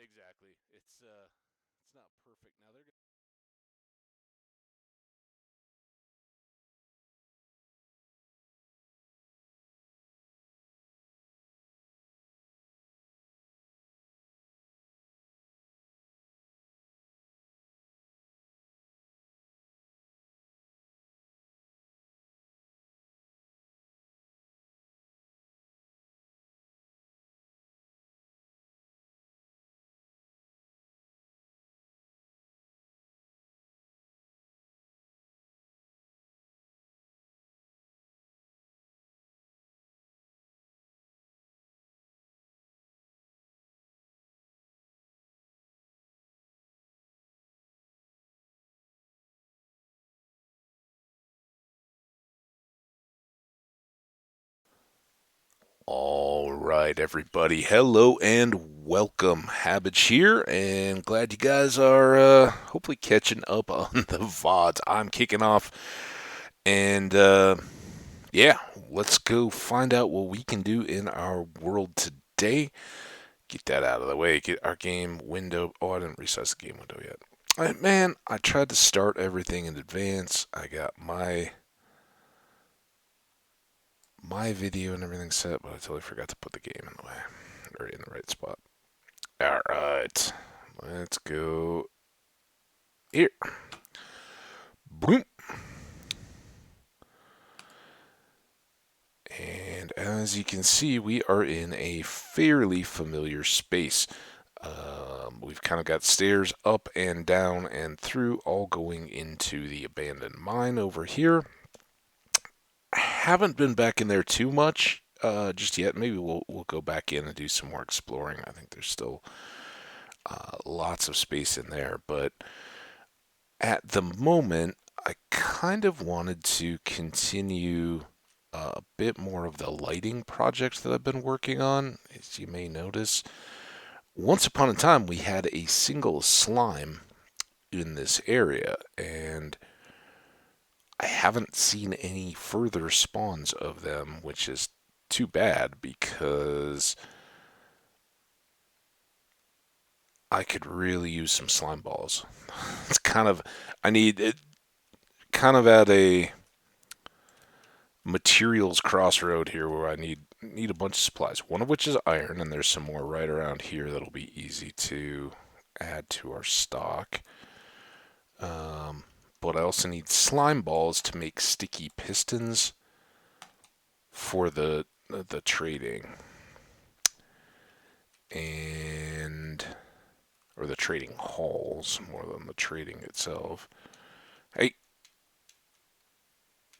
exactly. It's not perfect. Now they're all right, everybody. Hello and welcome. Habits here, and glad you guys are hopefully catching up on the VODs. I'm kicking off, and yeah, let's go find out what we can do in our world today. Get that out of the way. Get our game window. Oh, I didn't resize the game window yet. Man, I tried to start everything in advance. I got my video and everything set, but I totally forgot to put the game in the way or in the right spot. All right, let's go here. Boom. And as you can see, we are in a fairly familiar space. We've kind of got stairs up and down and through, all going into the abandoned mine over here. I haven't been back in there too much just yet. Maybe we'll go back in and do some more exploring. I think there's still lots of space in there, but at the moment, I kind of wanted to continue a bit more of the lighting project that I've been working on. As you may notice, once upon a time we had a single slime in this area, and I haven't seen any further spawns of them, which is too bad because I could really use some slime balls. It's kind of I need it kind of at a materials crossroad here where I need a bunch of supplies. One of which is iron, and there's some more right around here that'll be easy to add to our stock. Um, but I also need slime balls to make sticky pistons for the trading and or the trading halls more than the trading itself. Hey,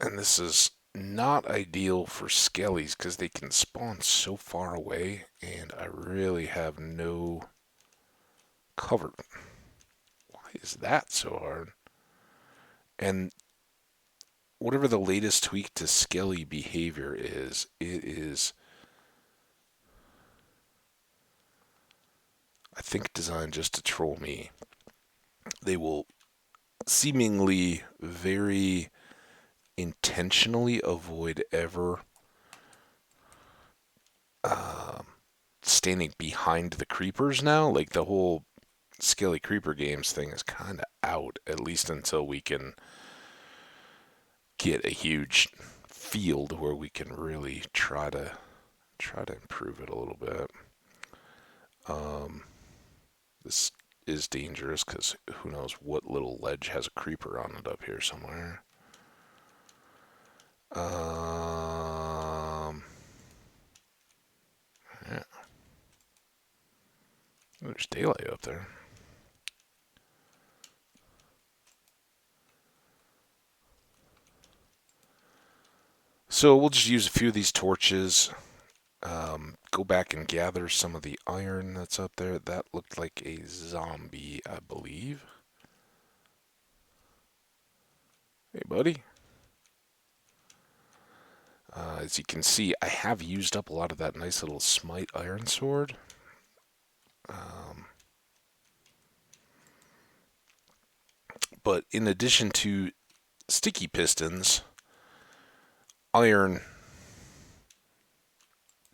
and this is not ideal for skellies because they can spawn so far away, and I really have no cover. Why is that so hard? And whatever the latest tweak to skelly behavior is, it is, I think, designed just to troll me. They will seemingly very intentionally avoid ever um, standing behind the creepers now. Like the whole Skelly Creeper Games thing is kind of out, at least until we can get a huge field where we can really try to improve it a little bit. Um, this is dangerous because who knows what little ledge has a creeper on it up here somewhere. Yeah, there's daylight up there. So we'll just use a few of these torches. Go back and gather some of the iron that's up there. That looked like a zombie, I believe. Hey, buddy. As you can see, I have used up a lot of that nice little smite iron sword. Um, but in addition to sticky pistons, iron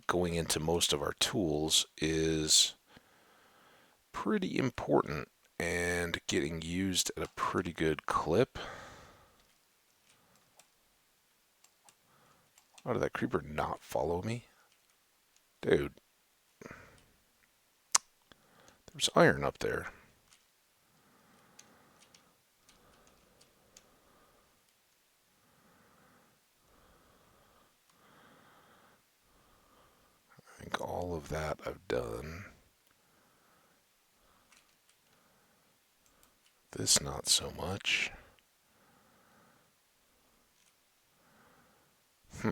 going into most of our tools is pretty important and getting used at a pretty good clip. Oh, did that creeper not follow me? Dude, there's iron up there. I think all of that I've done. This not so much. Hmm.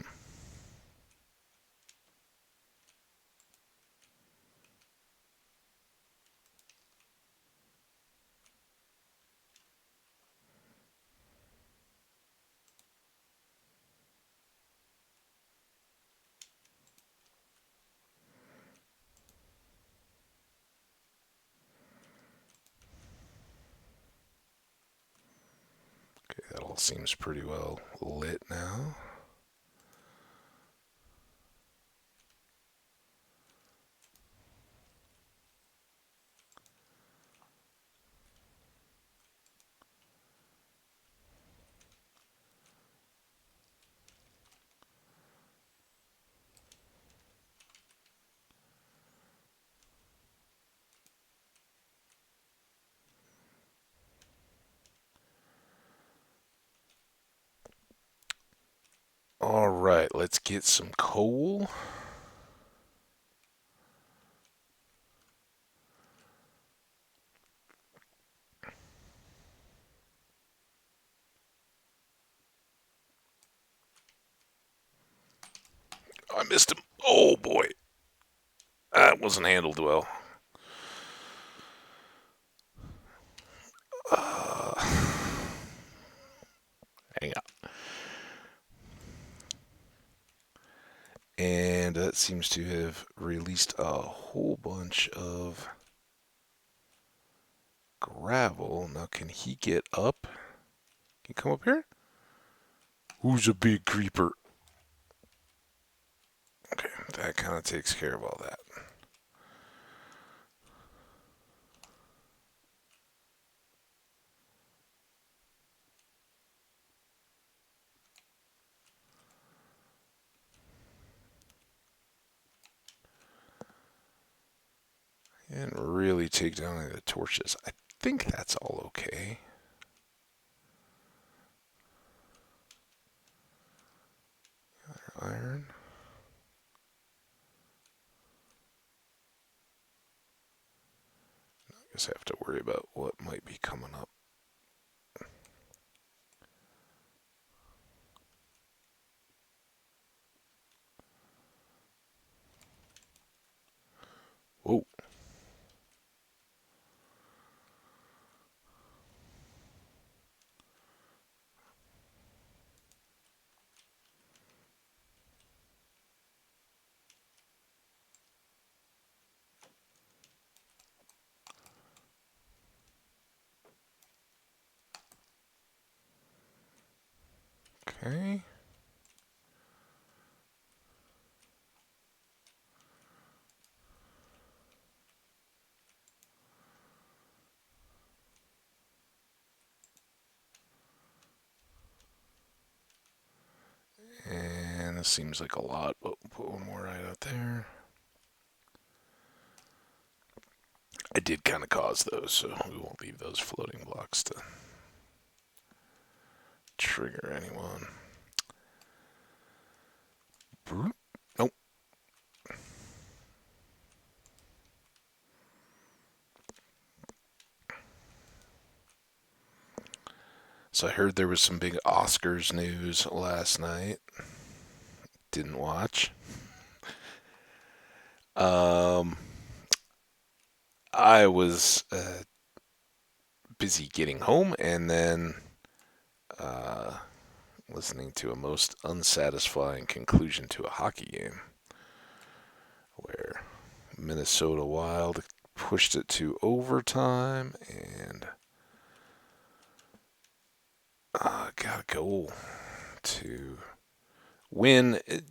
Okay, that all seems pretty well lit now. All right, let's get some coal. I missed him. Oh boy, that wasn't handled well. Uh, hang on. And that seems to have released a whole bunch of gravel. Now, can he get up? Can he come up here? Who's a big creeper? Okay, that kind of takes care of all that. And really take down any of the torches. I think that's all okay. Iron. I guess I have to worry about what might be coming up. Whoa. Okay. And this seems like a lot, but we'll put one more right out there. I did kind of cause those, so we won't leave those floating blocks to trigger anyone. Nope. So I heard there was some big Oscars news last night. Didn't watch. Um, I was busy getting home and then uh, listening to a most unsatisfying conclusion to a hockey game where Minnesota Wild pushed it to overtime and got a goal to win. It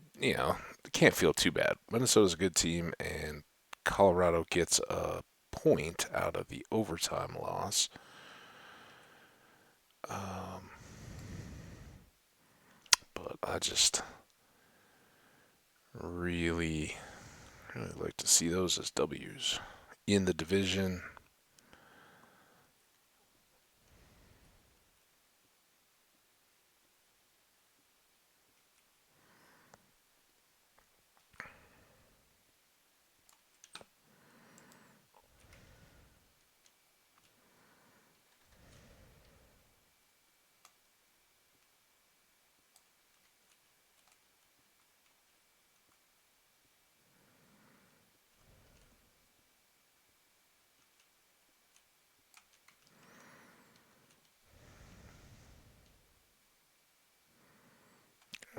can't feel too bad. Minnesota's a good team, and Colorado gets a point out of the overtime loss. Um, but I just really, really like to see those as W's in the division.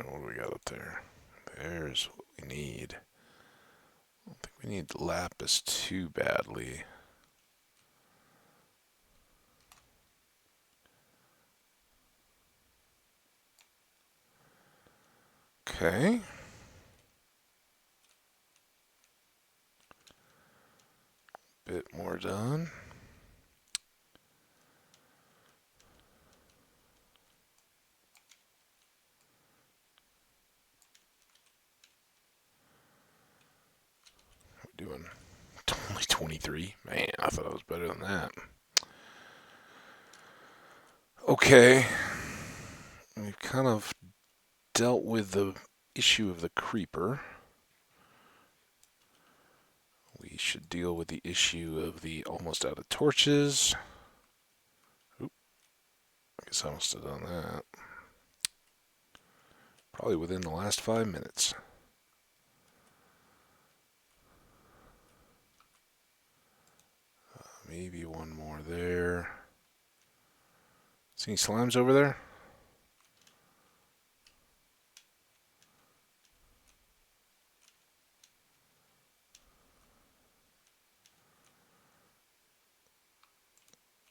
What do we got up there? There's what we need. I don't think we need lapis too badly. Okay. Bit more done. We're doing only 23. Man, I thought I was better than that. Okay. We've kind of dealt with the issue of the creeper. We should deal with the issue of the almost out of torches. Oop, I guess I must have done that. Probably within the last 5 minutes. Maybe one more there. See any slimes over there?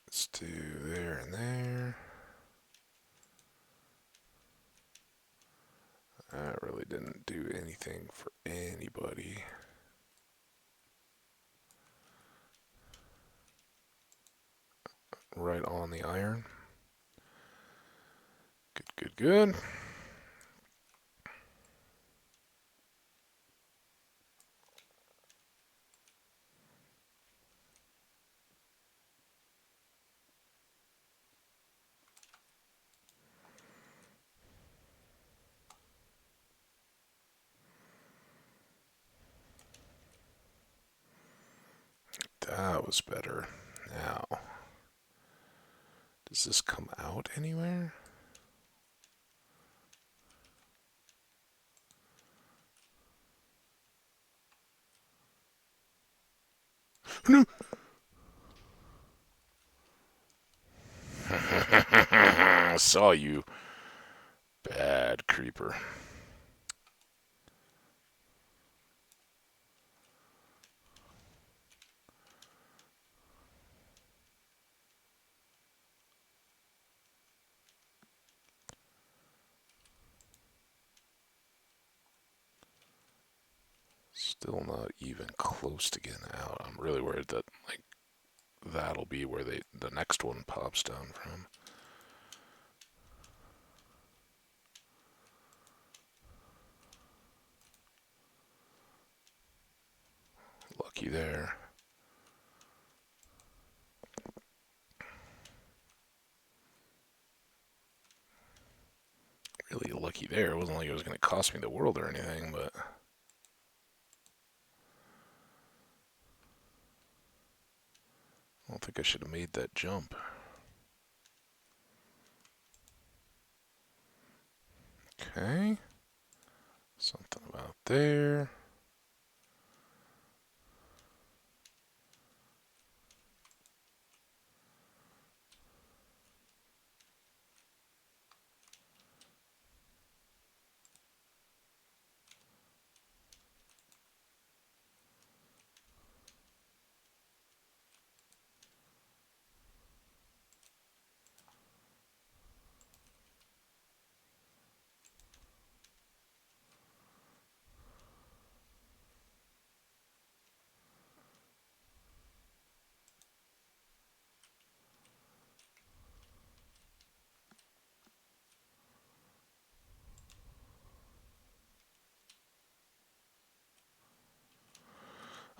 Let's do there and there. That really didn't do anything for anybody. Right on the iron. Good, good, good. That was better. Now, does this come out anywhere? No. I saw you, bad creeper. Still not even close to getting out. I'm really worried that like that'll be where the next one pops down from. Lucky there. Really lucky there. It wasn't like it was going to cost me the world or anything, but I don't think I should have made that jump. Okay. Something about there.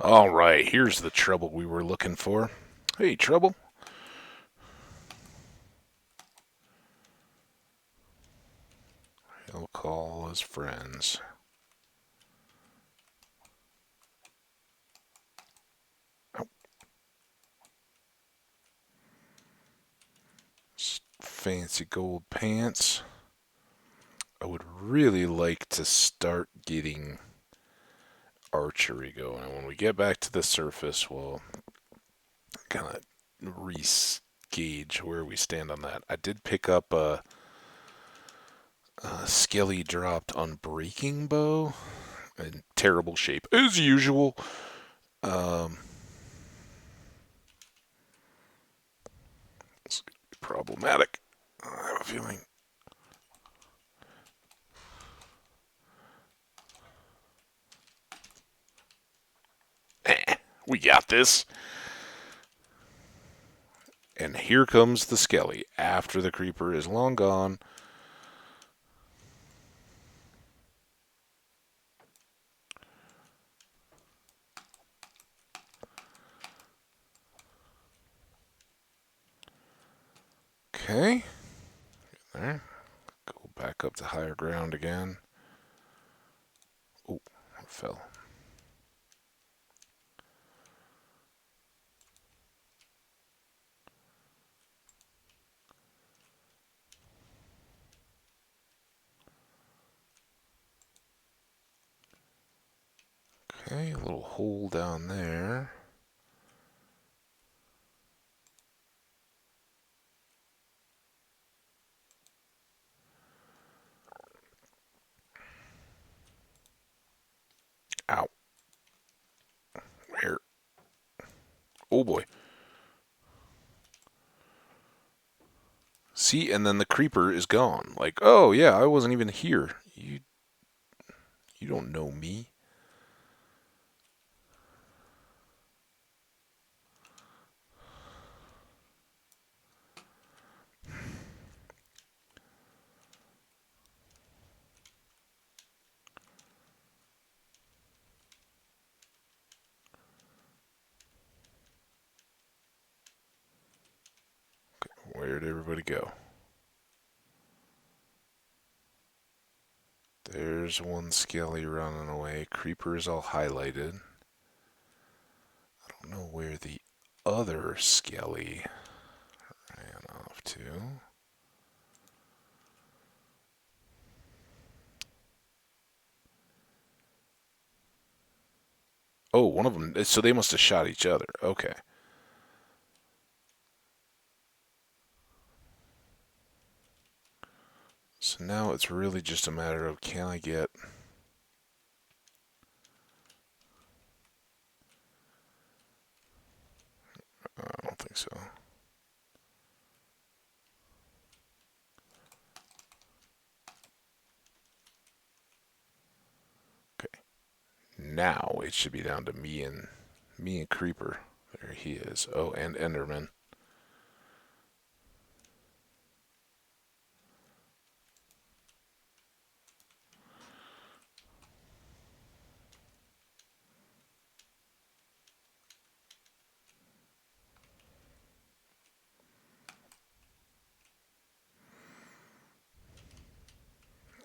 All right, here's the trouble we were looking for. Hey, trouble. He'll call his friends. Oh, fancy gold pants. I would really like to start getting archery going. And when we get back to the surface, we'll kind of re-gauge where we stand on that. I did pick up a Skelly dropped unbreaking bow in terrible shape as usual. Um, it's problematic. I have a feeling. We got this. And here comes the Skelly after the creeper is long gone. Okay. There. Go back up to higher ground again. Oh, I fell. Okay, a little hole down there. Ow. Where? Oh boy. See, and then the creeper is gone. Like, oh yeah, I wasn't even here. You don't know me. Where'd everybody go? There's one Skelly running away. Creeper is all highlighted. I don't know where the other Skelly ran off to. Oh, one of them. So they must have shot each other. Okay. So now it's really just a matter of can I get. I don't think so. Okay. Now it should be down to me and Creeper. There he is. Oh, and Enderman.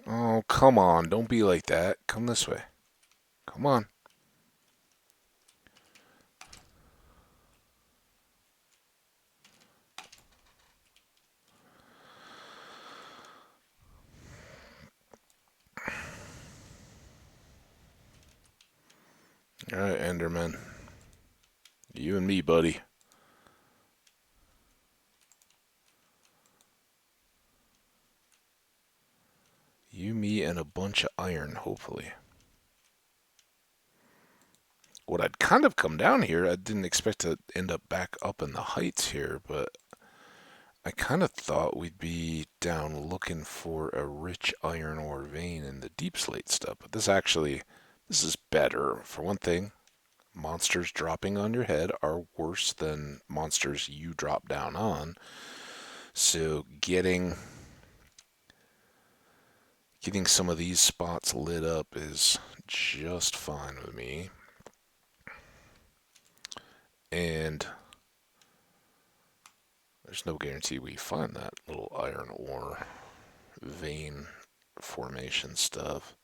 Oh, come on. Don't be like that. Come this way. Come on. All right, Enderman. You and me, buddy. You, me, and a bunch of iron, hopefully. What I'd kind of come down here, I didn't expect to end up back up in the heights here, but I kind of thought we'd be down looking for a rich iron ore vein in the deep slate stuff. But this is better. For one thing, monsters dropping on your head are worse than monsters you drop down on. So getting some of these spots lit up is just fine with me. And there's no guarantee we find that little iron ore vein formation stuff.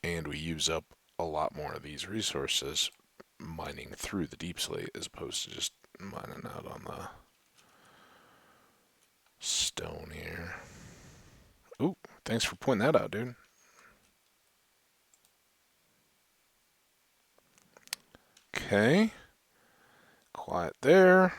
And we use up a lot more of these resources mining through the deep slate as opposed to just mining out on the stone here. Ooh, thanks for pointing that out, dude. Okay, quiet there.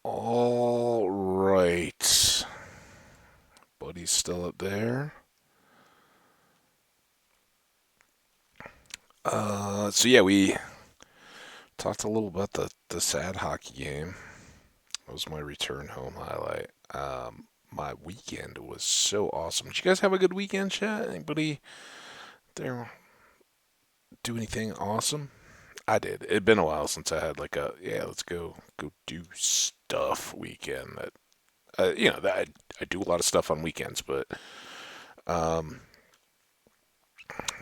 All right. Buddy's still up there. So yeah, we talked a little about the sad hockey game. That was my return home highlight. My weekend was so awesome. Did you guys have a good weekend, chat? Anybody there do anything awesome? I did. It'd been a while since I had like a let's go do stuff weekend. That that I do a lot of stuff on weekends, but um,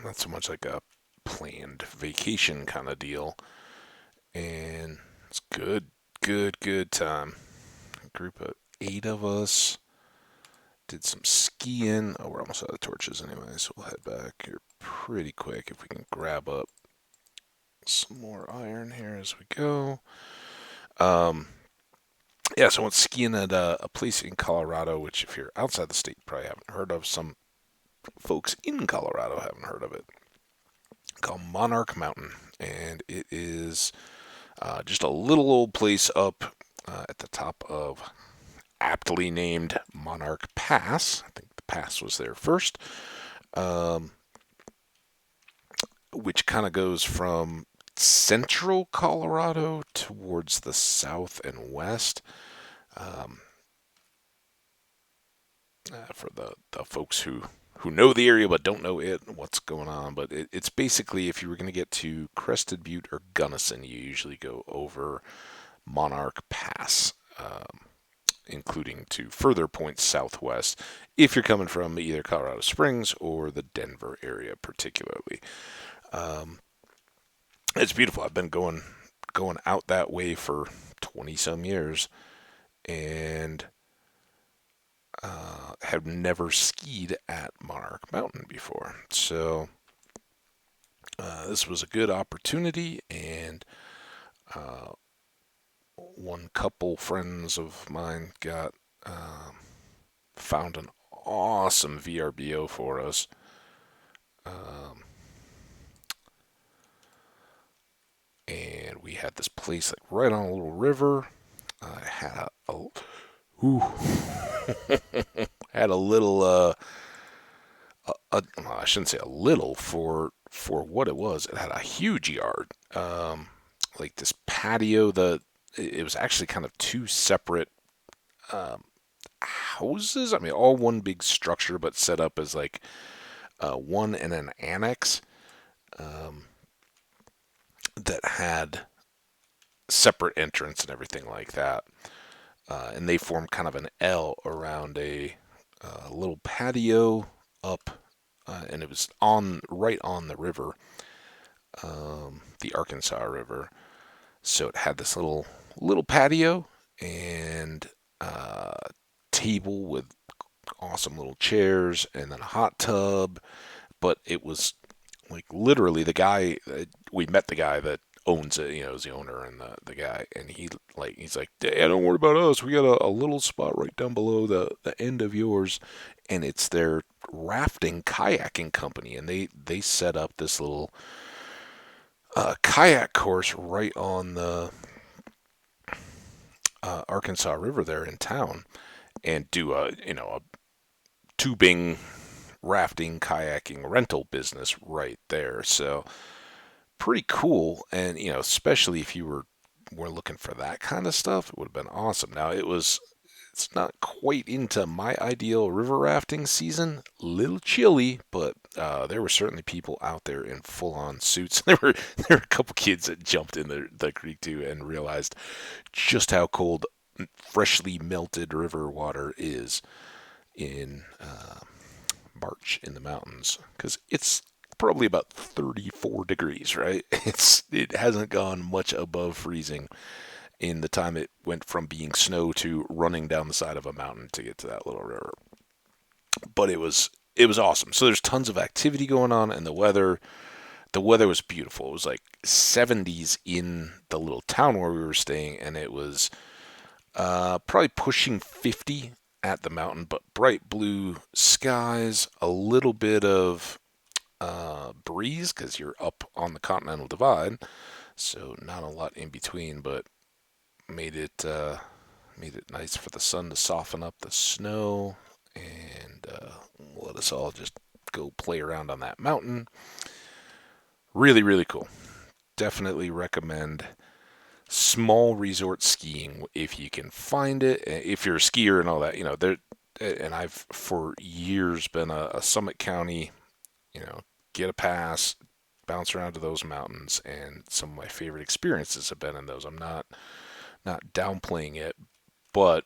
not so much like a planned vacation kind of deal. And it's good time. A group of 8 of us did some skiing. Oh, we're almost out of torches anyway, so we'll head back here pretty quick if we can grab up some more iron here as we go. Um, yeah, so I went skiing at a place in Colorado, which if you're outside the state, you probably haven't heard of. Some folks in Colorado haven't heard of it. Called Monarch Mountain, and it is just a little old place up at the top of aptly named Monarch Pass. I think the pass was there first, um, which kind of goes from central Colorado towards the south and west. Um, for the folks who know the area but don't know what's going on. But it's basically if you were going to get to Crested Butte or Gunnison, you usually go over Monarch Pass. Including to further points southwest if you're coming from either Colorado Springs or the Denver area, particularly. Um, it's beautiful. I've been going out that way for 20 some years and have never skied at Monarch Mountain before. So this was a good opportunity, and uh, one couple friends of mine got found an awesome VRBO for us. Um, and we had this place like right on a little river. It had ooh, had a little well, I shouldn't say a little for what it was. It had a huge yard, like this patio. It was actually kind of two separate um, houses. I mean, all one big structure, but set up as like one and an annex um, that had separate entrance and everything like that. And they formed kind of an L around a little patio up, and it was on right on the river. the Arkansas River. So it had this little patio and table with awesome little chairs and then a hot tub. But it was like literally the guy. We met the guy that owns it. Is the owner and the guy, and he's like, "Hey, don't worry about us. We got a little spot right down below the end of yours, and it's their rafting kayaking company, and they set up this little kayak course right on the Arkansas River there in town, and do a tubing, rafting, kayaking rental business right there. So pretty cool, and especially if you were looking for that kind of stuff, it would have been awesome. Now it's not quite into my ideal river rafting season. A little chilly, but there were certainly people out there in full-on suits. There were a couple kids that jumped in the creek too and realized just how cold freshly melted river water is in March in the mountains, because it's probably about 34 degrees, right? It hasn't gone much above freezing in the time it went from being snow to running down the side of a mountain to get to that little river. But it was awesome. So there's tons of activity going on, and the weather was beautiful. It was like 70s in the little town where we were staying, and it was probably pushing 50 at the mountain, but bright blue skies, a little bit of breeze because you're up on the Continental Divide, so not a lot in between, but made it nice for the sun to soften up the snow and let us all just go play around on that mountain. Really, really cool. Definitely recommend small resort skiing if you can find it. If you're a skier and all that, there. And I've for years been a Summit County, you know, get a pass, bounce around to those mountains, and some of my favorite experiences have been in those. I'm not downplaying it, but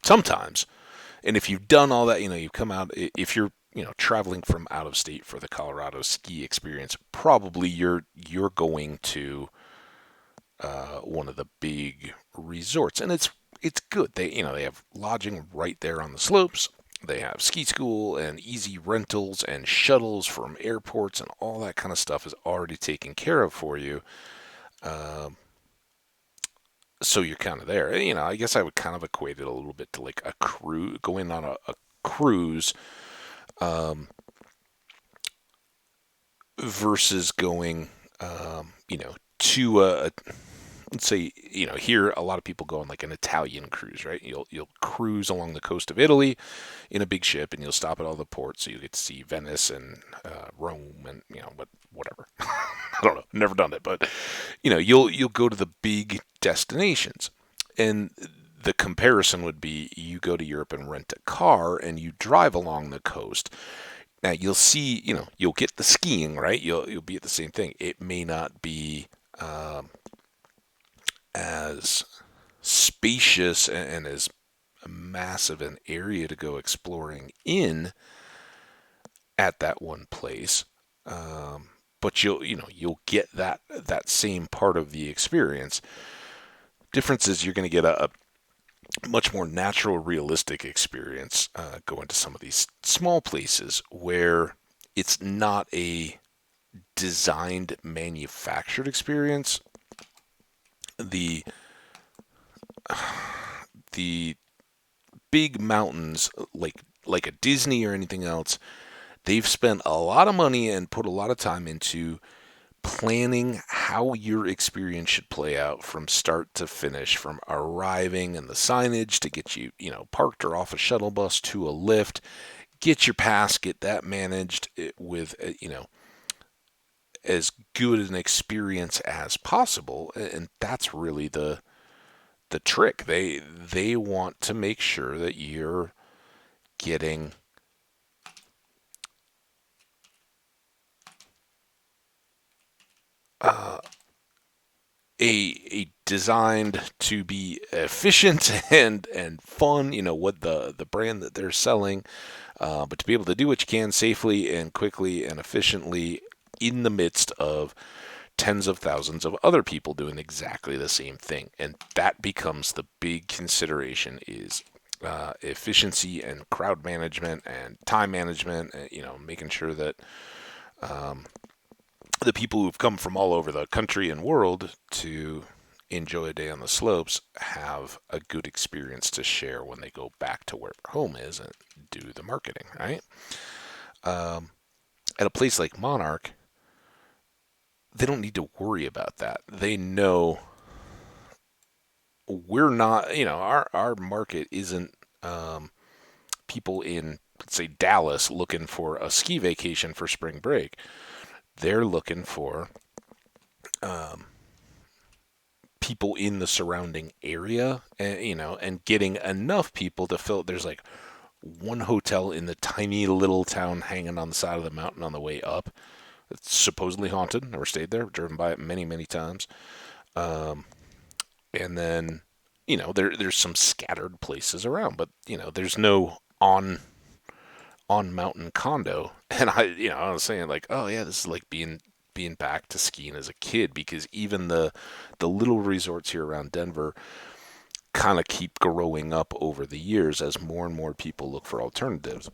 sometimes, and if you've done all that, you've come out. If you're traveling from out of state for the Colorado ski experience, probably you're going to one of the big resorts, and it's good. They have lodging right there on the slopes. They have ski school and easy rentals and shuttles from airports, and all that kind of stuff is already taken care of for you. Um, so you're kind of there. I guess I would kind of equate it a little bit to like a cruise, going on a cruise um, versus going, to let's say, here a lot of people go on like an Italian cruise, right? You'll cruise along the coast of Italy in a big ship, and you'll stop at all the ports, so you get to see Venice and Rome, and but whatever. I don't know, never done it, but you'll go to the big destinations, and the comparison would be you go to Europe and rent a car and you drive along the coast. Now you'll see, you'll get the skiing, right? You'll be at the same thing. It may not be as spacious and as massive an area to go exploring in at that one place. But you'll get that same part of the experience. Difference is you're going to get a much more natural, realistic experience going to some of these small places where it's not a designed, manufactured experience. The the big mountains, like a Disney or anything else, they've spent a lot of money and put a lot of time into planning how your experience should play out from start to finish, from arriving and the signage to get you, parked or off a shuttle bus to a lift, get your pass, get that managed with, as good an experience as possible. And that's really the trick. They want to make sure that you're getting uh, a designed to be efficient and fun. What the brand that they're selling, but to be able to do what you can safely and quickly and efficiently in the midst of tens of thousands of other people doing exactly the same thing. And that becomes the big consideration is efficiency and crowd management and time management, and, making sure that the people who've come from all over the country and world to enjoy a day on the slopes have a good experience to share when they go back to where their home is and do the marketing, right? At a place like Monarch, they don't need to worry about that. They know we're not, our market isn't people in, let's say, Dallas looking for a ski vacation for spring break. They're looking for people in the surrounding area, and and getting enough people to fill. There's like one hotel in the tiny little town hanging on the side of the mountain on the way up. It's supposedly haunted. Never stayed there. Driven by it many, many times. And then, there's some scattered places around, but there's no on mountain condo. And I was saying like, oh yeah, this is like being back to skiing as a kid, because even the little resorts here around Denver kind of keep growing up over the years as more and more people look for alternatives.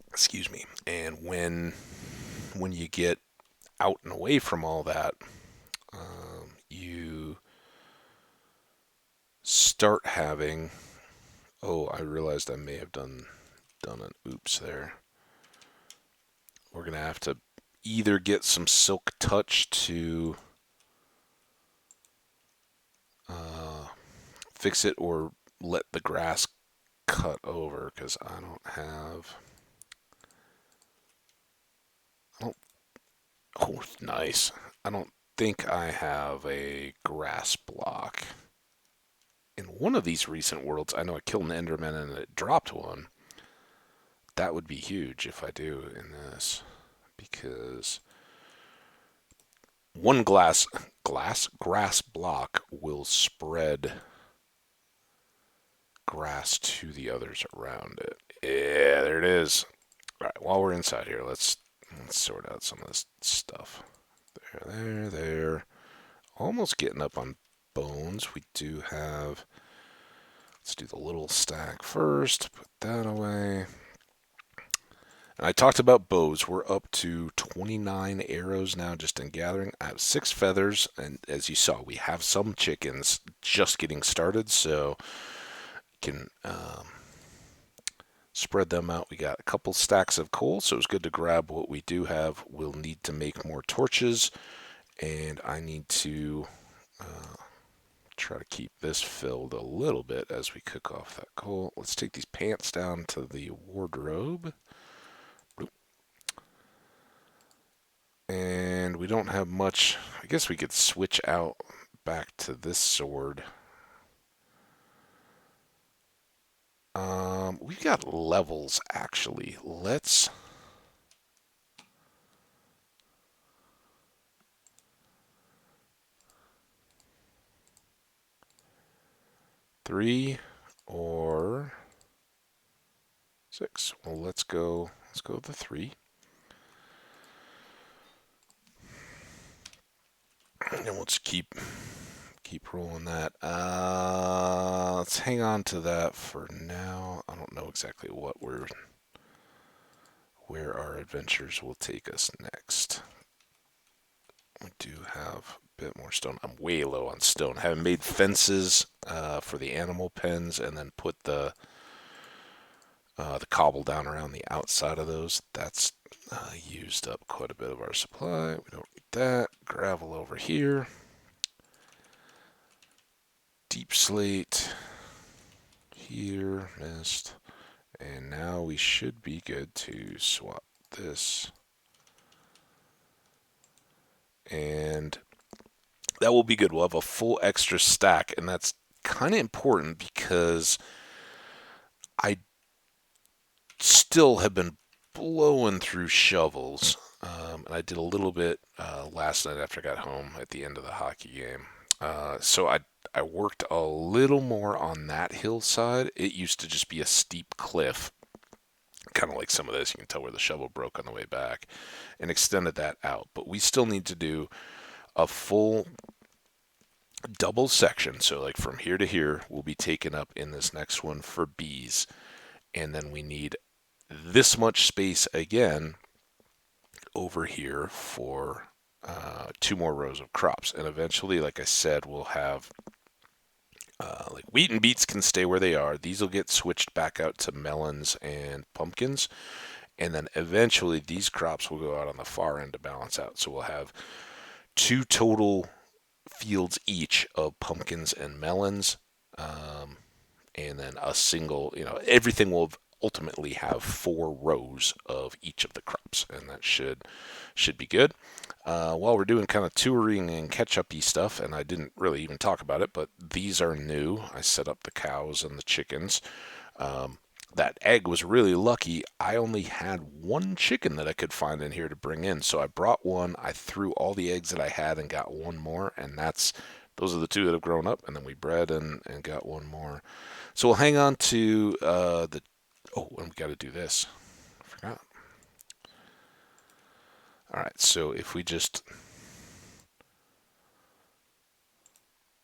Excuse me. And when you get out and away from all that, you start having. Oh, I realized I may have done an oops there. We're gonna have to either get some silk touch to fix it, or let the grass cut over, because I don't have. I don't. Oh, nice. I don't think I have a grass block. In one of these recent worlds, I know I killed an Enderman and it dropped one. That would be huge if I do in this, because one grass block will spread grass to the others around it. Yeah, there it is. All right, while we're inside here, let's sort out some of this stuff. There. Almost getting up on bones. We do have. Let's do the little stack first. Put that away. And I talked about bows. We're up to 29 arrows now just in gathering. I have 6 feathers, and as you saw, we have some chickens just getting started, so can spread them out. We got a couple stacks of coal, so it's good to grab what we do have. We'll need to make more torches, and I need to try to keep this filled a little bit as we cook off that coal. Let's take these pants down to the wardrobe. And we don't have much. I guess we could switch out back to this sword. We've got levels, actually. Let's. Three or 6. Well, let's go. Let's go with the 3. And we'll just keep rolling that. Let's hang on to that for now. I don't know exactly where our adventures will take us next. We do have a bit more stone. I'm way low on stone. Having made fences for the animal pens and then put the cobble down around the outside of those, that's used up quite a bit of our supply. We don't need that. Gravel over here. Deep slate here, missed. And now we should be good to swap this. And that will be good. We'll have a full extra stack, and that's kind of important because I still have been blowing through shovels. And I did a little bit last night after I got home at the end of the hockey game. So I worked a little more on that hillside. It used to just be a steep cliff. kind of like some of this. You can tell where the shovel broke on the way back, and extended that out. But we still need to do a full double section. So like from here to here will be taken up in this next one for bees. And then we need this much space again over here for 2 more rows of crops. And eventually, like I said, we'll have like wheat and beets can stay where they are. These will get switched back out to melons and pumpkins. And then eventually these crops will go out on the far end to balance out. So we'll have 2 total fields each of pumpkins and melons. Um, and then a single, everything will ultimately have 4 rows of each of the crops, and that should be good. While we're doing kind of touring and catch-up-y stuff, and I didn't really even talk about it, but these are new. I set up the cows and the chickens. Um, that egg was really lucky. I only had 1 chicken that I could find in here to bring in, so I brought one. I threw all the eggs that I had and got 1 more, and those are the 2 that have grown up, and then we bred and got 1 more. So we'll hang on to the. Oh, and we got to do this. I forgot. All right, so if we just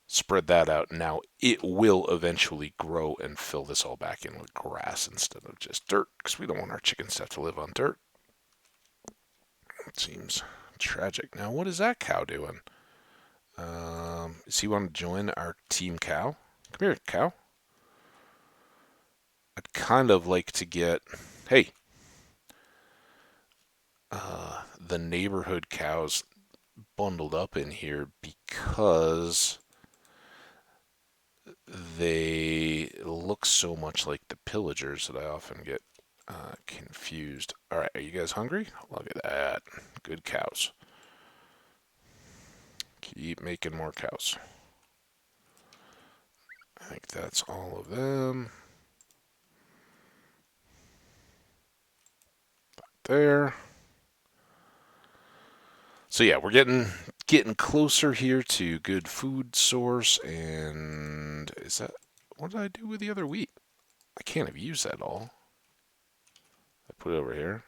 spread that out, now it will eventually grow and fill this all back in with grass instead of just dirt, because we don't want our chickens to have to live on dirt. It seems tragic. Now, what is that cow doing? Does he want to join our team cow? Come here, cow. I'd kind of like to get. Hey, the neighborhood cows bundled up in here because they look so much like the pillagers that I often get confused. All right, are you guys hungry? Look at that. Good cows. Keep making more cows. I think that's all of them. There. So yeah, we're getting closer here to good food source. And is that what did I do with the other wheat? I can't have used that all. I put it over here.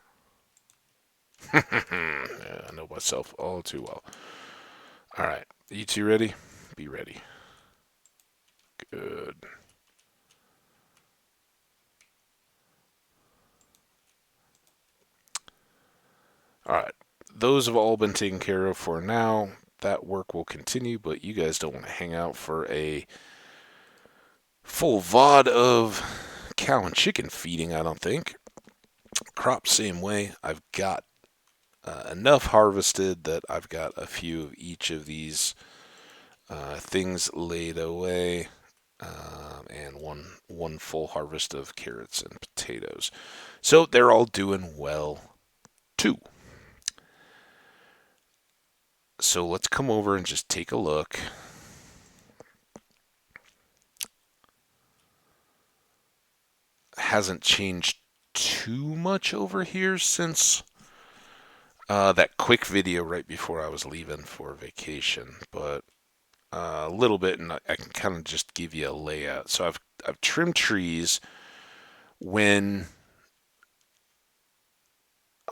Yeah, I know myself all too well. All right, you two ready? Be ready. Good. All right, those have all been taken care of for now. That work will continue, but you guys don't want to hang out for a full VOD of cow and chicken feeding, I don't think. Crop, same way. I've got enough harvested that I've got a few of each of these things laid away, and one full harvest of carrots and potatoes. So they're all doing well too. So let's come over and just take a look. Hasn't changed too much over here since that quick video right before I was leaving for vacation, but a little bit, and I can kind of just give you a layout. So I've trimmed trees when.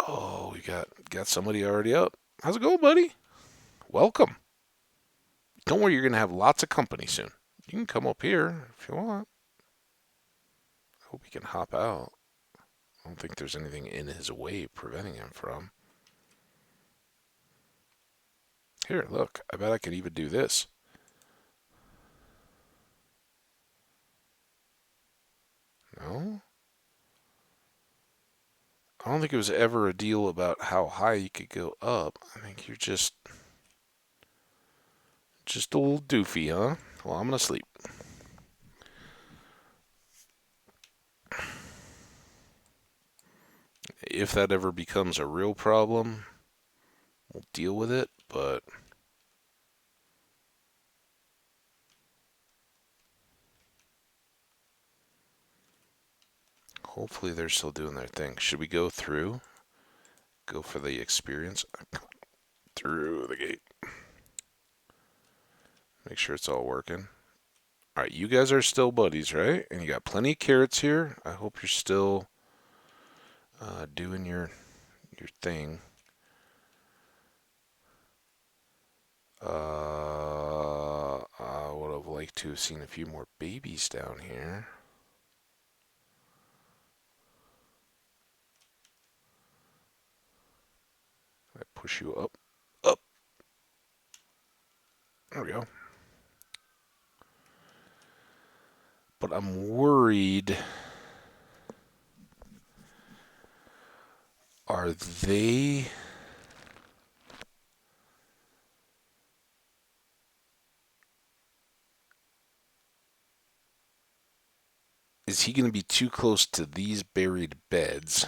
Oh, we got somebody already up. How's it going, buddy? Welcome. Don't worry, you're gonna have lots of company soon. You can come up here if you want. I hope he can hop out. I don't think there's anything in his way preventing him from. Here, look. I bet I could even do this. No? I don't think it was ever a deal about how high you could go up. I think you're just a little doofy, huh? Well, I'm gonna sleep. If that ever becomes a real problem, we'll deal with it, but hopefully they're still doing their thing. Should we go through? Go for the experience? Through the gate. Make sure it's all working. All right, you guys are still buddies, right? And you got plenty of carrots here. I hope you're still doing your thing. I would have liked to have seen a few more babies down here. I push you up, up. There we go. But I'm worried. Are they? Is he going to be too close to these buried beds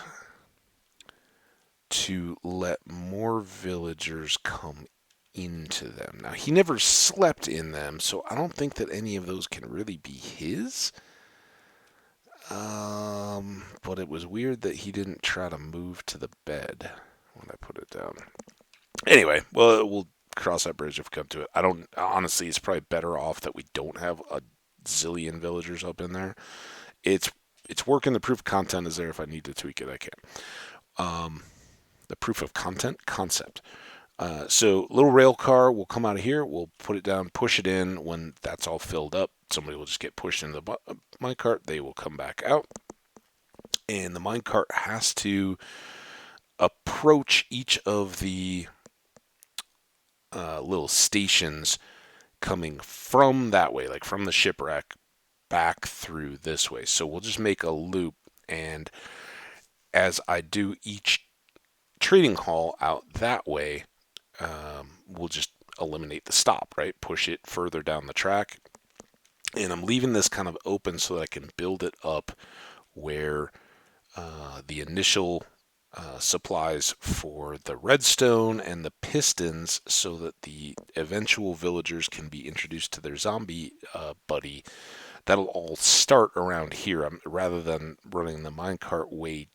to let more villagers come into them? Now, he never slept in them, so I don't think that any of those can really be his. But it was weird that he didn't try to move to the bed when I put it down. Anyway, well, we'll cross that bridge if we come to it. I don't, honestly, it's probably better off that we don't have a zillion villagers up in there. It's it's working. The proof of content is there. If I need to tweak it, I can. The proof of content concept. So little rail car will come out of here. We'll put it down, push it in. When that's all filled up, somebody will just get pushed into the minecart. They will come back out, and the minecart has to approach each of the little stations coming from that way, like from the shipwreck back through this way. So we'll just make a loop, and as I do each trading hall out that way, we'll just eliminate the stop, right? Push it further down the track. And I'm leaving this kind of open so that I can build it up where the initial supplies for the redstone and the pistons, so that the eventual villagers can be introduced to their zombie buddy. That'll all start around here. Rather than running the minecart way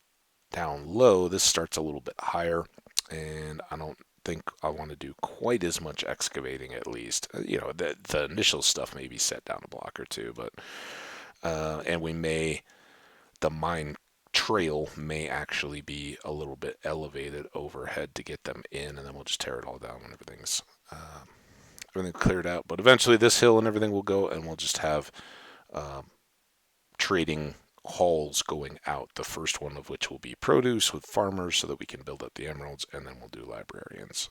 down low, this starts a little bit higher, and I don't think I want to do quite as much excavating, at least. The initial stuff may be set down a block or two, but and the mine trail may actually be a little bit elevated overhead to get them in, and then we'll just tear it all down when everything cleared out. But eventually this hill and everything will go, and we'll just have trading halls going out, the first one of which will be produce with farmers so that we can build up the emeralds, and then we'll do librarians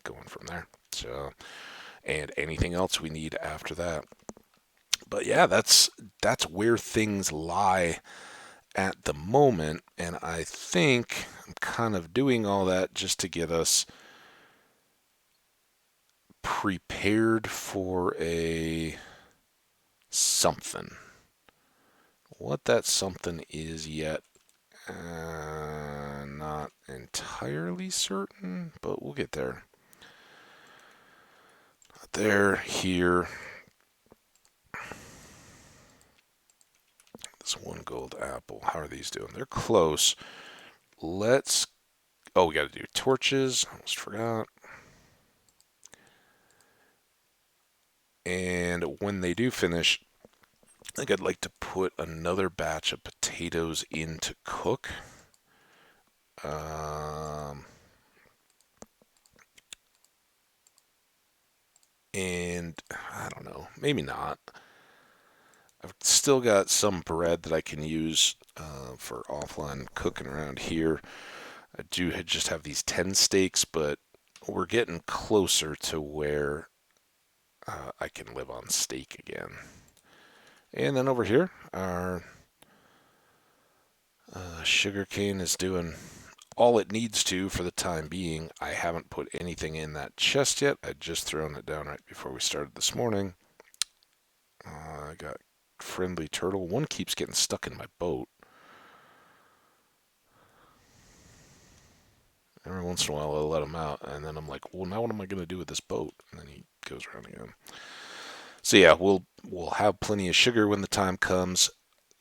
going from there. So, and anything else we need after that. But yeah, that's where things lie at the moment, and I think I'm kind of doing all that just to get us prepared for a something. What that something is yet, not entirely certain, but we'll get there. There, here. This one gold apple. How are these doing? They're close. Let's. Oh, we got to do torches. Almost forgot. And when they do finish, I think I'd like to put another batch of potatoes in to cook. And I don't know, maybe not. I've still got some bread that I can use for offline cooking around here. I do just have these 10 steaks, but we're getting closer to where I can live on steak again. And then over here, our sugarcane is doing all it needs to for the time being. I haven't put anything in that chest yet. I'd just thrown it down right before we started this morning. I got friendly turtle. One keeps getting stuck in my boat. Every once in a while I'll let him out, and then I'm like, well, now what am I going to do with this boat? And then he goes around again. So yeah, we'll have plenty of sugar when the time comes.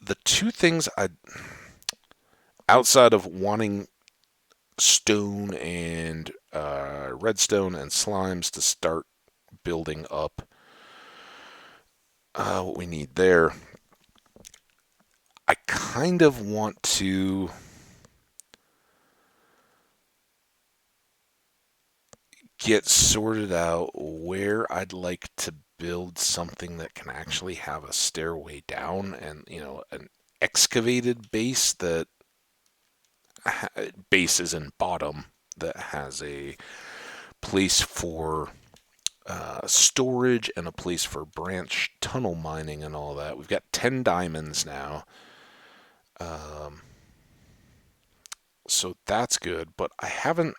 The two things outside of wanting stone and redstone and slimes to start building up what we need there, I kind of want to get sorted out where I'd like to build something that can actually have a stairway down and, an excavated base that base is in bottom that has a place for storage and a place for branch tunnel mining and all that. We've got 10 diamonds now. Um, so that's good, but I haven't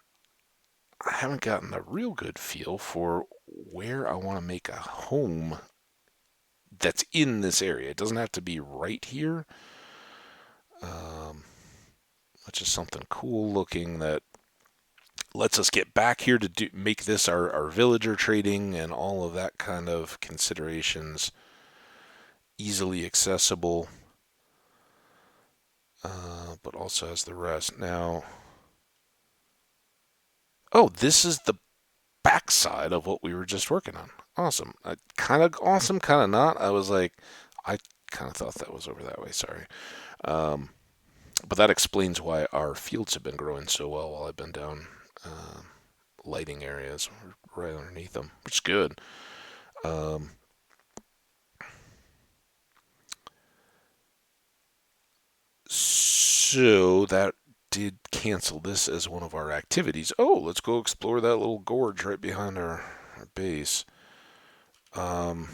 gotten a real good feel for where I want to make a home that's in this area. It doesn't have to be right here. Um, it's just something cool looking that lets us get back here to make this our villager trading and all of that kind of considerations easily accessible, but also has the rest. Now, oh, this is the backside of what we were just working on. Awesome. Kind of awesome, kind of not. I was like, I kind of thought that was over that way. Sorry. Um, but that explains why our fields have been growing so well while I've been down lighting areas right underneath them, which is good. Um, so that did cancel this as one of our activities. Oh, let's go explore that little gorge right behind our base. Um,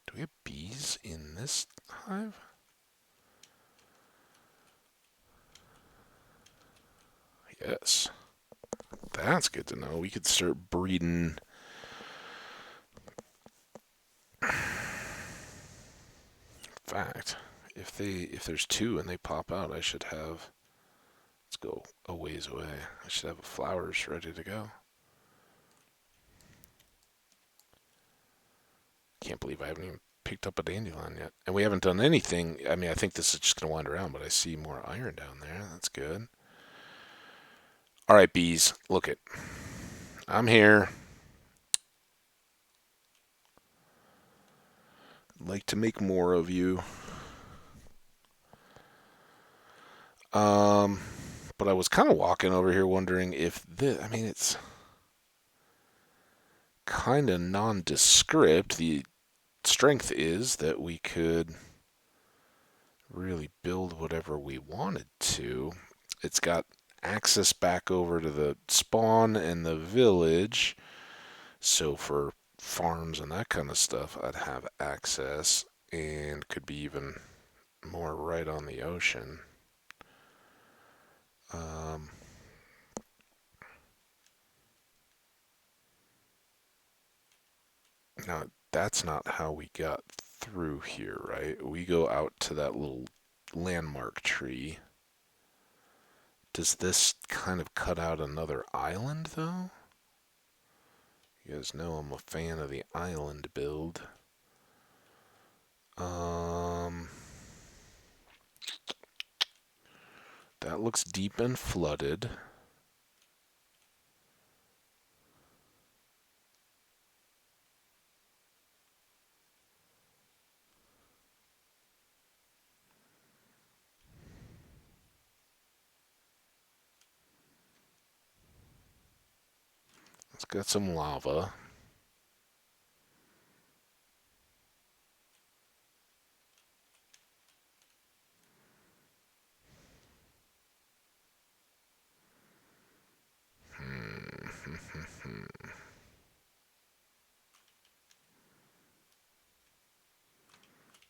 do we have bees in this hive? Yes. That's good to know. We could start breeding. In fact, if there's two and they pop out, I should have. Let's go a ways away. I should have flowers ready to go. Can't believe I haven't even picked up a dandelion yet, and we haven't done anything. I mean, I think this is just gonna wander around, but I see more iron down there. That's good. All right, bees. Look it. I'm here. I'd like to make more of you. Um, but I was kind of walking over here wondering if this. I mean, it's kind of nondescript. The strength is that we could really build whatever we wanted to. It's got access back over to the spawn and the village. So for farms and that kind of stuff, I'd have access and could be even more right on the ocean. Um, Now, that's not how we got through here, right? We go out to that little landmark tree. Does this kind of cut out another island, though? You guys know I'm a fan of the island build. Um, that looks deep and flooded. It's got some lava.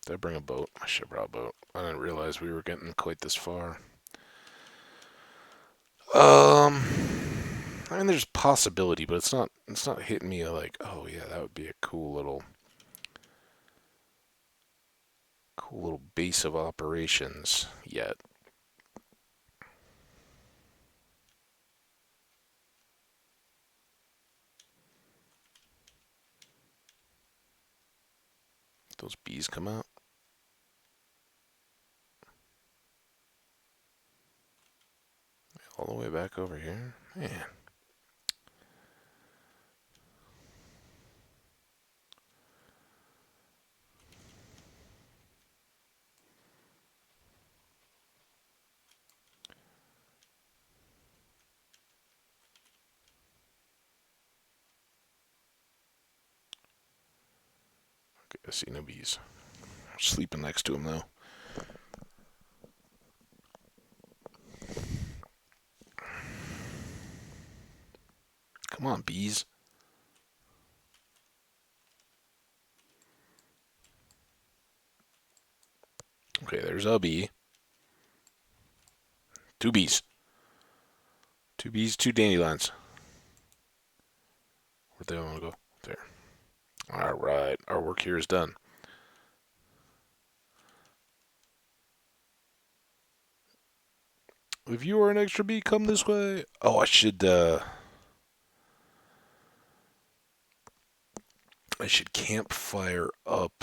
Did I bring a boat? I should have brought a boat. I didn't realize we were getting quite this far. Um, I mean, there's possibility, but it's not. It's not hitting me like, oh yeah, that would be a cool little base of operations yet. Those bees come out. All the way back over here. Man. I see no bees. Sleeping next to him, though. Come on, bees. Okay, there's a bee. Two bees. Two bees, two dandelions. Where'd they want to go? There. All right, our work here is done. If you are an extra bee, come this way. Oh, I should campfire up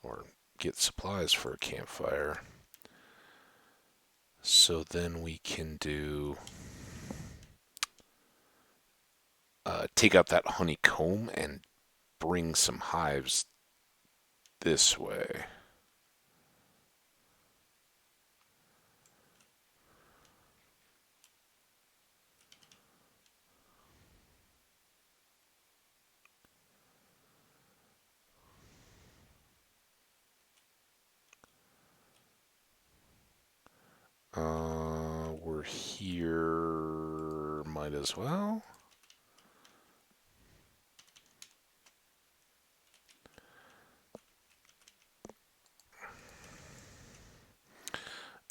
or get supplies for a campfire. So then we can take out that honeycomb and bring some hives this way. We're here. Might as well.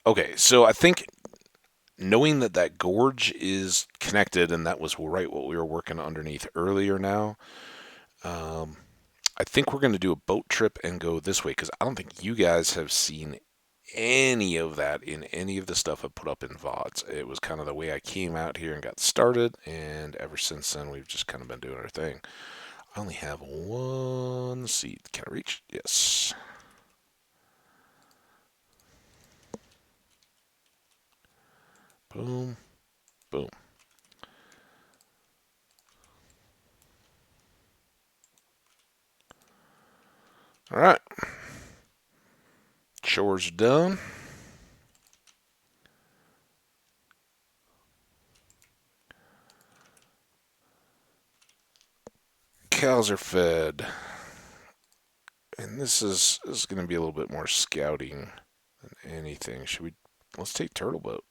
Okay, so I think knowing that that gorge is connected and that was right what we were working underneath earlier now, um, I think we're going to do a boat trip and go this way because I don't think you guys have seen any of that in any of the stuff I put up in VODs. It was kind of the way I came out here and got started, and ever since then we've just kind of been doing our thing. I only have one seed. Can I reach? Yes. Boom, boom. All right. Chores done. Cows are fed. And this is going to be a little bit more scouting than anything. Let's take Turtle Boat.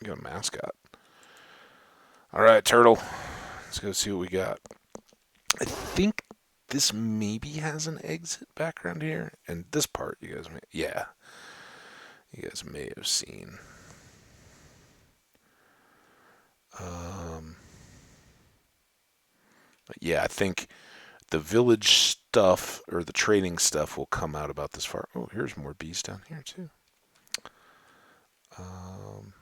We got a mascot. All right, Turtle. Let's go see what we got. I think this maybe has an exit background here. And this part, you guys may have seen. Yeah, I think the village stuff or the trading stuff will come out about this far. Oh, here's more bees down here too. Um,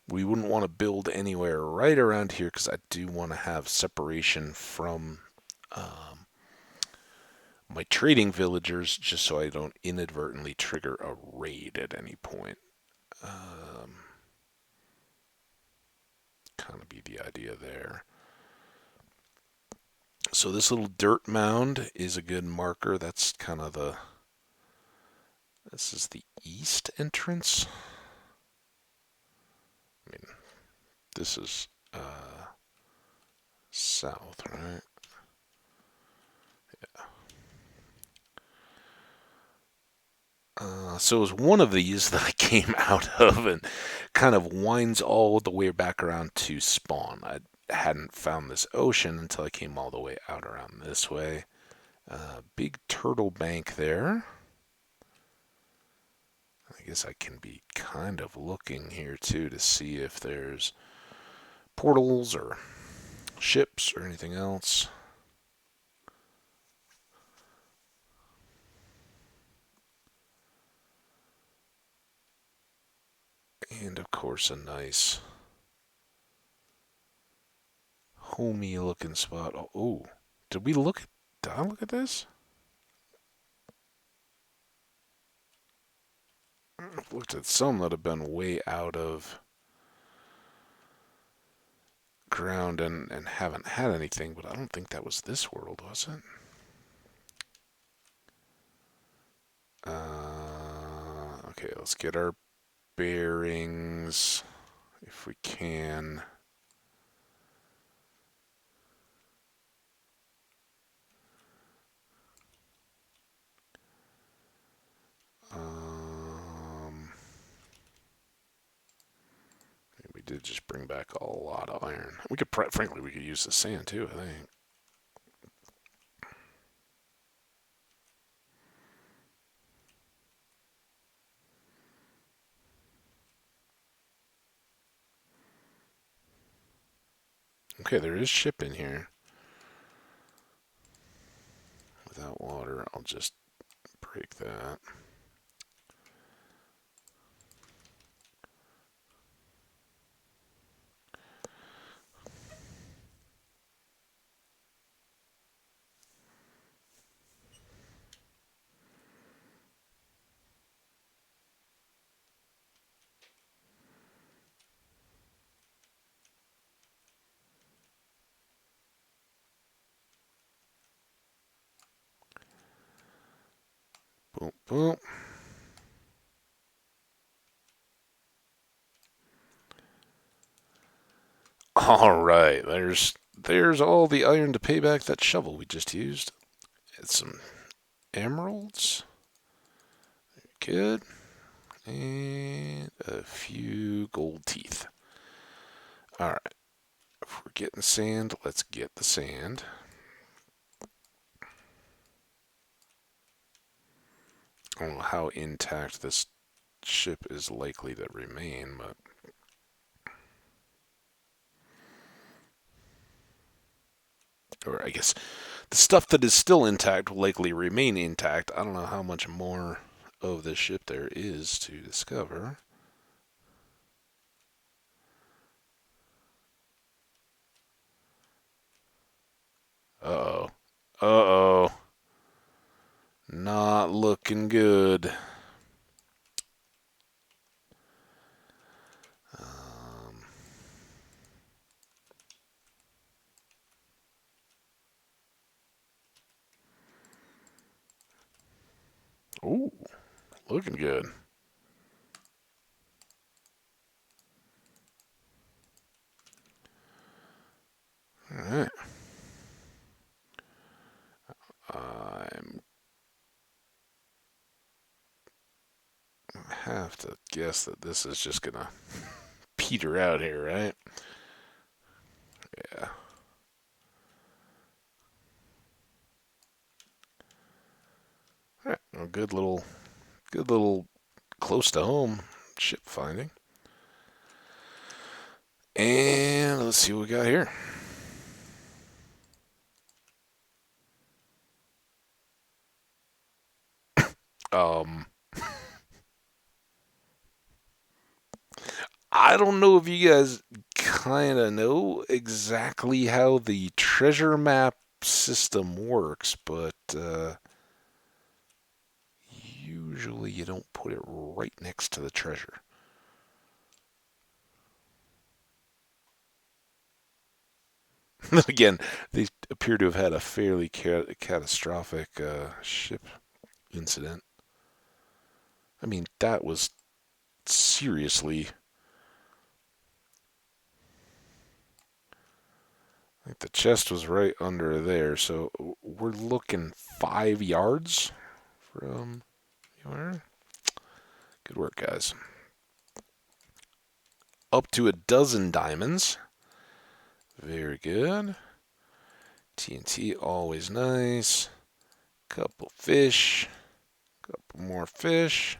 we wouldn't want to build anywhere right around here because I do want to have separation from my trading villagers just so I don't inadvertently trigger a raid at any point. Kind of be the idea there. So this little dirt mound is a good marker. That's kind of this is the east entrance. I mean, this is south, right? So it was one of these that I came out of and kind of winds all the way back around to spawn. I hadn't found this ocean until I came all the way out around this way. Big turtle bank there. I guess I can be kind of looking here too to see if there's portals or ships or anything else. And of course a nice homey looking spot. Oh, did I look at this? I've looked at some that have been way out of ground and haven't had anything, but I don't think that was this world, was it? Okay, let's get our bearings if we can. did just bring back a lot of iron. We could, frankly, we could use the sand too, I think. Okay, there is ship in here. Without water, I'll just break that. Boom, boom. All right, there's all the iron to pay back that shovel we just used. It's some emeralds. Good. And a few gold teeth. All right. If we're getting sand, let's get the sand. I don't know how intact this ship is likely to remain, but or I guess the stuff that is still intact will likely remain intact. I don't know how much more of the ship there is to discover. Uh-oh. Uh-oh. Not looking good. Um, ooh, looking good. All right. I'm have to guess that this is just gonna peter out here, right? Yeah. All right. A good little close to home ship finding. And let's see what we got here. Um, I don't know if you guys kind of know exactly how the treasure map system works, but usually you don't put it right next to the treasure. Again, they appear to have had a fairly catastrophic ship incident. I mean, that was seriously. I think the chest was right under there, so we're looking 5 yards from you. Good work, guys. Up to a dozen diamonds. Very good. TNT, always nice. Couple fish. Couple more fish.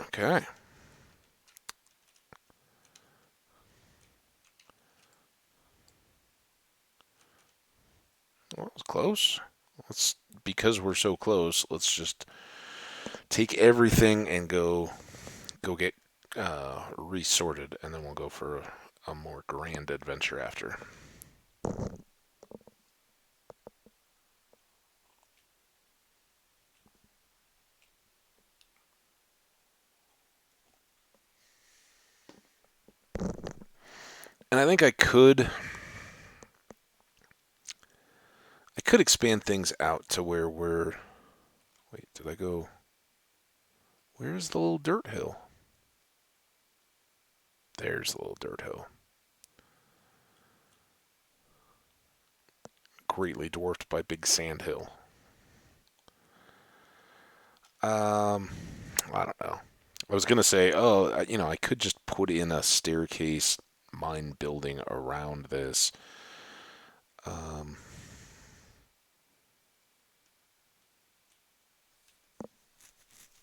Okay. Well, that was close. Let's, because we're so close, let's just take everything and go get resorted, and then we'll go for a more grand adventure after. And I think I could expand things out to where we're. Wait, did I go? Where's the little dirt hill? There's the little dirt hill. Greatly dwarfed by Big Sand Hill. Um, I don't know. I was gonna say, oh, I could just put in a staircase mine building around this. Um,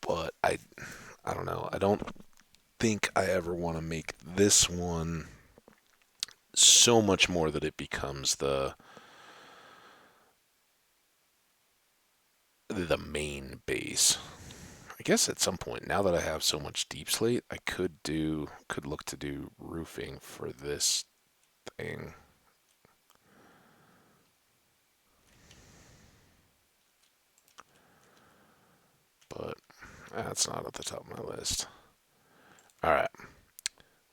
but I don't know. I don't think I ever want to make this one so much more that it becomes the main base. I guess at some point, now that I have so much deep slate, I could look to do roofing for this thing. But that's not at the top of my list. All right,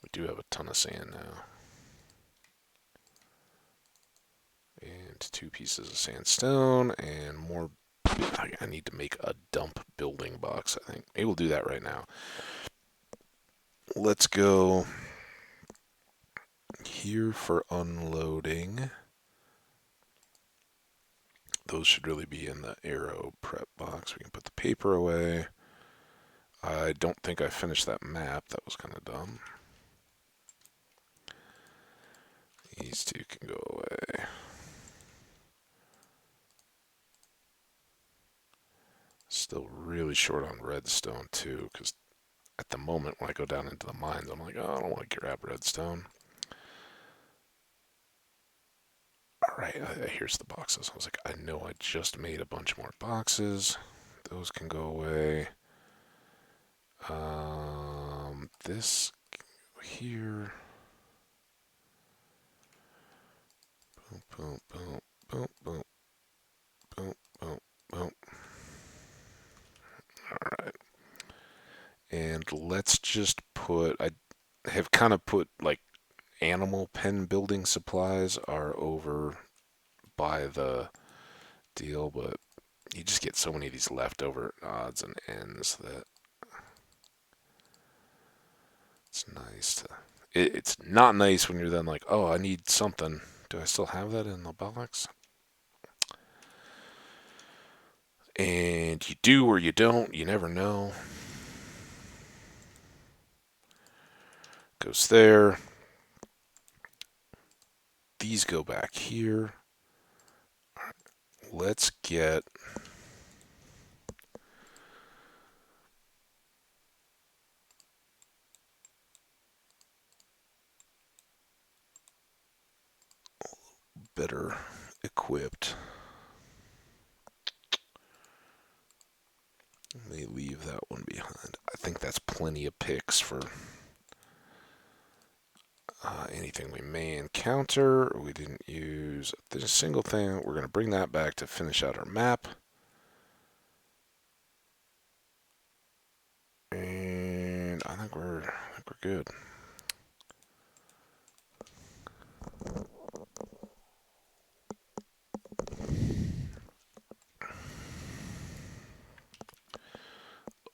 we do have a ton of sand now, and 2 pieces of sandstone and more. I need to make a dump building box. I think maybe we'll do that right now. Let's go here for unloading. Those should really be in the arrow prep box. We can put the paper away. I don't think I finished that map. That was kind of dumb. These two can go away. Still really short on redstone too, because at the moment when I go down into the mines, I'm like, oh, I don't want to grab redstone. All right, here's the boxes. I was like, I know I just made a bunch more boxes. Those can go away. This here. Boom, boom, boom, boom, boom, boom, boom, boom. All right. And let's just put, I have kind of put like animal pen building supplies are over by the deal, but you just get so many of these leftover odds and ends that it's nice to. It's not nice when you're then like, oh, I need something. Do I still have that in the box? And you do or you don't. You never know. Goes there. These go back here. Let's get better equipped. Let me leave that one behind. I think that's plenty of picks for anything we may encounter. We didn't use this single thing. We're going to bring that back to finish out our map. And I think we're good.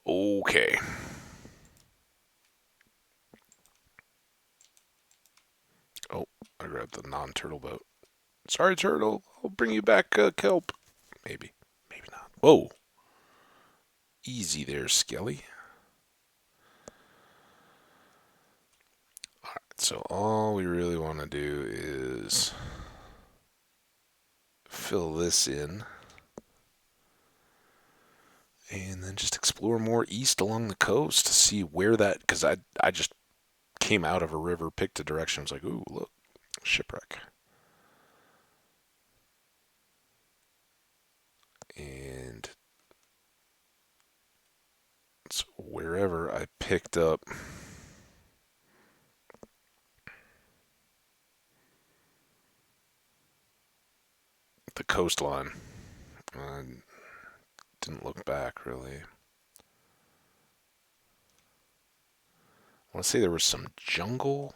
Okay. Oh, I grabbed the non-turtle boat. Sorry, turtle. I'll bring you back kelp. Maybe. Maybe not. Whoa. Easy there, Skelly. Alright, so all we really want to do is fill this in. And then just explore more east along the coast to see where that. Because I just came out of a river, picked a direction. I was like, ooh, look, shipwreck. And so wherever I picked up the coastline, I didn't look back really. I want to say there was some jungle.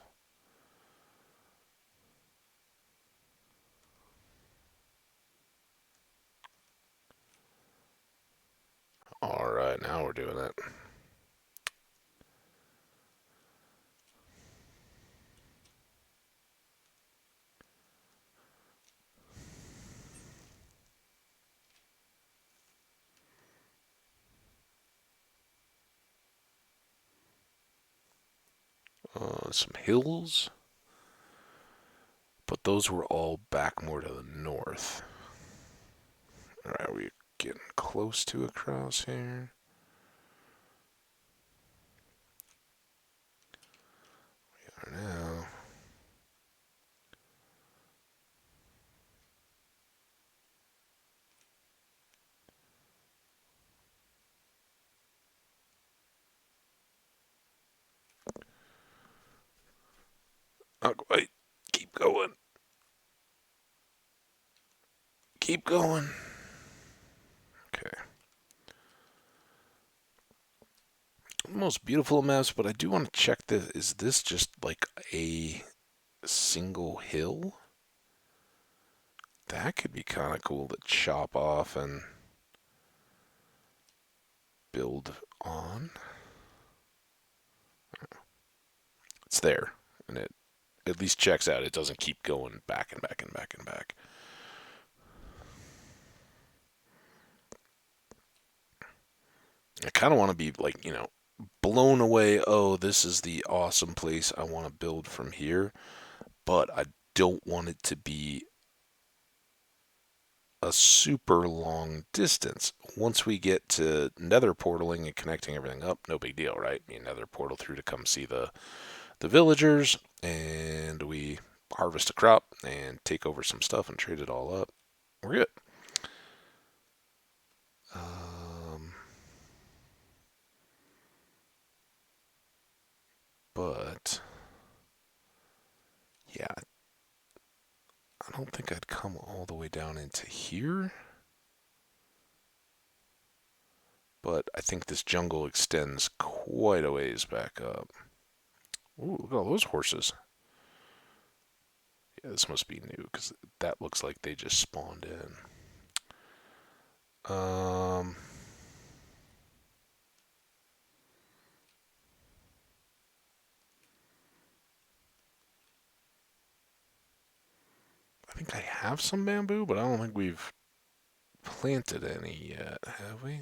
All right, now we're doing it. some hills, but those were all back more to the north. All right, we're getting close to a crosshair. We are now. Not quite. Keep going. Keep going. Okay. Most beautiful maps, but I do want to check this. Is this just like a single hill? That could be kind of cool to chop off and build on. It's there, and it at least checks out. It doesn't keep going back and back and back and back. I kind of want to be like, blown away. Oh, this is the awesome place I want to build from here, but I don't want it to be a super long distance. Once we get to nether portaling and connecting everything up, no big deal, right? Nether portal through to come see the villagers, and we harvest a crop and take over some stuff and trade it all up. We're good. Um, but yeah, I don't think I'd come all the way down into here. But I think this jungle extends quite a ways back up. Ooh, look at all those horses. Yeah, this must be new because that looks like they just spawned in. Um, I think I have some bamboo, but I don't think we've planted any yet, have we?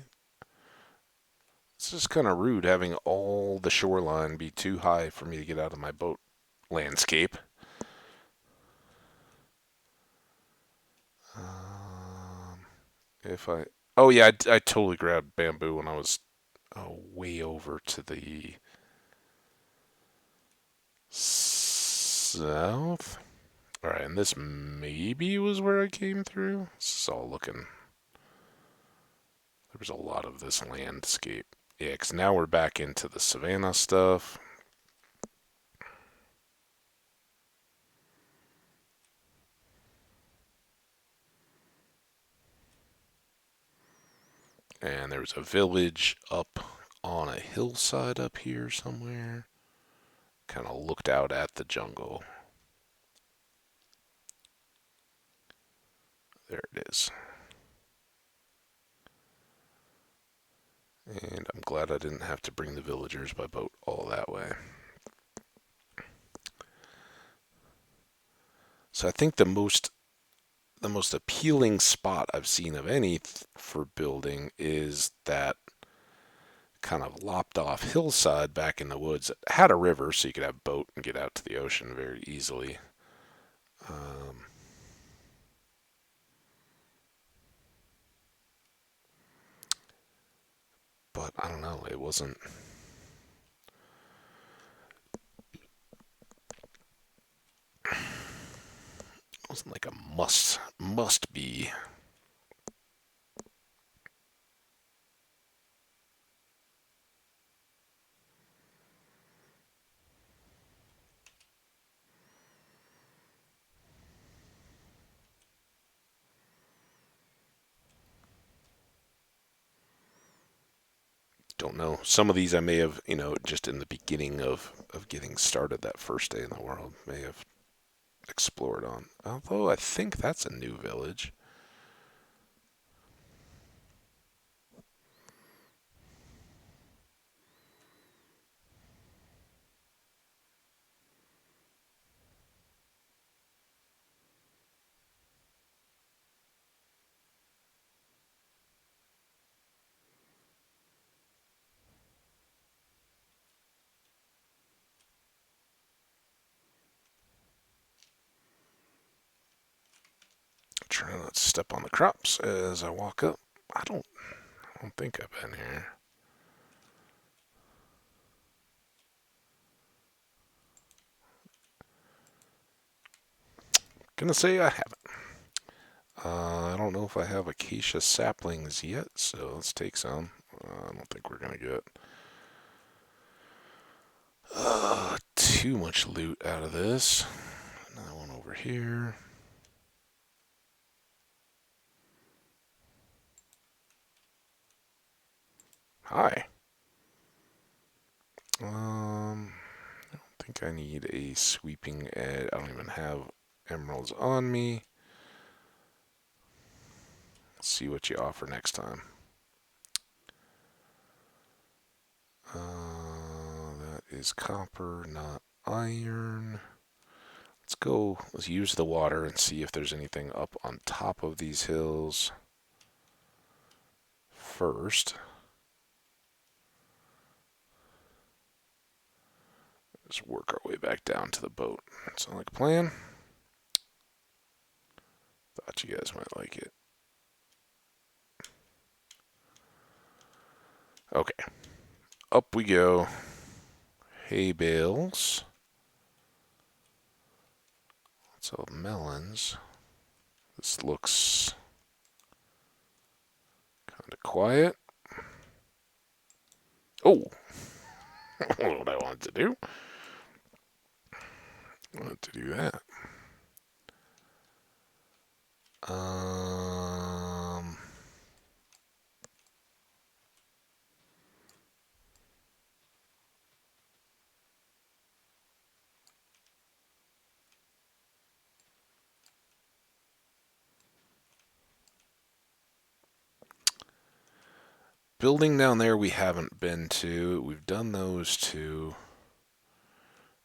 It's just kind of rude having all the shoreline be too high for me to get out of my boat landscape. Um, if I, oh yeah, I totally grabbed bamboo when I was way over to the south. All right, and this maybe was where I came through. This is all looking. There was a lot of this landscape. Yeah, because now we're back into the savannah stuff. And there was a village up on a hillside up here somewhere. Kind of looked out at the jungle. There it is. And I'm glad I didn't have to bring the villagers by boat all that way. So I think the most appealing spot I've seen of any for building is that kind of lopped off hillside back in the woods. It had a river, so you could have a boat and get out to the ocean very easily. Um, but I don't know. It wasn't like a must be. Don't know. Some of these I may have, just in the beginning of getting started that first day in the world, may have explored on. Although I think that's a new village. Try not to step on the crops as I walk up. I don't think I've been here. Gonna say I haven't. I don't know if I have acacia saplings yet, so let's take some. I don't think we're gonna get too much loot out of this. Another one over here. Hi. I don't think I need a sweeping edge. I don't even have emeralds on me. Let's see what you offer next time. That is copper, not iron. Let's use the water and see if there's anything up on top of these hills first. Just work our way back down to the boat. Sound like a plan? Thought you guys might like it. Okay, up we go. Hay bales. Lots of melons. This looks kind of quiet. Oh, what I wanted to do. I wanted to do that. Um, Building down there we haven't been to. We've done those two.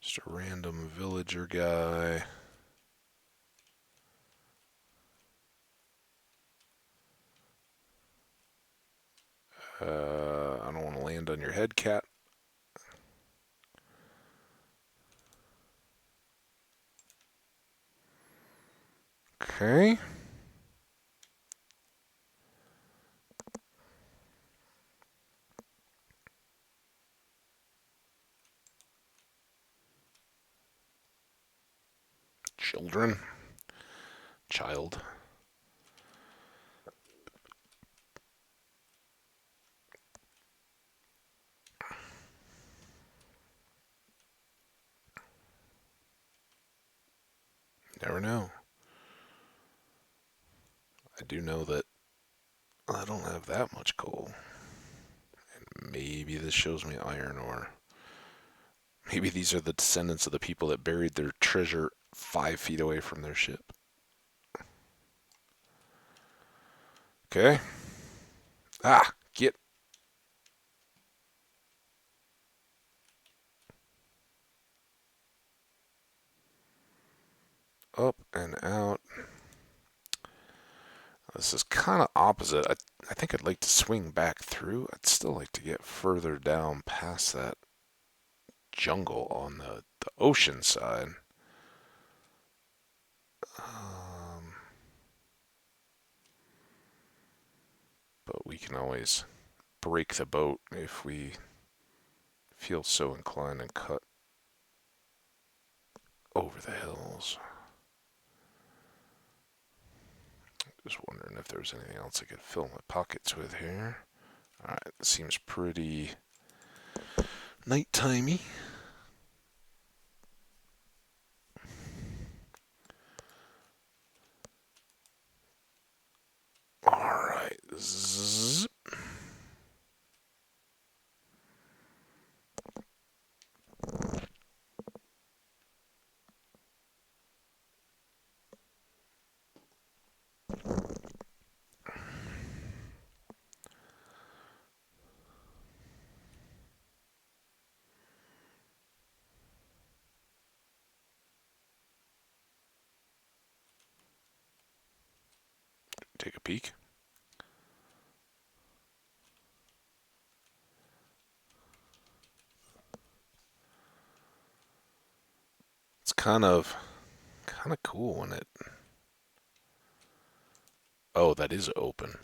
Just a random villager guy. I don't want to land on your head, cat. Okay. Children. Child. Never know. I do know that I don't have that much coal. And maybe this shows me iron ore. Maybe these are the descendants of the people that buried their treasure 5 feet away from their ship. Okay. Ah, get up and out. This is kind of opposite. I think I'd like to swing back through. I'd still like to get further down past that jungle on the ocean side. Um, but we can always break the boat if we feel so inclined and cut over the hills. Just wondering if there's anything else I could fill my pockets with here. Alright, it seems pretty nightimey. Alright. Zip. Take a peek. It's kind of cool when it Oh, that is open.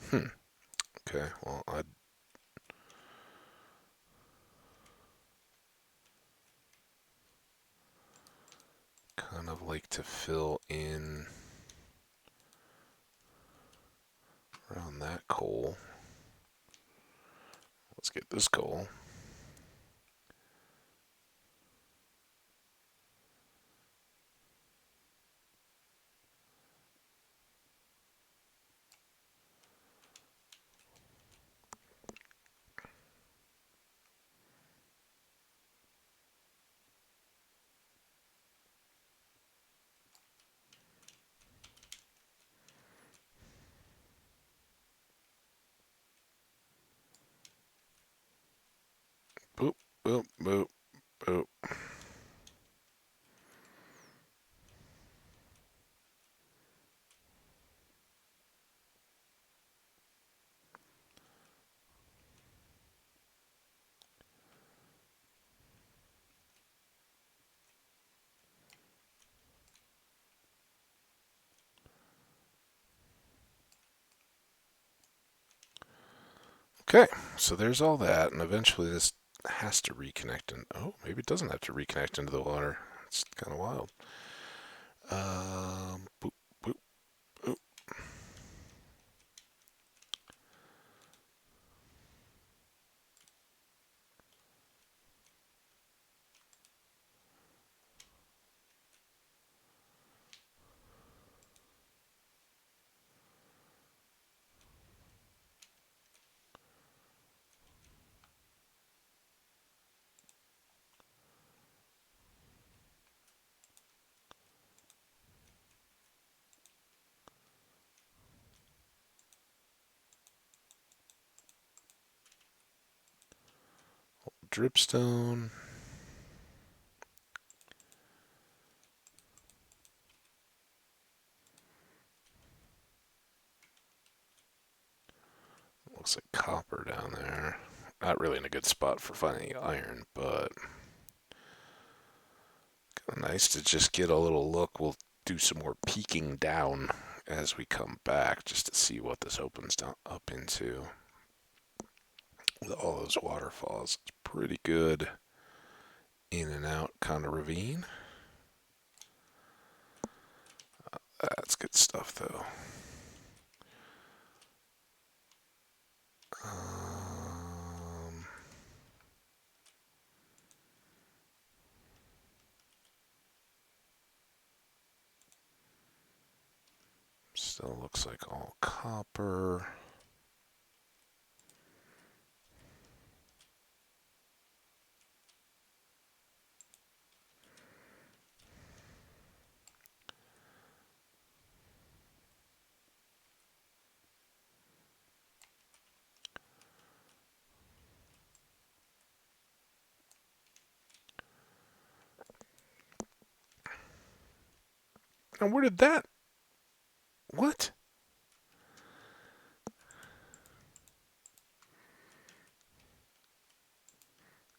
Hmm. Okay. Well, I'd kind of like to fill in around that coal. Let's get this coal. Boop, boop, boop, boop. Okay, so there's all that, and eventually this has to reconnect. And oh, maybe it doesn't have to reconnect into the water. It's kind of wild. Boop, boop, boop. Dripstone. Looks like copper down there. Not really in a good spot for finding iron, but kind of nice to just get a little look. We'll do some more peeking down as we come back just to see what this opens down up into with all those waterfalls. It's pretty good in and out kind of ravine. That's good stuff though. Um, Still looks like all copper. And where did that? What?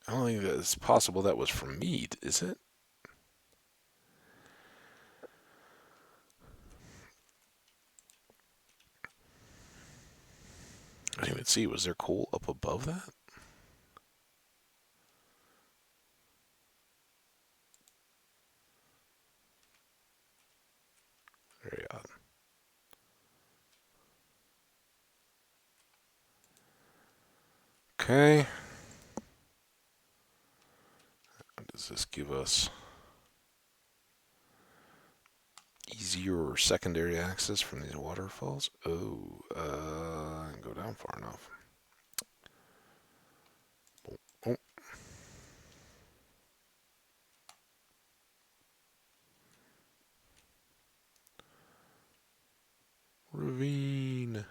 I don't think it's possible that was from mead, is it? I didn't even see. Was there coal up above that? Very odd. Okay. Does this give us easier secondary access from these waterfalls? Oh, I can go down far enough. Oh, oh. Ravine.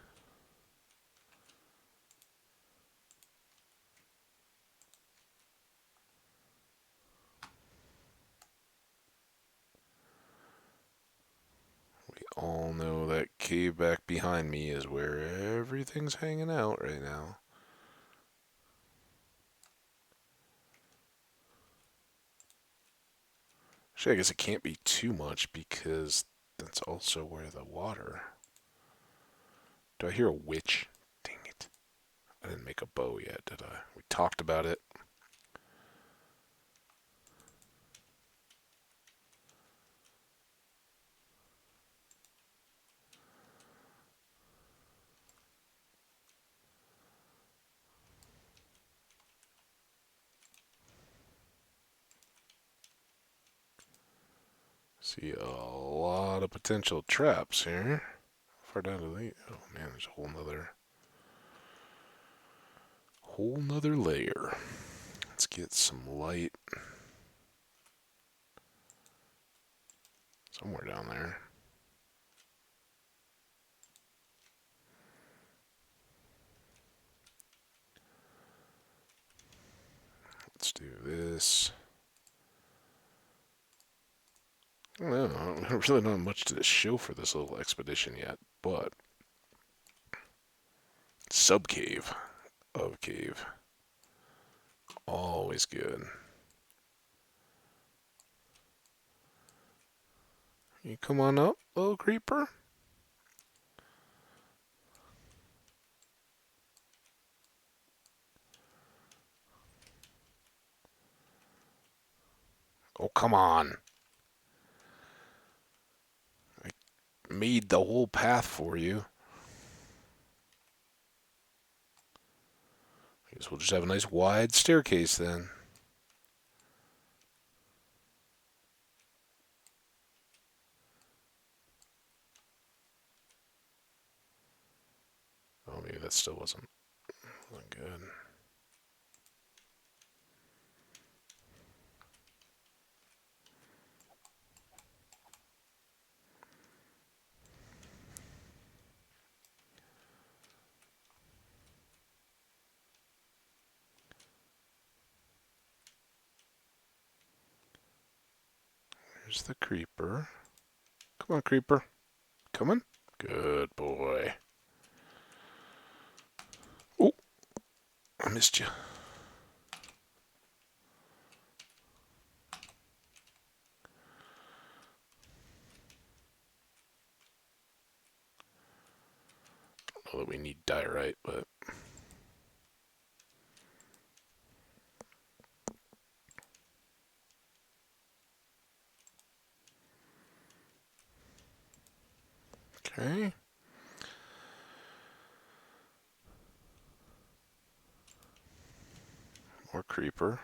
We all know that cave back behind me is where everything's hanging out right now. Actually, I guess it can't be too much because that's also where the water... Do I hear a witch? Dang it. I didn't make a bow yet, did I? We talked about it. See a lot of potential traps here. How far down to the... Oh man, there's a whole nother layer. Let's get some light somewhere down there. Let's do this. I don't know, I really don't have much to show for this little expedition yet, but sub-cave of cave. Always good. You come on up, little creeper. Oh, come on. I made the whole path for you. I guess we'll just have a nice wide staircase then. Oh, maybe that still wasn't good. There's the creeper. Come on, creeper. Coming? Good boy. Oh, I missed you. I don't know that we need diorite, but... Okay. More creeper.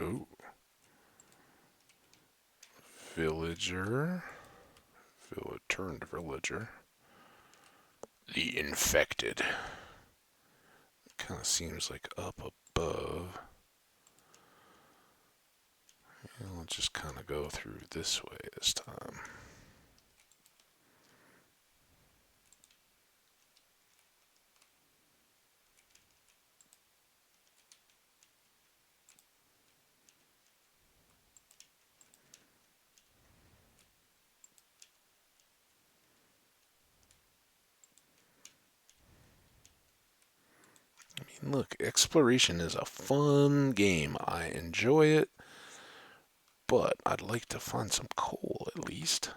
Ooh. Villager. Turned villager. The infected. Kind of seems like up above. And we'll just kind of go through this way this time. I mean, look, exploration is a fun game. I enjoy it, but I'd like to find some coal at least.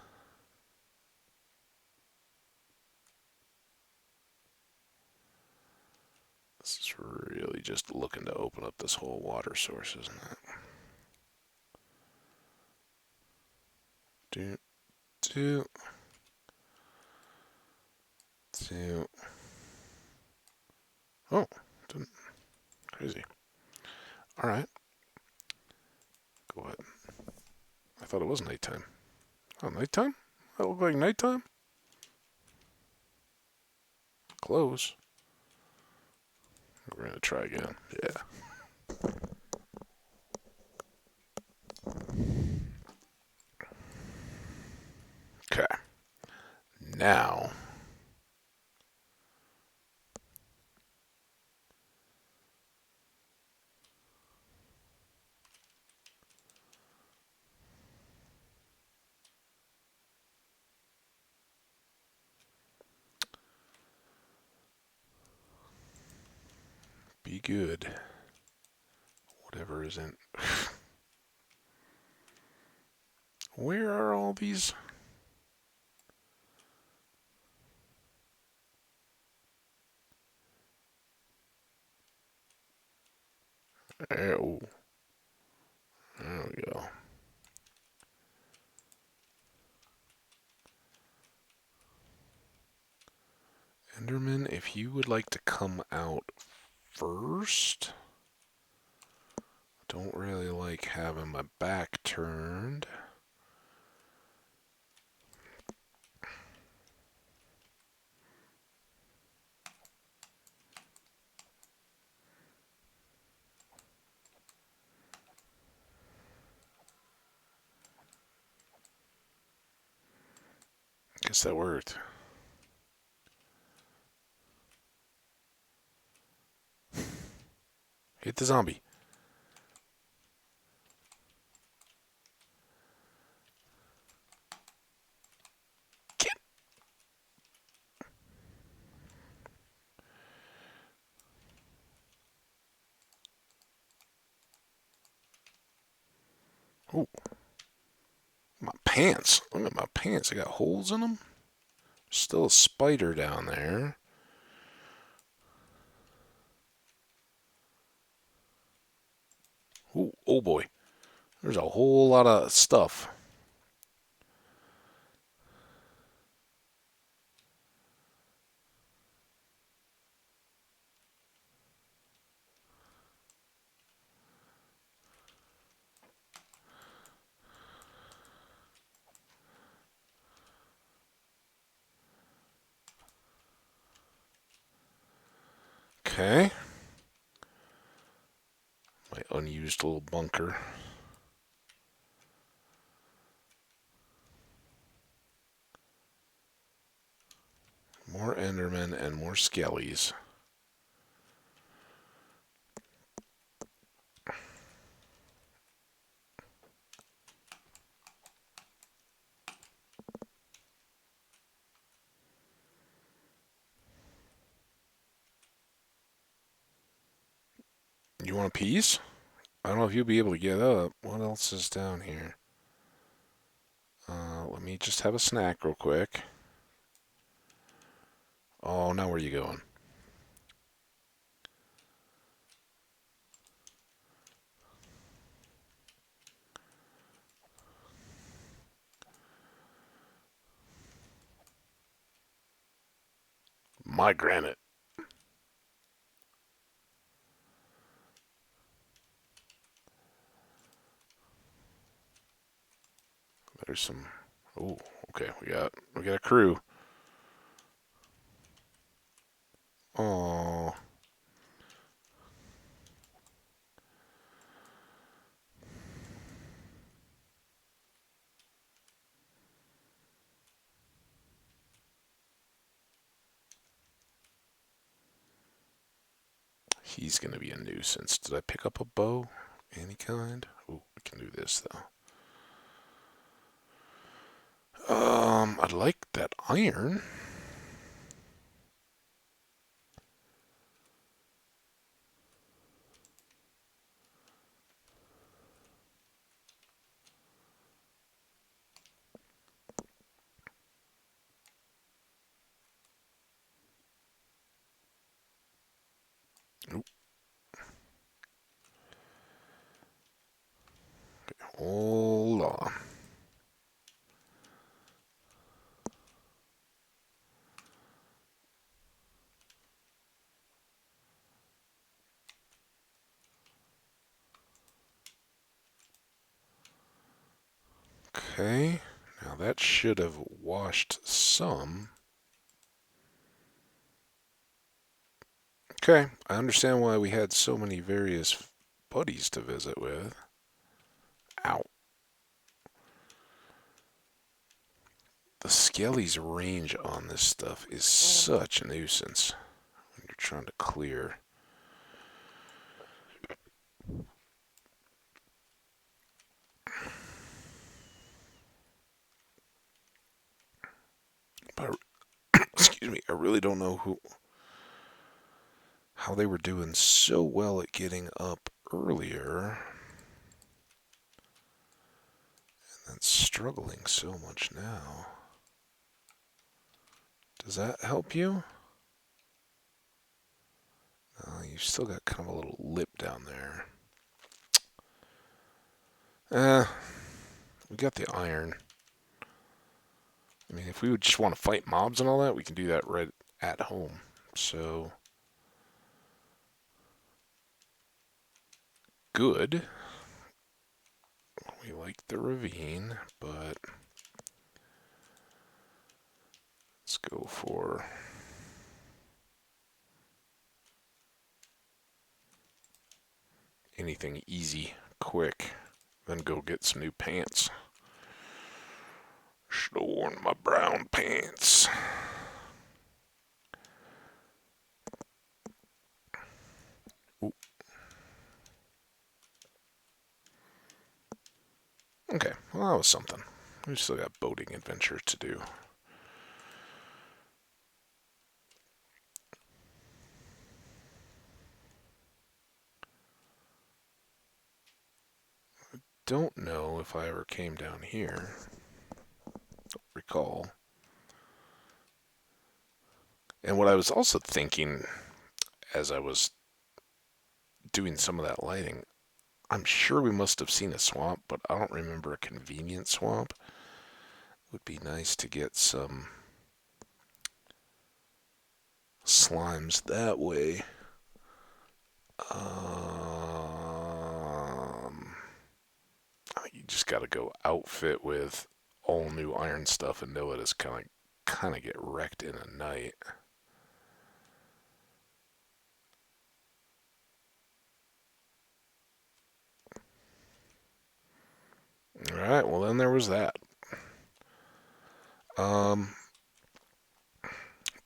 This is really just looking to open up this whole water source, isn't it? Do, do, do. Oh, didn't, crazy. All right, go ahead. I thought it was nighttime. Oh, nighttime? That look like nighttime? Close. We're gonna try again. Yeah. Okay. Now, good. Whatever isn't. Where are all these? Oh, there we go. Enderman, if you would like to come out first. Don't really like having my back turned. Guess that worked. Hit the zombie. Get. Oh, my pants. Look at my pants. I got holes in them. Still a spider down there. Ooh, oh boy. There's a whole lot of stuff. Okay. My unused little bunker. More Endermen and more Skellies. You want a piece? I don't know if you'll be able to get up. What else is down here? Let me just have a snack real quick. Oh, now where are you going? My granite. There's some. Oh, okay. We got a crew. Oh, he's gonna be a nuisance. Did I pick up a bow? Any kind? Oh, we can do this though. I'd like that iron. Oop, hold on. Okay, now that should have washed some. Okay, I understand why we had so many various buddies to visit with. Ow. The Skelly's range on this stuff is such a nuisance when you're trying to clear. But excuse me, I really don't know how they were doing so well at getting up earlier and struggling so much now. Does that help you? You've still got kind of a little lip down there. We got the iron. I mean, if we would just want to fight mobs and all that, we can do that right at home. So, good. We like the ravine, but let's go for anything easy, quick, then go get some new pants. Should have worn my brown pants. Ooh. Okay, well, that was something. We've still got boating adventure to do. Don't know if I ever came down here. Don't recall. And what I was also thinking as I was doing some of that lighting, I'm sure we must have seen a swamp, but I don't remember a convenient swamp. It would be nice to get some slimes that way. You just got to go outfit with all new iron stuff and know it is kind of get wrecked in a night. All right, well then there was that.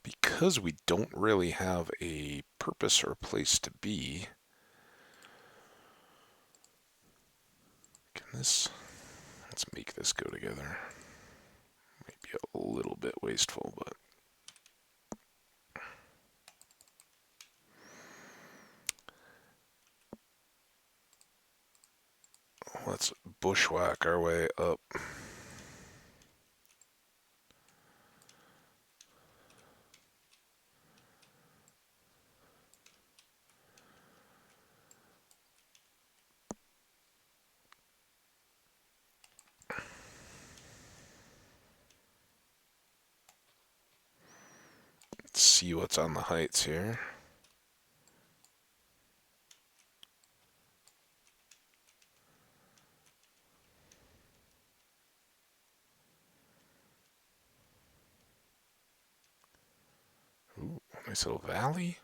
Because we don't really have a purpose or a place to be. Let's make this go together. Maybe a little bit wasteful, but let's bushwhack our way up. Let's see what's on the heights here. Ooh, nice little valley.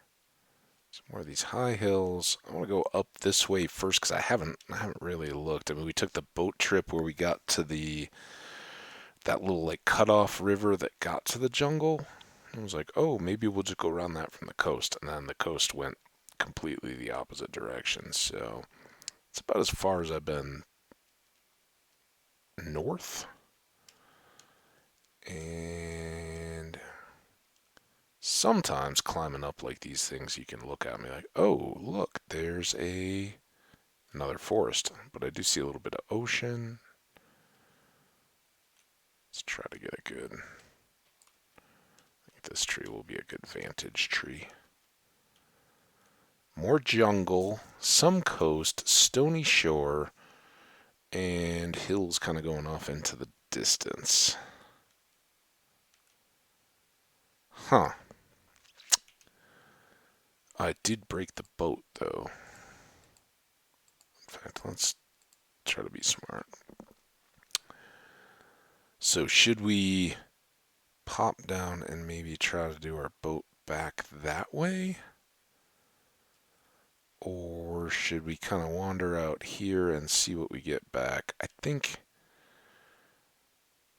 Some more of these high hills. I want to go up this way first because I haven't really looked. I mean, we took the boat trip where we got to that little like cut-off river that got to the jungle. I was like, oh, maybe we'll just go around that from the coast, and then the coast went completely the opposite direction. So it's about as far as I've been north. And sometimes climbing up like these things, you can look at me like, oh, look, there's another forest. But I do see a little bit of ocean. Let's try to get a good. I think this tree will be a good vantage tree. More jungle, some coast, stony shore, and hills kind of going off into the distance. Huh. I did break the boat, though. In fact, let's try to be smart. So should we pop down and maybe try to do our boat back that way? Or should we kind of wander out here and see what we get back? I think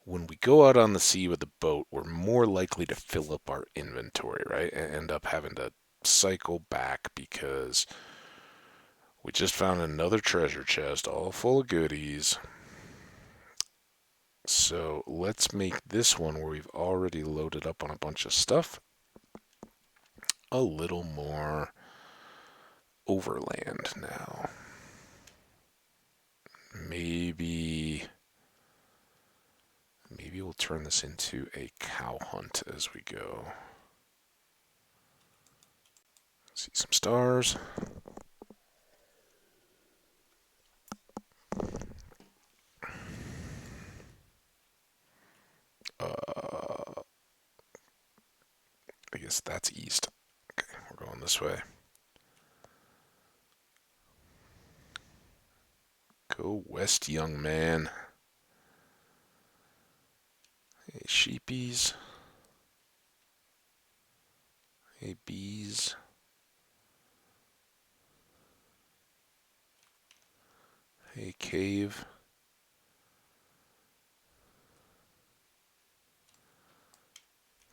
when we go out on the sea with the boat, we're more likely to fill up our inventory, right? And end up having to cycle back because we just found another treasure chest all full of goodies. So let's make this one where we've already loaded up on a bunch of stuff a little more overland now. Maybe we'll turn this into a cow hunt as we go. See some stars. I guess that's east. Okay, we're going this way. Go west, young man. Hey, sheepies. Hey, bees. Hey, cave.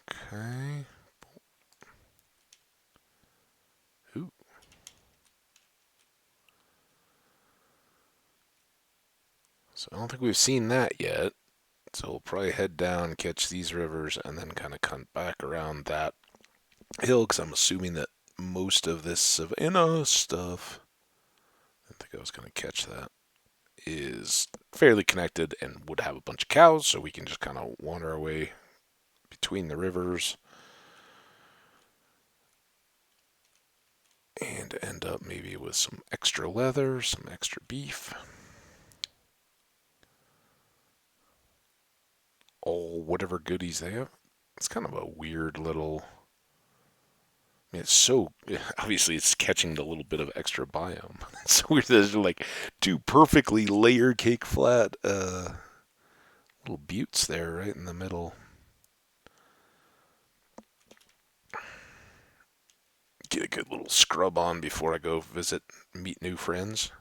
Okay. Ooh. So I don't think we've seen that yet. So we'll probably head down, catch these rivers, and then kind of come back around that hill, because I'm assuming that most of this savanna stuff, I didn't think I was going to catch that, is fairly connected and would have a bunch of cows, so we can just kind of wander our way between the rivers and end up maybe with some extra leather, some extra beef. All whatever goodies they have. It's kind of a weird little. I mean, it's so obviously it's catching the little bit of extra biome. It's so weird that there's like two perfectly layered cake flat little buttes there right in the middle. Get a good little scrub on before I go meet new friends.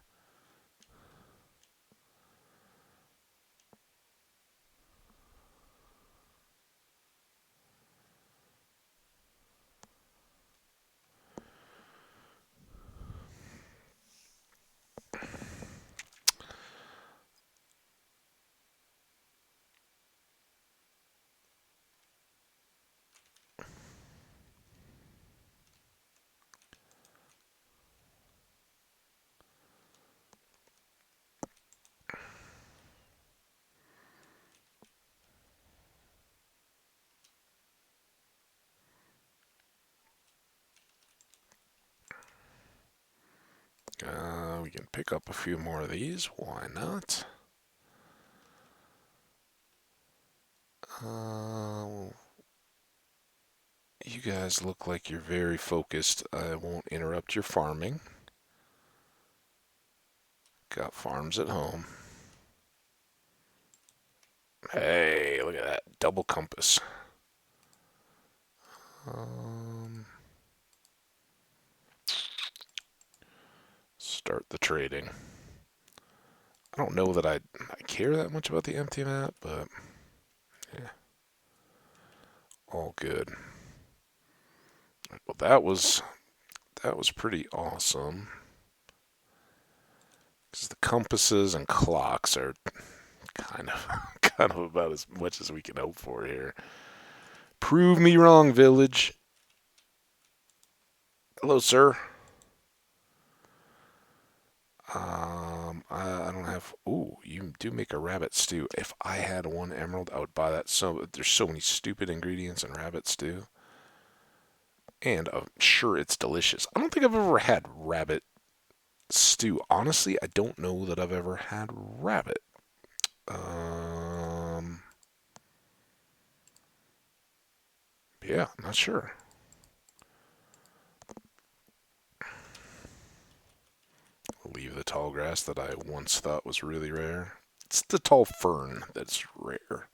We can pick up a few more of these. Why not? You guys look like you're very focused. I won't interrupt your farming. Got farms at home. Hey, look at that. Double compass. Start the trading. I don't know that I care that much about the empty map, but yeah, all good. Well, that was pretty awesome. Because the compasses and clocks are kind of kind of about as much as we can hope for here. Prove me wrong, village. Hello, sir. I don't have. Ooh, you do make a rabbit stew. If I had one emerald, I would buy that. So there's so many stupid ingredients in rabbit stew, and I'm sure it's delicious. I don't think I've ever had rabbit stew. Honestly, I don't know that I've ever had rabbit. Yeah, not sure. Leave the tall grass that I once thought was really rare. It's the tall fern that's rare.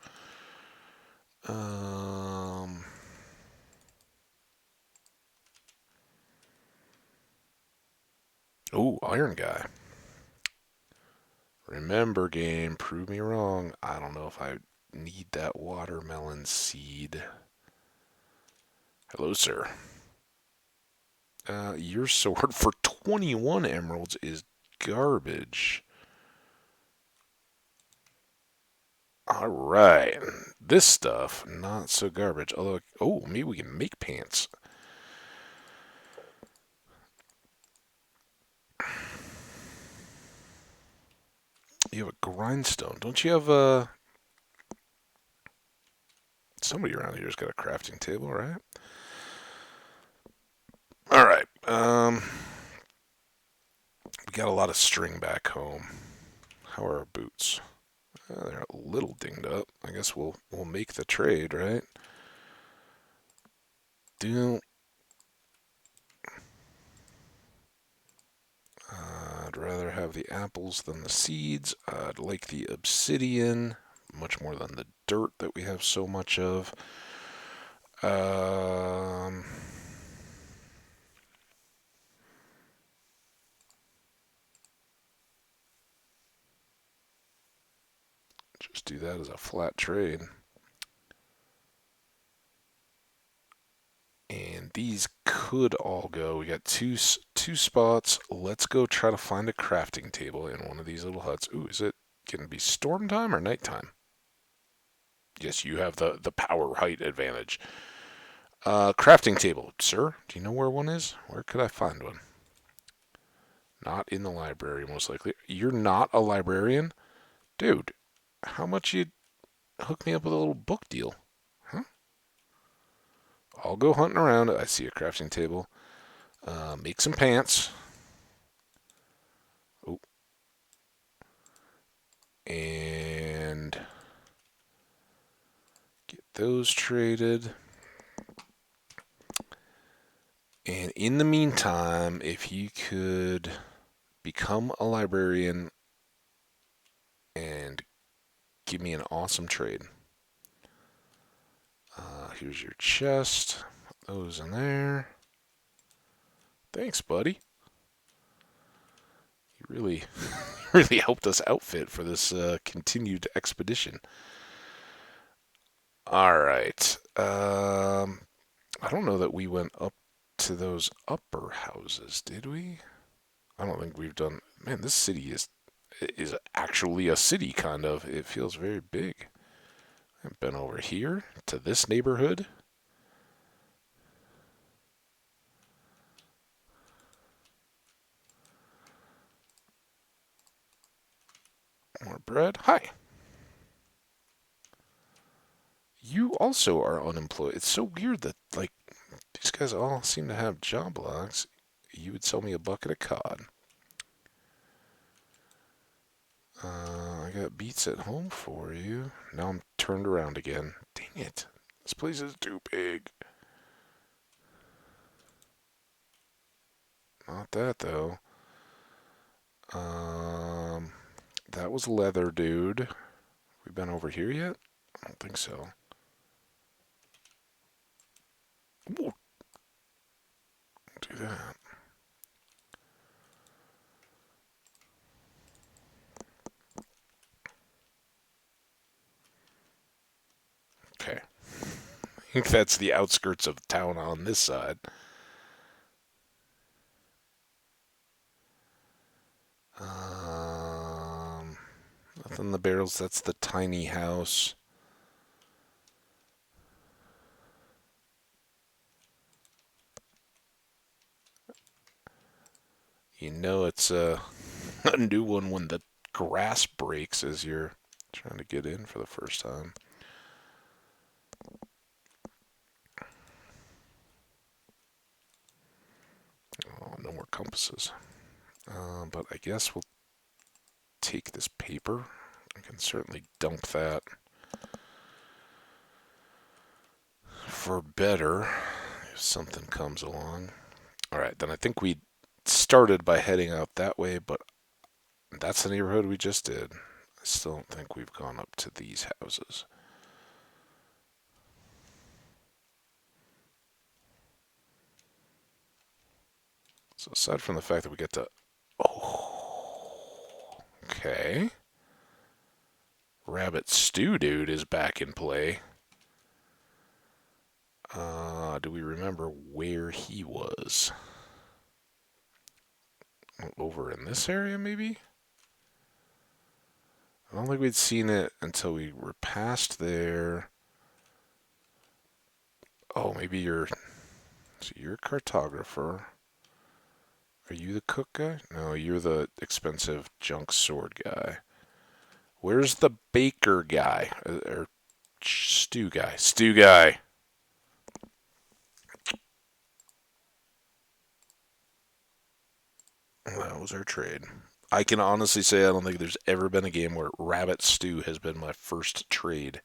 Oh, Iron Guy. Remember, game, prove me wrong. I don't know if I need that watermelon seed. Hello, sir. Your sword for 21 emeralds is garbage. Alright. This stuff, not so garbage. Although, oh, maybe we can make pants. you have a grindstone. Don't you have somebody around here's got a crafting table, right? All right. We got a lot of string back home. How are our boots? They're a little dinged up. I guess we'll make the trade, right? Do I'd rather have the apples than the seeds. I'd like the obsidian much more than the dirt that we have so much of. Um, just do that as a flat trade. And these could all go. We got two spots. Let's go try to find a crafting table in one of these little huts. Ooh, is it going to be storm time or nighttime? Yes, you have the power height advantage. Crafting table, sir. Do you know where one is? Where could I find one? Not in the library, most likely. You're not a librarian? Dude, how much you hook me up with a little book deal? Huh? I'll go hunting around. I see a crafting table. Make some pants. Oh, and get those traded. And in the meantime, if you could become a librarian and give me an awesome trade. Here's your chest. Put those in there. Thanks, buddy. You really, really helped us outfit for this continued expedition. All right. I don't know that we went up to those upper houses, did we? I don't think we've done. Man, this city is actually a city, kind of. It feels very big. I've been over here to this neighborhood. More bread. Hi. You also are unemployed. It's so weird that, like, these guys all seem to have job logs. You would sell me a bucket of cod. I got beets at home for you. Now I'm turned around again. Dang it. This place is too big. Not that, though. Um, that was leather, dude. We been over here yet? I don't think so. We'll do that. Okay. I think that's the outskirts of town on this side. Um, Nothing in the barrels. That's the tiny house. You know it's a new one when the grass breaks as you're trying to get in for the first time. Oh, no more compasses. But I guess we'll take this paper. I can certainly dump that for better if something comes along. All right, then I think we started by heading out that way, but that's the neighborhood we just did. I still don't think we've gone up to these houses. So aside from the fact that we get to... Oh, okay. Rabbit Stew Dude is back in play. Do we remember where he was? Over in this area, maybe? I don't think we'd seen it until we were past there. Oh, maybe you're... So you're a cartographer. Are you the cook guy? No, you're the expensive junk sword guy. Where's the baker guy? Or stew guy? Stew guy. That was our trade. I can honestly say I don't think there's ever been a game where rabbit stew has been my first trade.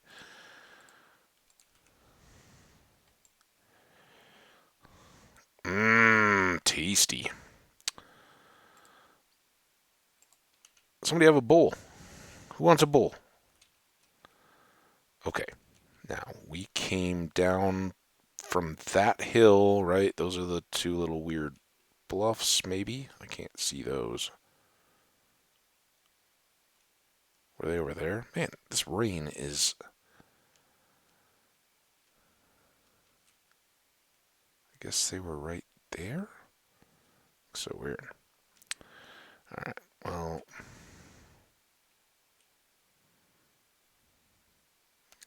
Mmm, tasty. Somebody have a bowl. Who wants a bowl? Okay. Now, we came down from that hill, right? Those are the two little weird bluffs, maybe? I can't see those. Were they over there? Man, this rain is. I guess they were right there? So weird. Alright, well.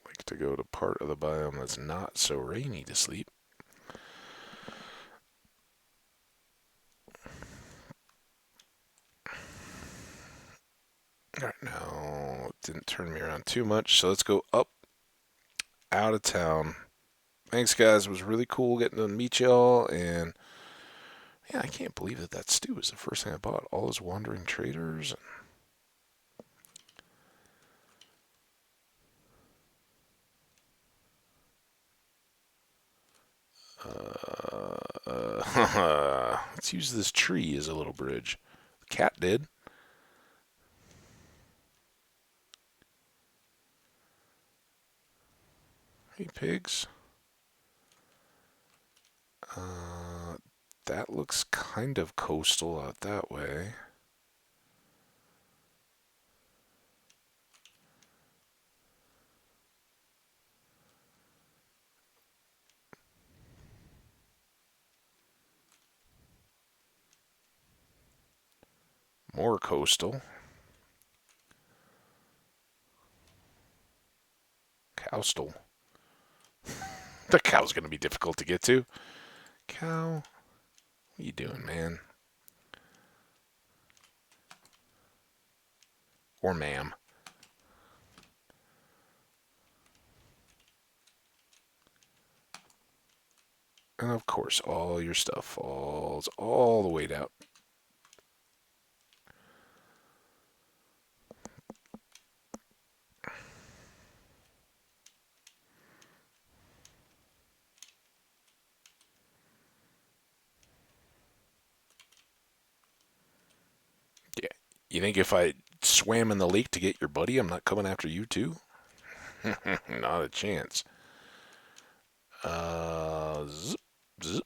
Like to go to part of the biome that's not so rainy to sleep. Alright, now it didn't turn me around too much, so let's go up out of town. Thanks, guys. It was really cool getting to meet y'all, and yeah, I can't believe that stew was the first thing I bought. All those wandering traders. Let's use this tree as a little bridge. The cat did. Hey, pigs. That looks kind of coastal out that way. More coastal. Coastal. The cow's going to be difficult to get to. Cow, what are you doing, man? Or ma'am. And of course, all your stuff falls all the way down. Yeah. You think if I swam in the lake to get your buddy, I'm not coming after you too? Not a chance. Zip, zip.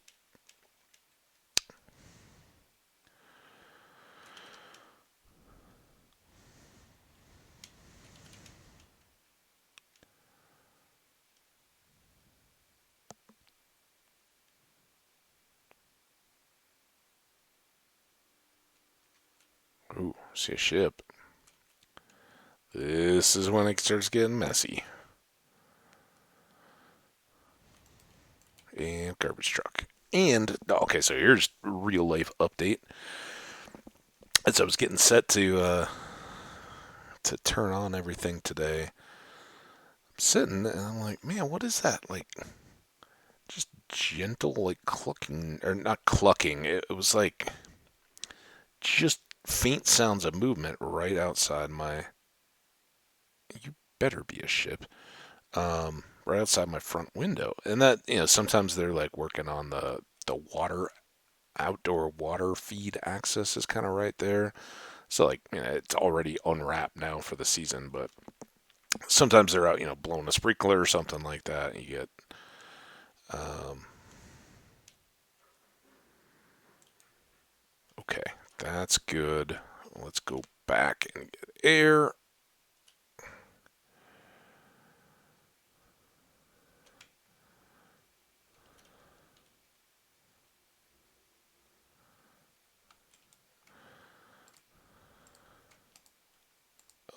Ooh, see a ship. This is when it starts getting messy. And garbage truck. And, okay, so here's real life update. As I was getting set to turn on everything today, I'm sitting and I'm like, man, what is that? Like, just gentle, like clucking, or not clucking. It was like just faint sounds of movement right outside my. You better be a ship. Right outside my front window, and that sometimes they're like working on the water outdoor water feed access is kind of right there. So like it's already unwrapped now for the season, but sometimes they're out blowing a sprinkler or something like that. And you get um, okay, that's good. Let's go back and get air.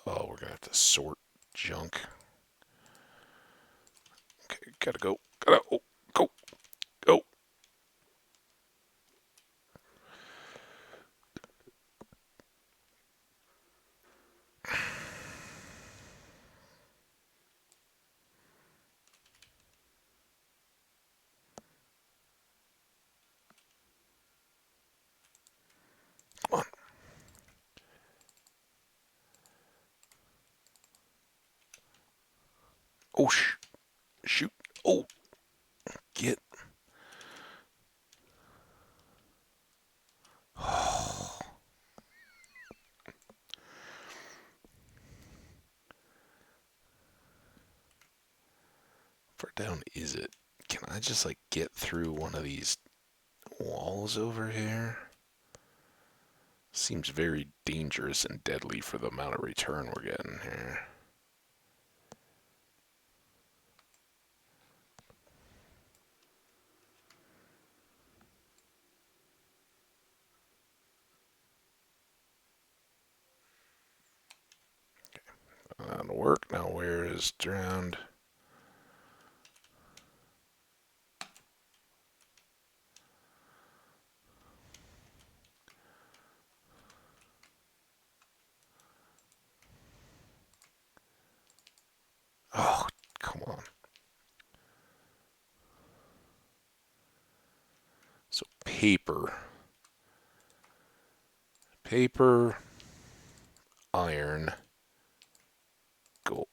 Oh, we're gonna have to sort junk. Okay, gotta go. Gotta go. Go. Oh, shoot. Oh, get. How far down is it? Can I just, like, get through one of these walls over here? Seems very dangerous and deadly for the amount of return we're getting here. That'll work. Now where is drowned? Oh, come on. So paper, iron, gold.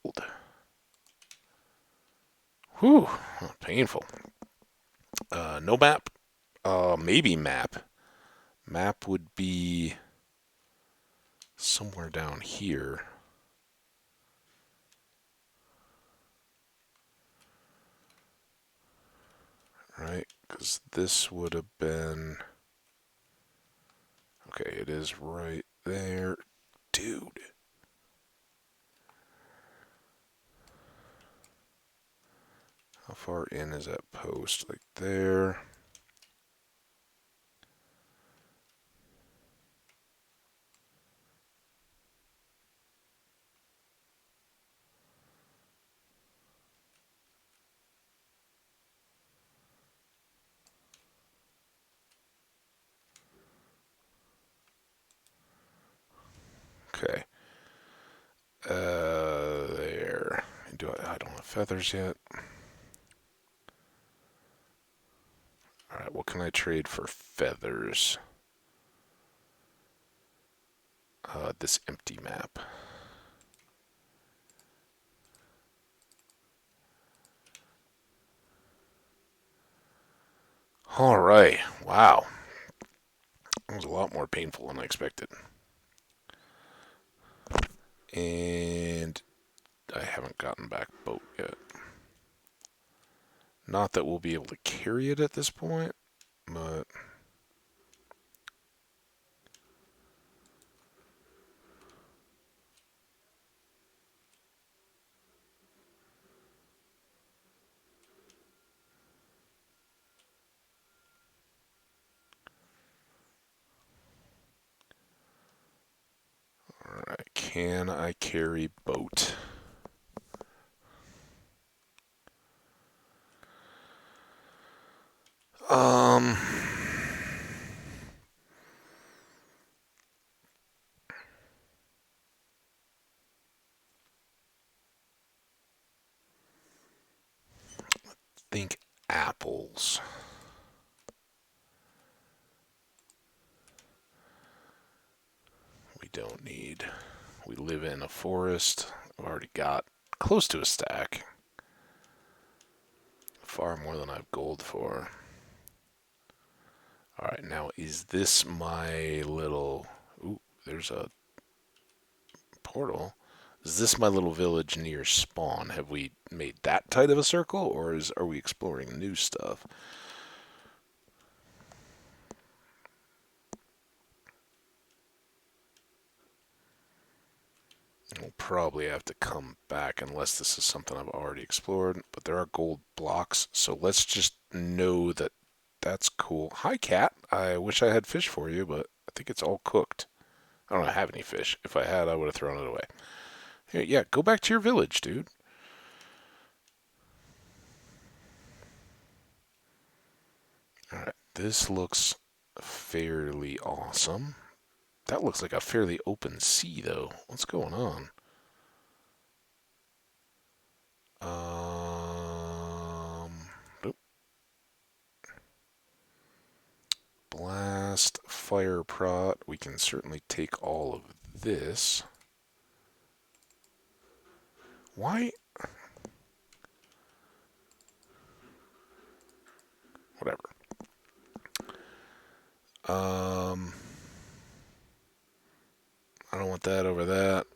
Whew, painful. No map. Maybe map. Map would be somewhere down here. Right? Because this would have been. Okay, it is right there. Dude. How far in is that post? Like there. Okay. There. I don't have feathers yet. Alright, what can I trade for feathers? This empty map. Alright, wow. That was a lot more painful than I expected. And I haven't gotten back boat yet. Not that we'll be able to carry it at this point, but alright, can I carry boat? Um, think apples. We don't need. We live in a forest. I've already got close to a stack. Far more than I have gold for. Alright, now is this my little... Ooh, there's a portal. Is this my little village near spawn? Have we made that tight of a circle, or are we exploring new stuff? We'll probably have to come back unless this is something I've already explored, but there are gold blocks, so let's just know that that's cool. Hi, cat. I wish I had fish for you, but I think it's all cooked. I don't have any fish. If I had, I would have thrown it away. Here, yeah, go back to your village, dude. Alright, this looks fairly awesome. That looks like a fairly open sea, though. What's going on? Nope. Blast, fire prot. We can certainly take all of this. Why? whatever. Um, I don't want that over that.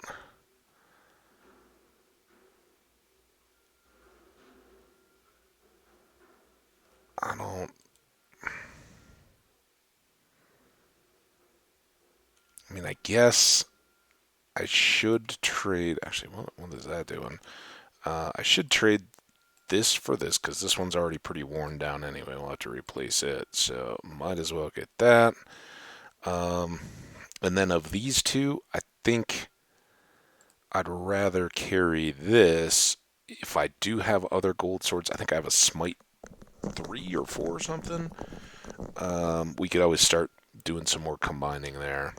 I don't. I mean, I guess I should trade. Actually, what is that doing? I should trade this for this because this one's already pretty worn down anyway. We'll have to replace it, so might as well get that. Um, and then of these two, I think I'd rather carry this. If I do have other gold swords, I think I have a smite 3 or 4 or something. We could always start doing some more combining there.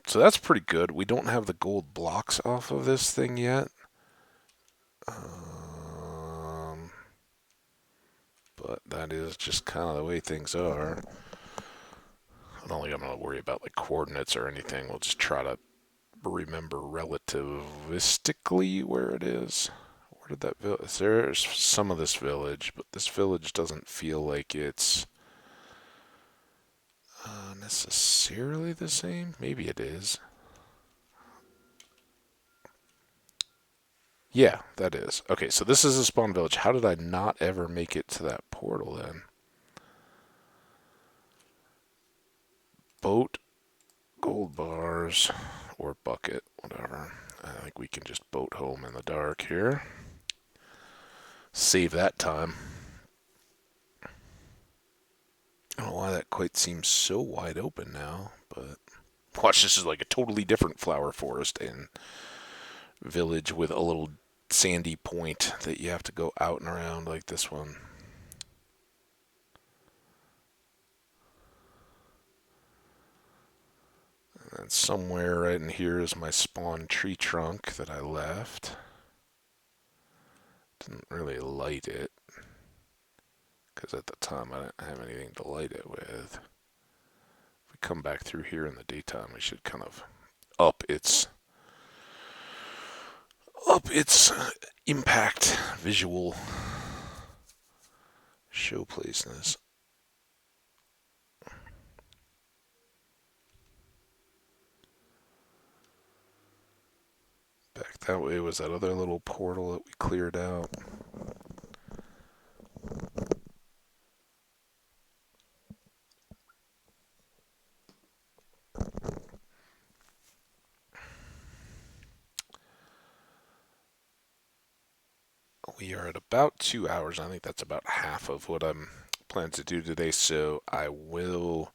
So that's pretty good. We don't have the gold blocks off of this thing yet. But that is just kind of the way things are. I don't think I'm going to worry about like coordinates or anything. We'll just try to remember relativistically where it is. Where did that village? There's some of this village, but this village doesn't feel like it's necessarily the same. Maybe it is. Yeah, that is. Okay, so this is a spawn village. How did I not ever make it to that portal then? Boat, gold bars, or bucket, whatever. I think we can just boat home in the dark here. Save that time. I don't know why that quite seems so wide open now, but watch, this is like a totally different flower forest and village with a little sandy point that you have to go out and around like this one. And somewhere right in here is my spawn tree trunk that I left. Didn't really light it because at the time I didn't have anything to light it with. If we come back through here in the daytime, we should kind of up its impact visual showplaceness. Back that way was that other little portal that we cleared out. We are at about 2 hours. I think that's about half of what I'm planning to do today. So I will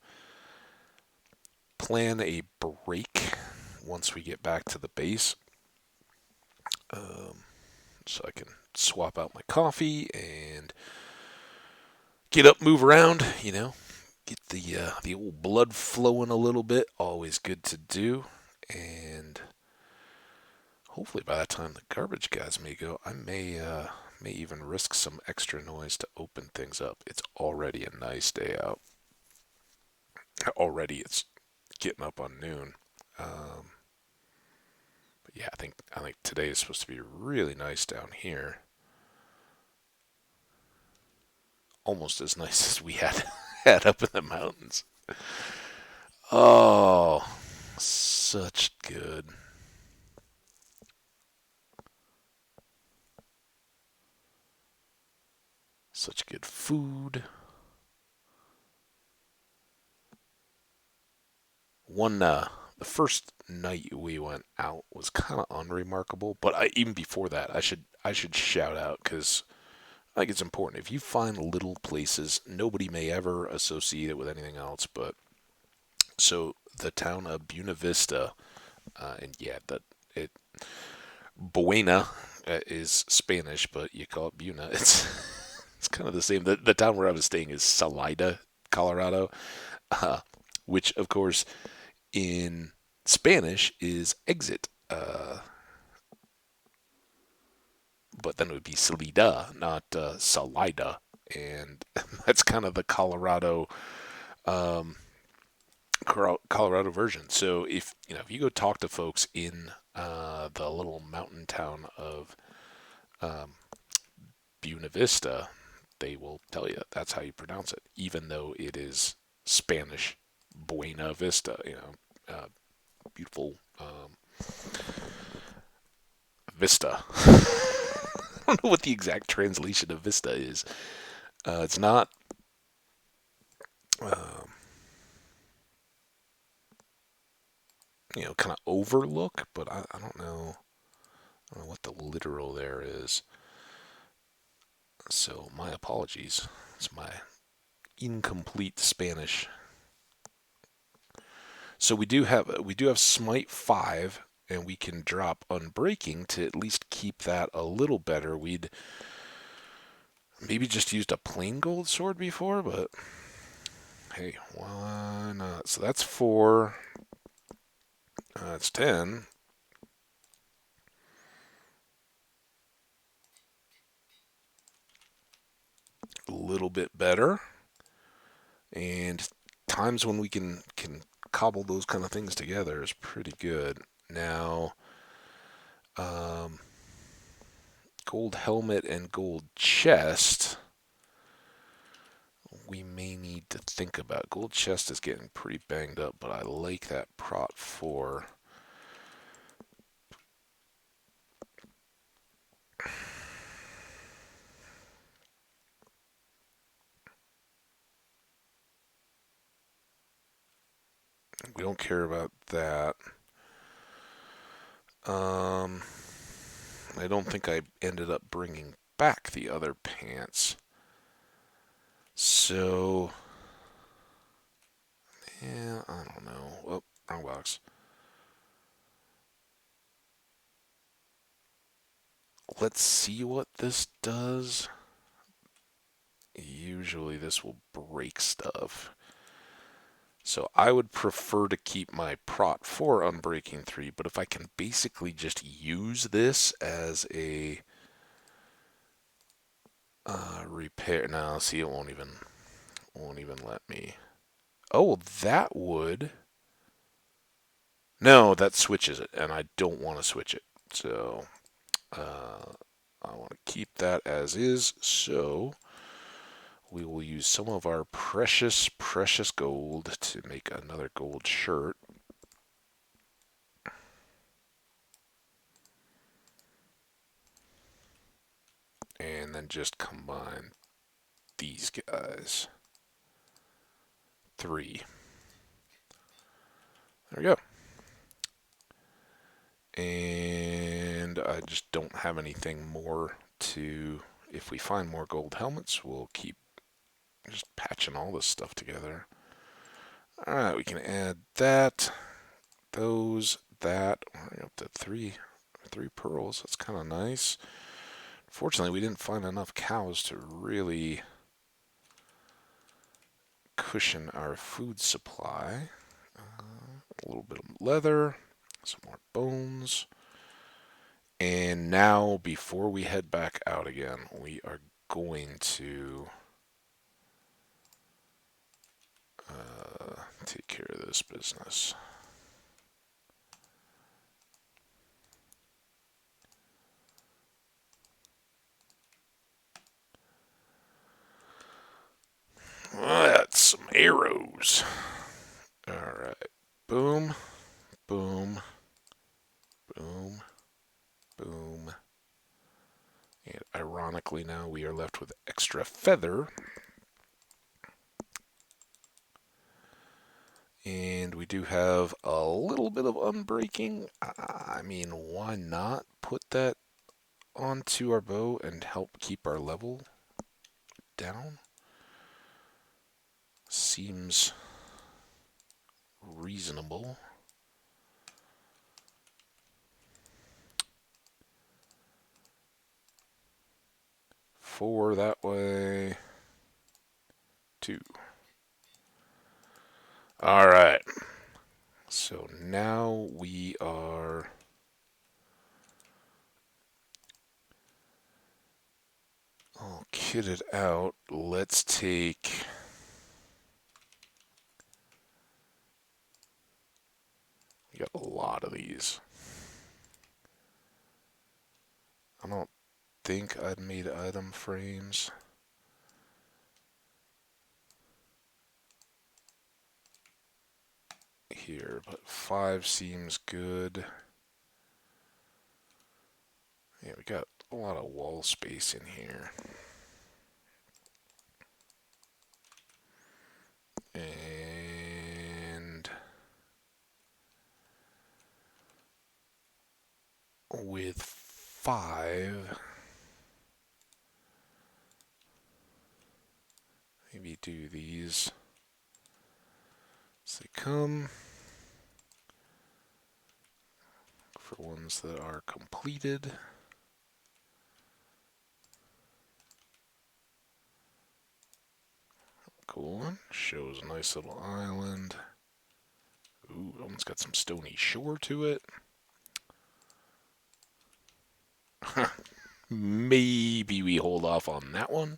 plan a break once we get back to the base. So I can swap out my coffee and get up, move around, get the old blood flowing a little bit. Always good to do. And hopefully by that time the garbage guys may go. I may even risk some extra noise to open things up. It's already a nice day out. Already it's getting up on noon. But yeah, I think today is supposed to be really nice down here. Almost as nice as we had up in the mountains. Oh, such good. Such good food. The first night we went out was kind of unremarkable, but even before that, I should shout out because I think it's important. If you find little places, nobody may ever associate it with anything else, but so the town of Buena Vista, and yeah, that it Buena is Spanish, but you call it Buena. It's kind of the same. The town where I was staying is Salida, Colorado, uh, which of course in Spanish is exit. But then it would be Salida, not Salida, and that's kind of the um, Colorado version. So if you go talk to folks in the little mountain town of Buena Vista, they will tell you that's how you pronounce it, even though it is Spanish. Buena Vista, beautiful vista. I don't know what the exact translation of vista is. It's not. Um, kind of overlook, but I don't know. I don't know what the literal there is. So my apologies. It's my incomplete Spanish. So we do have Smite 5, and we can drop Unbreaking to at least keep that a little better. We'd maybe just used a plain gold sword before, but hey, why not? So that's 4. That's 10. A little bit better. And times when we can cobble those kind of things together is pretty good. Now, um, gold helmet and gold chest, we may need to think about. Gold chest is getting pretty banged up, but I like that prot 4. We don't care about that. Um, I don't think I ended up bringing back the other pants. So, yeah, I don't know. Oh, wrong box. Let's see what this does. Usually this will break stuff. So I would prefer to keep my prot 4 Unbreaking 3, but if I can basically just use this as a repair. Now, see, it won't even let me. Oh, that would. No, that switches it, and I don't want to switch it. So I want to keep that as is. So we will use some of our precious, precious gold to make another gold shirt. And then just combine these guys. 3. There we go. And I just don't have anything more to. If we find more gold helmets, we'll keep just patching all this stuff together. Alright, we can add that, those, that. We're up to three pearls. That's kind of nice. Fortunately, we didn't find enough cows to really cushion our food supply. A little bit of leather, some more bones. And now, before we head back out again, we are going to take care of this business. That's some arrows. Alright. Boom, boom, boom, boom. And ironically, now we are left with extra feather. And we do have a little bit of unbreaking. I mean, why not put that onto our bow and help keep our level down? Seems reasonable. 4 that way. 2. Alright. So now we are all kitted out. Let's take. We got a lot of these. I don't think I'd made item frames. here, but 5 seems good. Yeah, we got a lot of wall space in here. And with 5, maybe do these as they come for ones that are completed. Cool one. Shows a nice little island. Ooh, almost got some stony shore to it. Maybe we hold off on that one.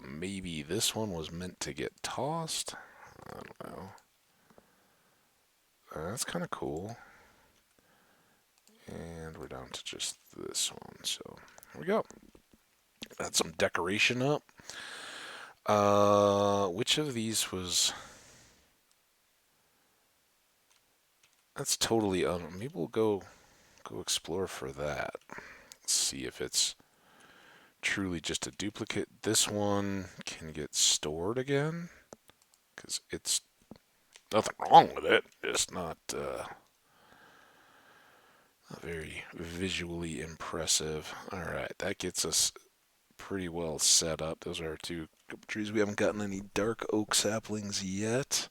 Maybe this one was meant to get tossed. I don't know. That's kind of cool. And we're down to just this one. So here we go. Got some decoration up. Which of these was... That's totally maybe we'll go explore for that. Let's see if it's truly just a duplicate. This one can get stored again because it's nothing wrong with it. Just not very visually impressive. All right, that gets us pretty well set up. Those are our 2 trees. We haven't gotten any dark oak saplings yet.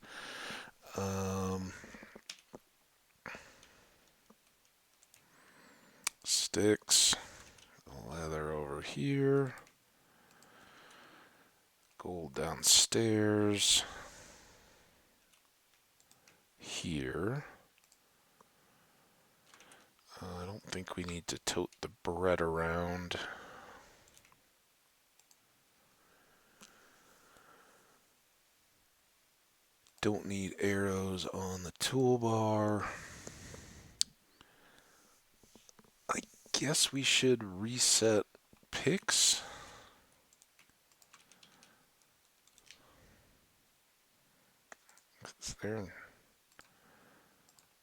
Sticks, leather over here, gold downstairs, here. I don't think we need to tote the bread around. Don't need arrows on the toolbar. I guess we should reset picks. They're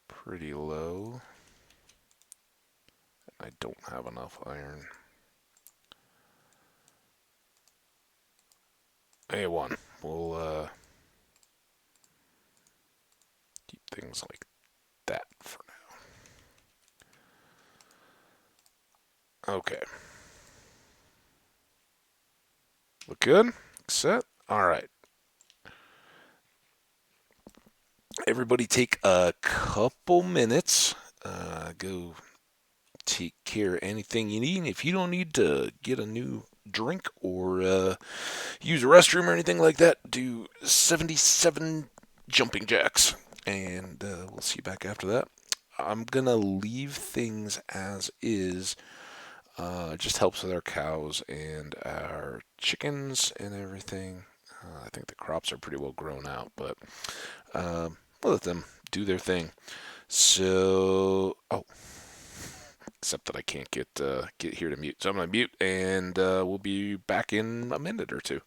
pretty low. I don't have enough iron. A1. We'll keep things like that for now. Okay. Look good? Set? Alright. Everybody take a couple minutes. Go take care of anything you need. If you don't need to get a new drink or use a restroom or anything like that, do 77 jumping jacks. And we'll see you back after that. I'm going to leave things as is. It just helps with our cows and our chickens and everything. I think the crops are pretty well grown out, but we'll let them do their thing. So, except that I can't get here to mute, so I'm gonna mute, and we'll be back in a minute or two.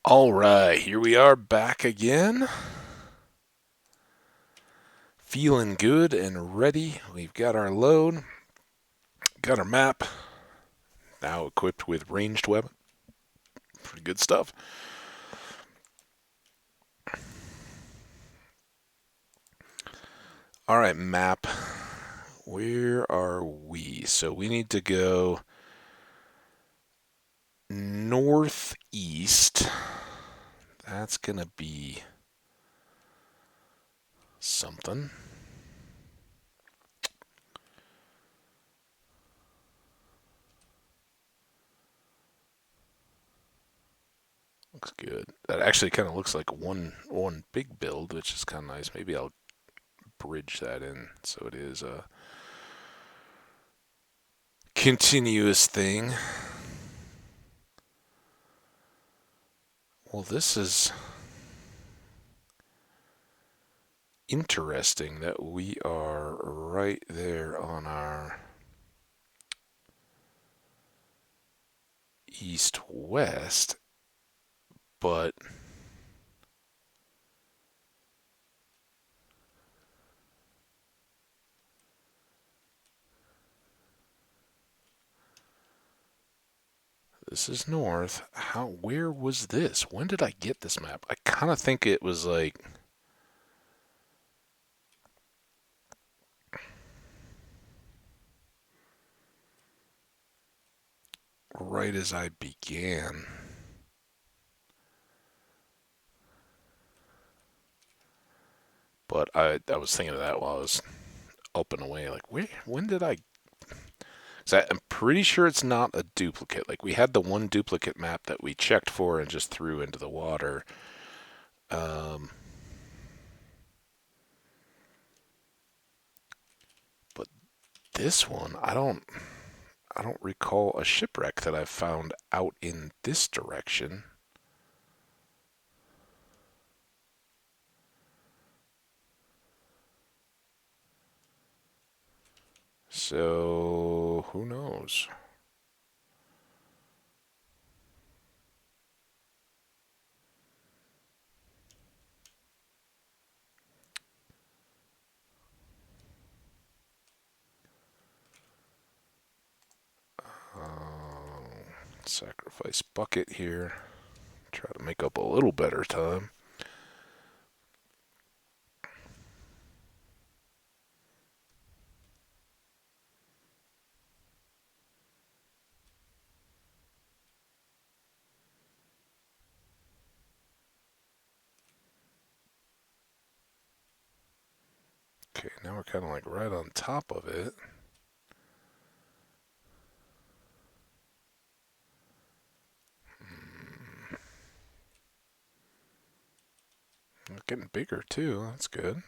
All right, here we are back again. Feeling good and ready. We've got our load, got our map, now equipped with ranged weapon. Pretty good stuff. All right, map. Where are we? So we need to go northeast. That's going to be something. Looks good. That actually kind of looks like one big build, which is kind of nice. Maybe I'll bridge that in so it is a continuous thing. Well, this is interesting that we are right there on our east-west, but this is north. Where was this? When did I get this map? I kind of think it was like right as I began. But I was thinking of that while I was up and away. Like, when did I? So I'm pretty sure it's not a duplicate. Like, we had the one duplicate map that we checked for and just threw into the water. Um, but this one, I don't recall a shipwreck that I've found out in this direction. So, who knows? Sacrifice bucket here. Try to make up a little better time. Okay, now we're kind of like right on top of it. Getting bigger too. That's good.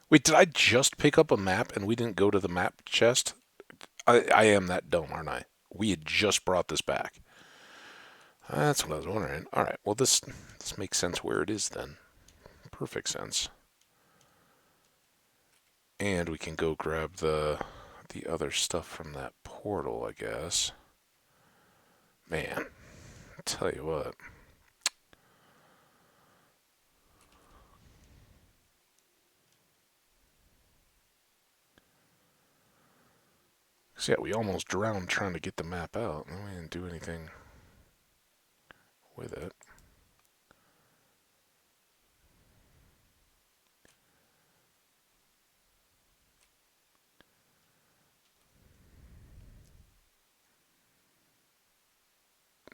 Wait, did I just pick up a map and we didn't go to the map chest? I am that dumb, aren't I? We had just brought this back. That's what I was wondering. All right, well this makes sense where it is then. Perfect sense. And we can go grab the other stuff from that portal, I guess. Man, I tell you what. So yeah, we almost drowned trying to get the map out, and we didn't do anything with it.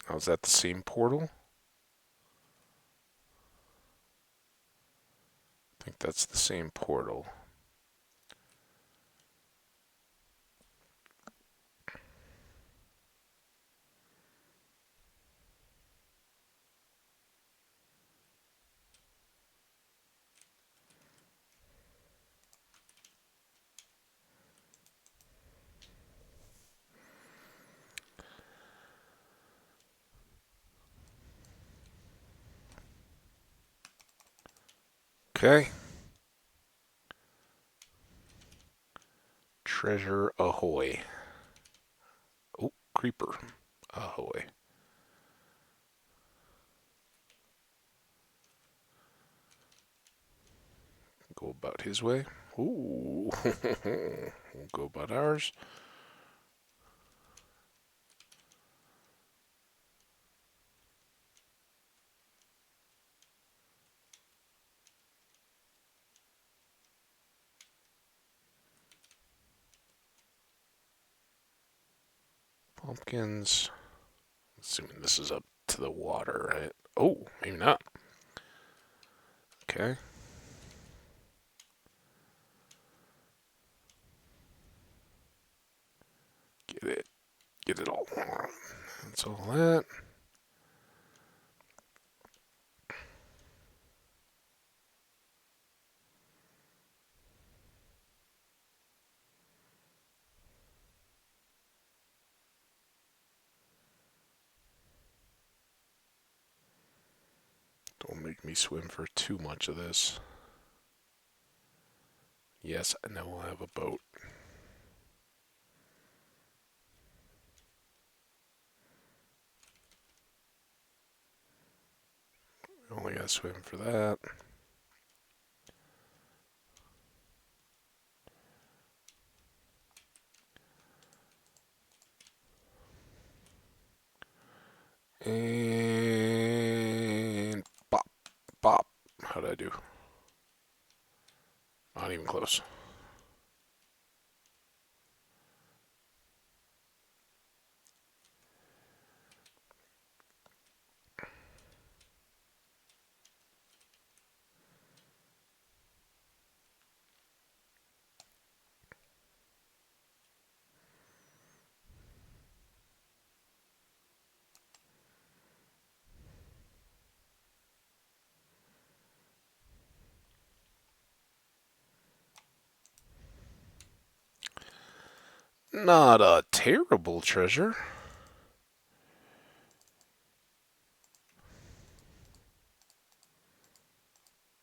Oh, is that the same portal? I think that's the same portal. Okay. Treasure ahoy. creeper. Ahoy. Go about his way. Ooh. We'll go about ours. Pumpkins. Assuming this is up to the water, right? Oh, maybe not. Okay. Get it. Get it all. That's all that. Don't make me swim for too much of this. Yes, I know we'll have a boat. Only gotta swim for that. And bop, bop. How'd I do? Not even close. Not a terrible treasure.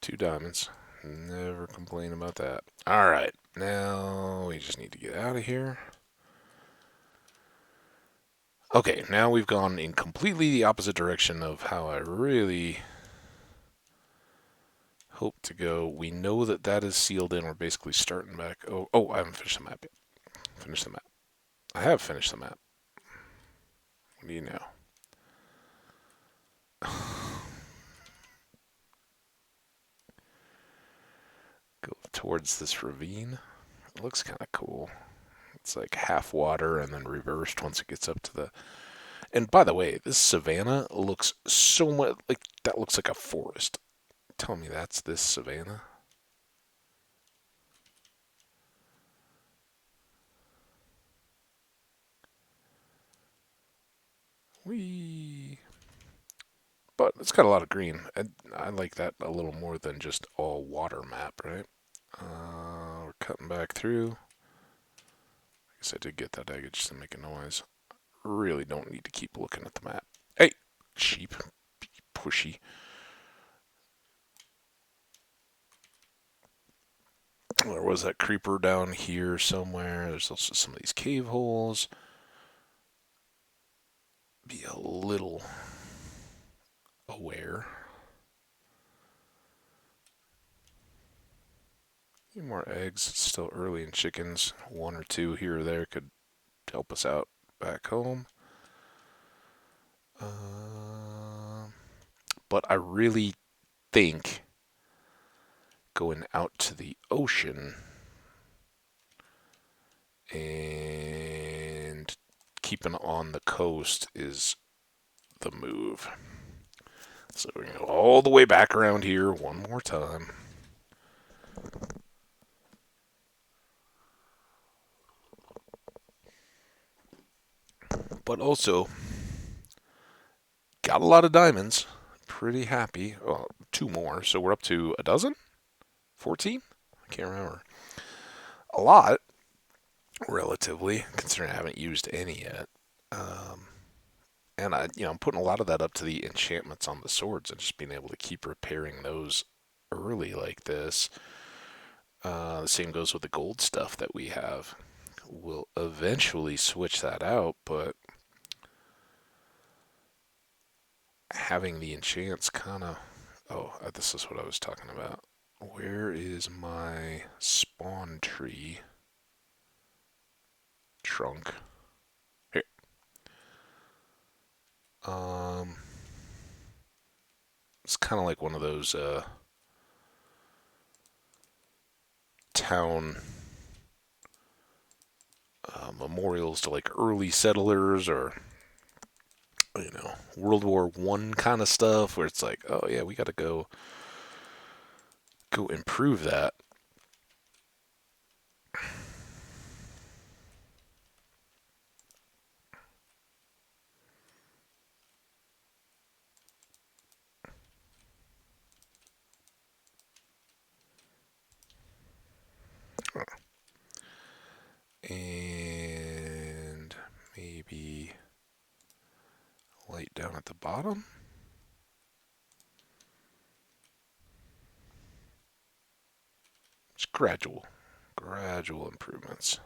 Two diamonds. Never complain about that. Alright, now we just need to get out of here. Okay, now we've gone in completely the opposite direction of how I really hope to go. We know that that is sealed in. We're basically starting back. Oh, I haven't finished the map yet. Finish the map. I have finished the map. What do you know? Go towards this ravine. It looks kind of cool. It's like half water and then reversed once it gets up to the. And by the way, this savanna looks so much like that. Looks like a forest. Tell me that's this savanna. Whee! But it's got a lot of green. I like that a little more than just all water map, right? We're cutting back through. I guess I did get that egg just to make a noise. Really don't need to keep looking at the map. Hey, sheep. Pushy. There was that creeper down here somewhere. There's also some of these cave holes. Be a little aware. Need more eggs. It's still early in chickens. One or two here or there could help us out back home. But I really think going out to the ocean and keeping on the coast is the move. So we're going to go all the way back around here one more time. But also, got a lot of diamonds. Pretty happy. Well, two more, so we're up to a dozen? 14? I can't remember. A lot, relatively, considering I haven't used any yet. And I'm putting a lot of that up to the enchantments on the swords and just being able to keep repairing those early like this. The same goes with the gold stuff that we have. We'll eventually switch that out, but having the enchants kind of. Oh, this is what I was talking about. Where is my spawn tree trunk? Here. Um, it's kind of like one of those town memorials to like early settlers or World War One kind of stuff, where it's like, oh yeah, we got to go improve that. And maybe light down at the bottom. It's gradual improvements.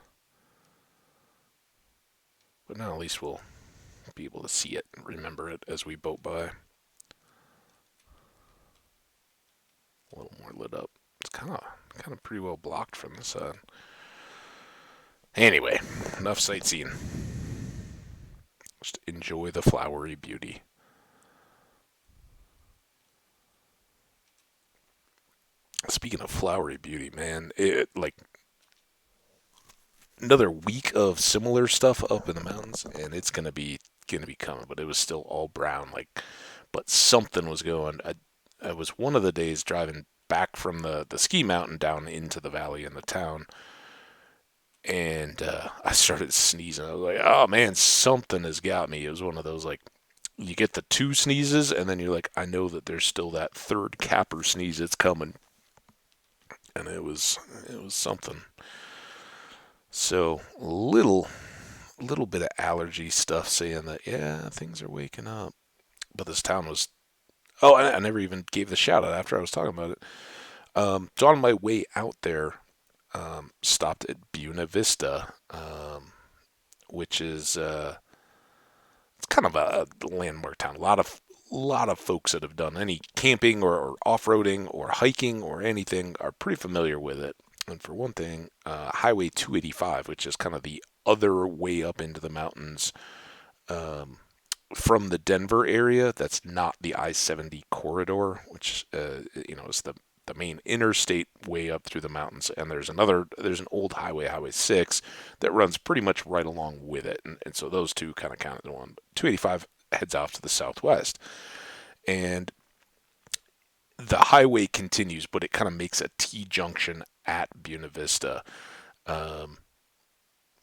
But now at least we'll be able to see it and remember it as we boat by. A little more lit up. It's kind of pretty well blocked from the sun. Anyway, enough sightseeing. Just enjoy the flowery beauty. Speaking of flowery beauty, man, it like another week of similar stuff up in the mountains, and it's gonna be coming. But it was still all brown, but something was going. I was one of the days driving back from the ski mountain down into the valley in the town, and I started sneezing. I was like, "Oh man, something has got me." It was one of those like you get the two sneezes, and then you're like, "I know that there's still that third capper sneeze that's coming," and it was something. So little bit of allergy stuff saying that yeah things are waking up, but this town was. Oh, I never even gave the shout out after I was talking about it. So on my way out there, stopped at Buena Vista, which is it's kind of a landmark town. A lot of folks that have done any camping or off-roading or hiking or anything are pretty familiar with it. And for one thing, Highway 285, which is kind of the other way up into the mountains um, from the Denver area, that's not the I-70 corridor, which is the main interstate way up through the mountains. And there's an old highway, Highway 6, that runs pretty much right along with it. And so those two kind of count as one. 285 heads off to the southwest. And the highway continues, but it kind of makes a T junction at Buena Vista, um,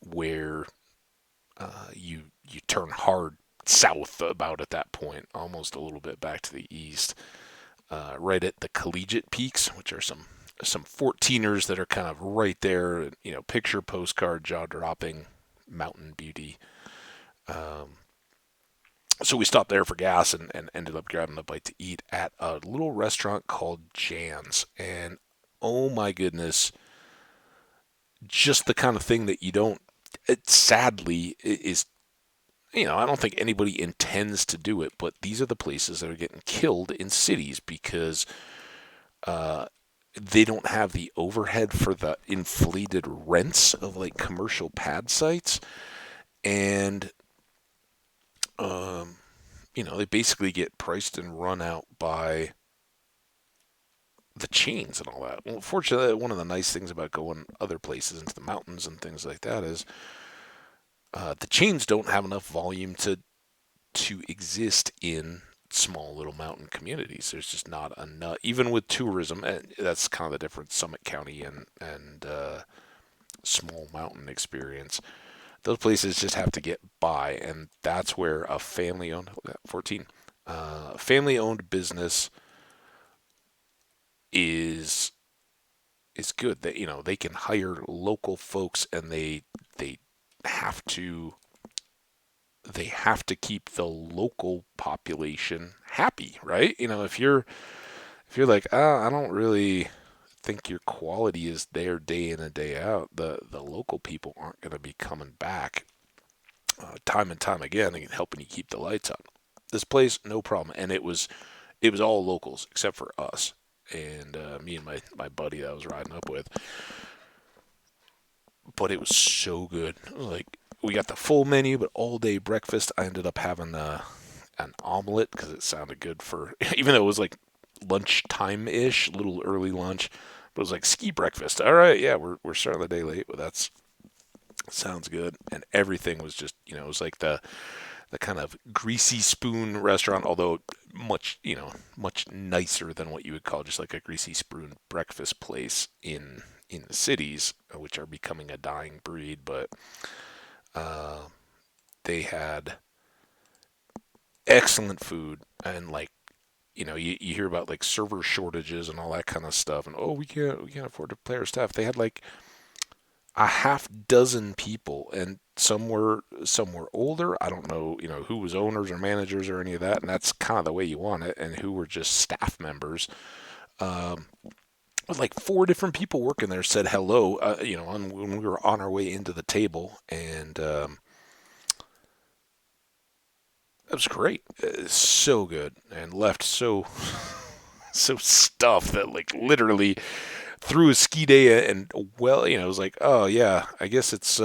where you turn hard south about at that point, almost a little bit back to the east, right at the Collegiate Peaks, which are some 14ers that are kind of right there. Picture postcard, jaw dropping mountain beauty. Um, so we stopped there for gas and ended up grabbing a bite to eat at a little restaurant called Jan's. And oh my goodness, just the kind of thing that you don't, it sadly is, I don't think anybody intends to do it, but these are the places that are getting killed in cities because uh, they don't have the overhead for the inflated rents of like commercial pad sites. And um, they basically get priced and run out by the chains and all that. Well, fortunately, one of the nice things about going other places into the mountains and things like that is the chains don't have enough volume to exist in small little mountain communities. There's just not enough, even with tourism. And that's kind of the difference. Summit County and small mountain experience. Those places just have to get by, and that's where a family-owned 14 family-owned business is good. That they can hire local folks, and they have to they have to keep the local population happy, right? If you're like, I don't really think your quality is there day in and day out, the local people aren't going to be coming back time and time again and helping you keep the lights on. This place, no problem. And it was all locals except for us and me and my buddy that I was riding up with. But it was so good. Like we got the full menu, but all day breakfast. I ended up having an omelet because it sounded good for even though it was like lunchtime ish, little early lunch. But it was like ski breakfast. All right, yeah, we're starting the day late, but that's sounds good. And everything was just it was like the kind of greasy spoon restaurant, although much nicer than what you would call just like a greasy spoon breakfast place in the cities, which are becoming a dying breed. But uh, they had excellent food, and like you hear about like server shortages and all that kind of stuff, and oh we can't afford to pay our staff. They had like a half dozen people, and some were older. I don't know, who was owners or managers or any of that, and that's kind of the way you want it, and who were just staff members. Um, with like four different people working there said hello, when we were on our way into the table, and it was great. So good, and left so stuffed that like literally through a ski day and well, it was like, oh yeah, I guess it's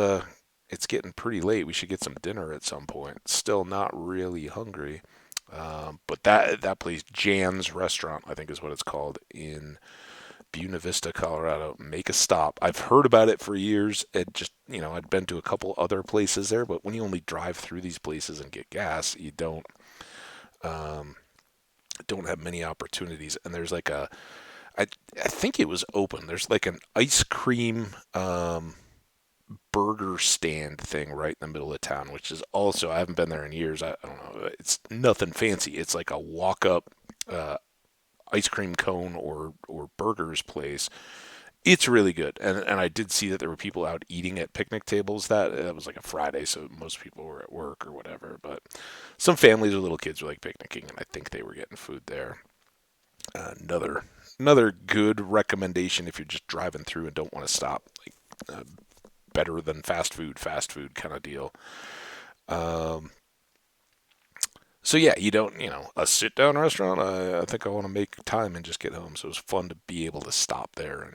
getting pretty late. We should get some dinner at some point. Still not really hungry. But that place, Jan's Restaurant, I think is what it's called in Buena Vista, Colorado. Make a stop. I've heard about it for years. It just, I'd been to a couple other places there, but when you only drive through these places and get gas, you um, don't have many opportunities. And there's like I I think it was open. There's like an ice cream burger stand thing right in the middle of town, which is also I haven't been there in years. I don't know. It's nothing fancy. It's like a walk up uh, ice cream cone or burgers place. It's really good, and I did see that there were people out eating at picnic tables. That was like a Friday, so most people were at work or whatever. But some families or little kids were like picnicking, and I think they were getting food there. Another good recommendation if you're just driving through and don't want to stop. Like better than fast food kind of deal. Um, so yeah, you don't, a sit down restaurant. I think I want to make time and just get home. So it was fun to be able to stop there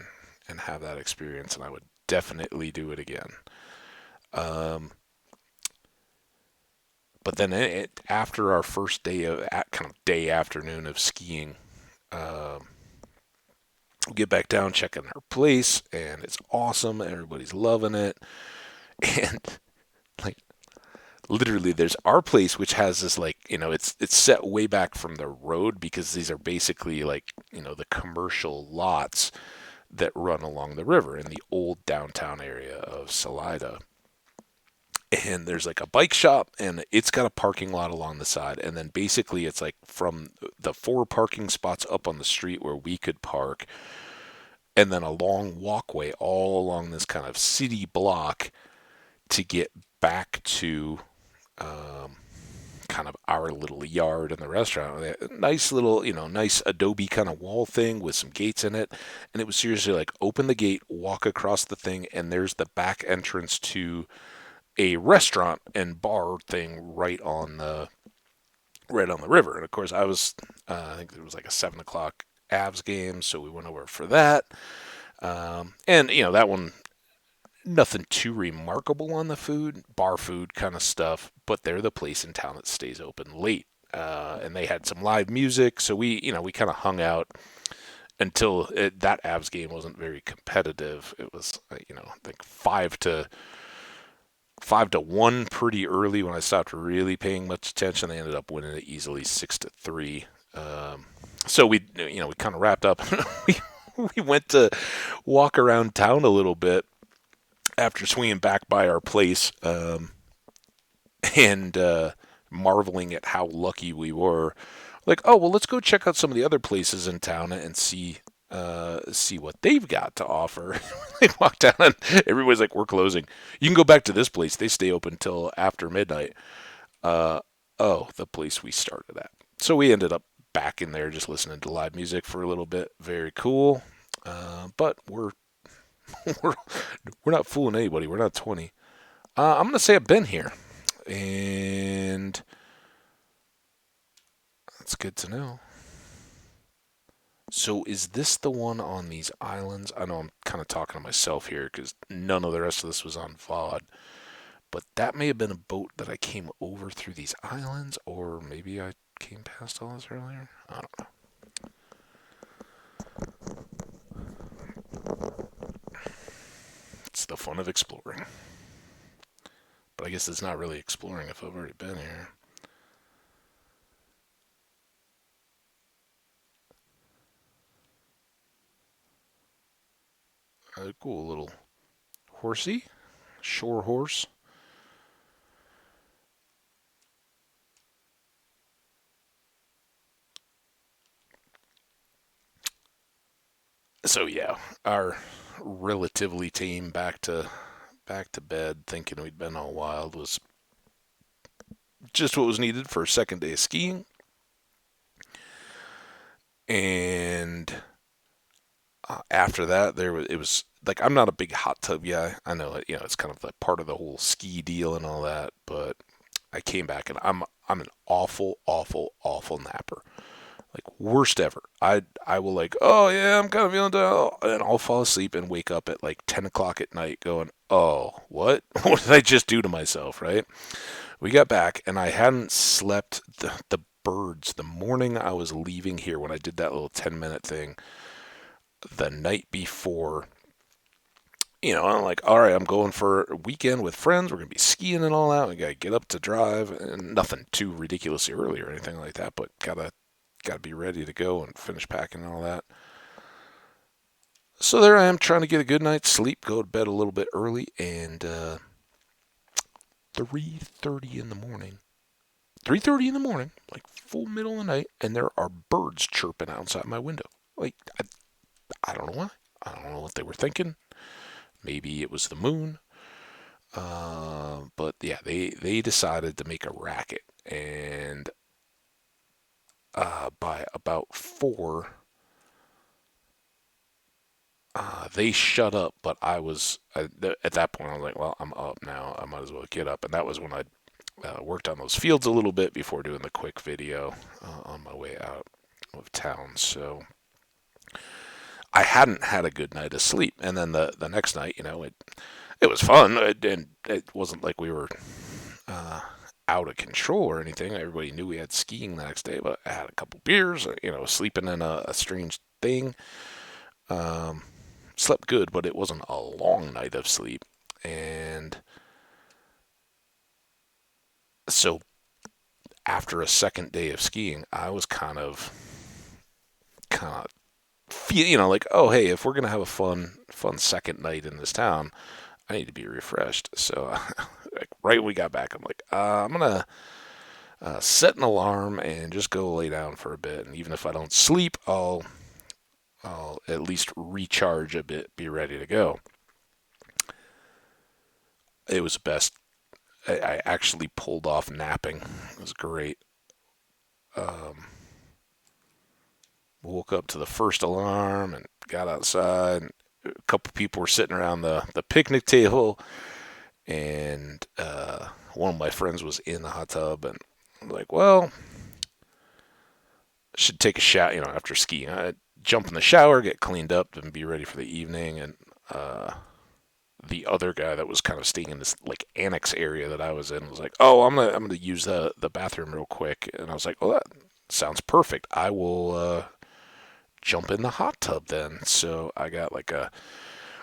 and have that experience, and I would definitely do it again. Um, but then after our first day of kind of day afternoon of skiing, um, we get back down, check in our place, and it's awesome. Everybody's loving it, and like literally there's our place which has this like it's set way back from the road because these are basically like the commercial lots that run along the river in the old downtown area of Salida. And there's like a bike shop and it's got a parking lot along the side, and then basically it's like from the four parking spots up on the street where we could park, and then a long walkway all along this kind of city block to get back to um, kind of our little yard in the restaurant. Nice little, nice adobe kind of wall thing with some gates in it. And it was seriously like open the gate, walk across the thing, and there's the back entrance to a restaurant and bar thing right on the river. And of course, I think there was like a 7 o'clock Avs game, so we went over for that. And that one nothing too remarkable on the food, bar food kind of stuff, but they're the place in town that stays open late. And they had some live music, so we kind of hung out until that Avs game wasn't very competitive. It was, I think 5-1 pretty early when I stopped really paying much attention. They ended up winning it easily 6-3. So we kind of wrapped up. we went to walk around town a little bit after swinging back by our place, and marveling at how lucky we were. Like, oh well, let's go check out some of the other places in town and see what they've got to offer. They walk down and everybody's like, "We're closing. You can go back to this place. They stay open till after midnight." Uh, oh, the place we started at. So we ended up back in there just listening to live music for a little bit. Very cool. But we're we're not fooling anybody. We're not 20. I'm gonna say I've been here, and That's good to know. So is this the one on these islands? I know I'm kind of talking to myself here because none of the rest of this was on VOD, but that may have been a boat that I came over through these islands, or maybe I came past all this earlier. I don't know. It's the fun of exploring. But I guess it's not really exploring if I've already been here. A cool little horsey, shore horse. So yeah, our relatively tame back to bed, thinking we'd been all wild, was just what was needed for a second day of skiing. And after that, it was like I'm not a big hot tub guy. I know it's kind of like part of the whole ski deal and all that, but I came back and I'm an awful, awful, awful napper. Like worst ever. I will like, oh yeah, I'm kind of feeling down, and I'll fall asleep and wake up at like 10 o'clock at night, going, oh, what? What did I just do to myself? Right? We got back, and I hadn't slept the birds the morning I was leaving here when I did that little 10-minute thing the night before. I'm like, all right, I'm going for a weekend with friends. We're going to be skiing and all that. We got to get up to drive, and nothing too ridiculously early or anything like that, but gotta be ready to go and finish packing and all that. So there I am trying to get a good night's sleep, go to bed a little bit early, and 3:30 in the morning. 3:30 in the morning, like full middle of the night, and there are birds chirping outside my window. Like I don't know why. I don't know what they were thinking. Maybe it was the moon. But yeah, they decided to make a racket, and by about 4, they shut up. But at that point I was like, well, I'm up now. I might as well get up, and that was when I worked on those fields a little bit before doing the quick video on my way out of town. So I hadn't had a good night of sleep, and then the next night, it was fun, and it wasn't like we were uh, out of control or anything. Everybody knew we had skiing the next day, but I had a couple beers, sleeping in a strange thing. Um, Slept good, but it wasn't a long night of sleep, and so after a second day of skiing, I was kind of feel, like, oh hey, if we're gonna have a fun second night in this town, I need to be refreshed. So like right when we got back, I'm like, I'm gonna set an alarm and just go lay down for a bit. And even if I don't sleep, I'll at least recharge a bit, be ready to go. It was best. I actually pulled off napping. It was great. Um, Woke up to the first alarm and got outside. And a couple people were sitting around the picnic table, and one of my friends was in the hot tub, and I'm like, well, I should take a shower, after skiing. I jump in the shower, get cleaned up, and be ready for the evening. And the other guy that was kind of staying in this like annex area that I was in was like, "Oh, I'm gonna use the bathroom real quick," and I was like, "Well, that sounds perfect. I will jump in the hot tub then." So I got like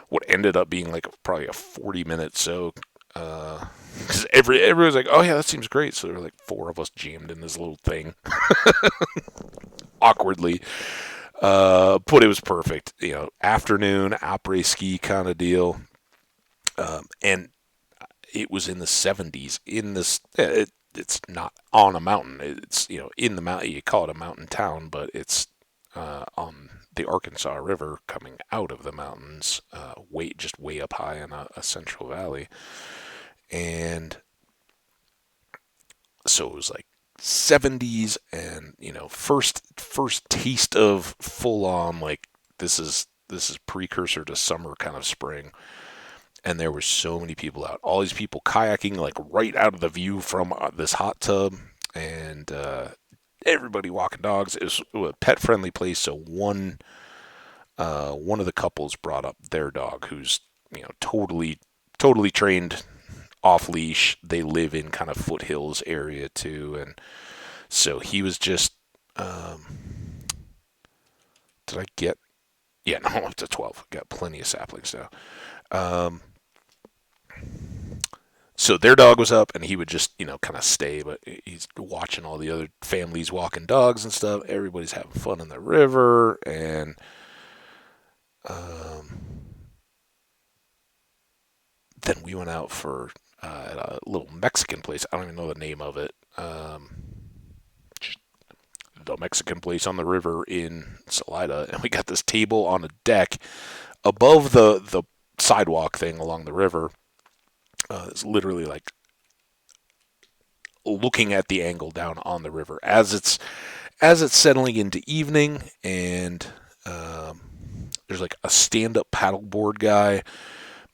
what ended up being like probably a 40-minute soak. Because everybody's like, "Oh yeah, that seems great." So there were like 4 of us jammed in this little thing, awkwardly. But it was perfect. Afternoon après ski kind of deal. And it was in the 70s in this. It's not on a mountain. It's in the mountain. You call it a mountain town, but it's on the Arkansas River coming out of the mountains, way up high in a central valley. And so it was like 70s, and first taste of full on, like, this is precursor to summer, kind of spring. And there were so many people out. All these people kayaking like right out of the view from this hot tub, and everybody walking dogs. It was a pet friendly place, so one of the couples brought up their dog, who's totally trained off leash. They live in kind of foothills area too, and so he was just. Did I get? Yeah, no, up to 12. Got plenty of saplings now. Um, so their dog was up, and he would just kind of stay, but he's watching all the other families walking dogs and stuff. Everybody's having fun in the river, and um, then we went out for at a little Mexican place. I don't even know the name of it. The Mexican place on the river in Salida, and we got this table on a deck above the sidewalk thing along the river. It's literally like looking at the angle down on the river as it's settling into evening, and um, there's like a stand-up paddleboard guy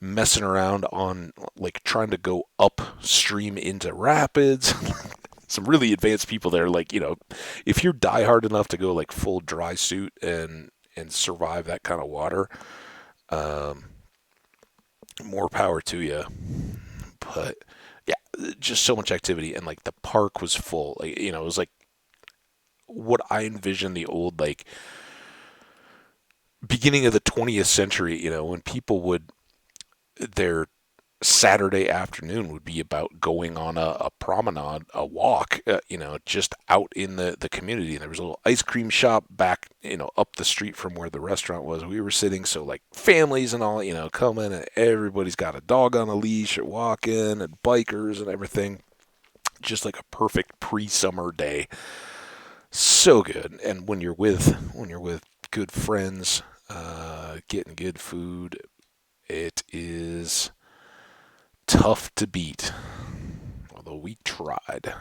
messing around on like trying to go upstream into rapids. Some really advanced people there. Like if you're diehard enough to go like full dry suit and survive that kind of water, um, more power to you. But yeah, just so much activity, and like the park was full. Like it was like what I envision the old like beginning of the 20th century. When people would their Saturday afternoon would be about going on a promenade, a walk, just out in the community. And there was a little ice cream shop back, up the street from where the restaurant was. We were sitting, so like families and all, coming, and everybody's got a dog on a leash or walking, and bikers and everything. Just like a perfect pre-summer day. So good. And when you're with good friends, getting good food, it is tough to beat, although we tried.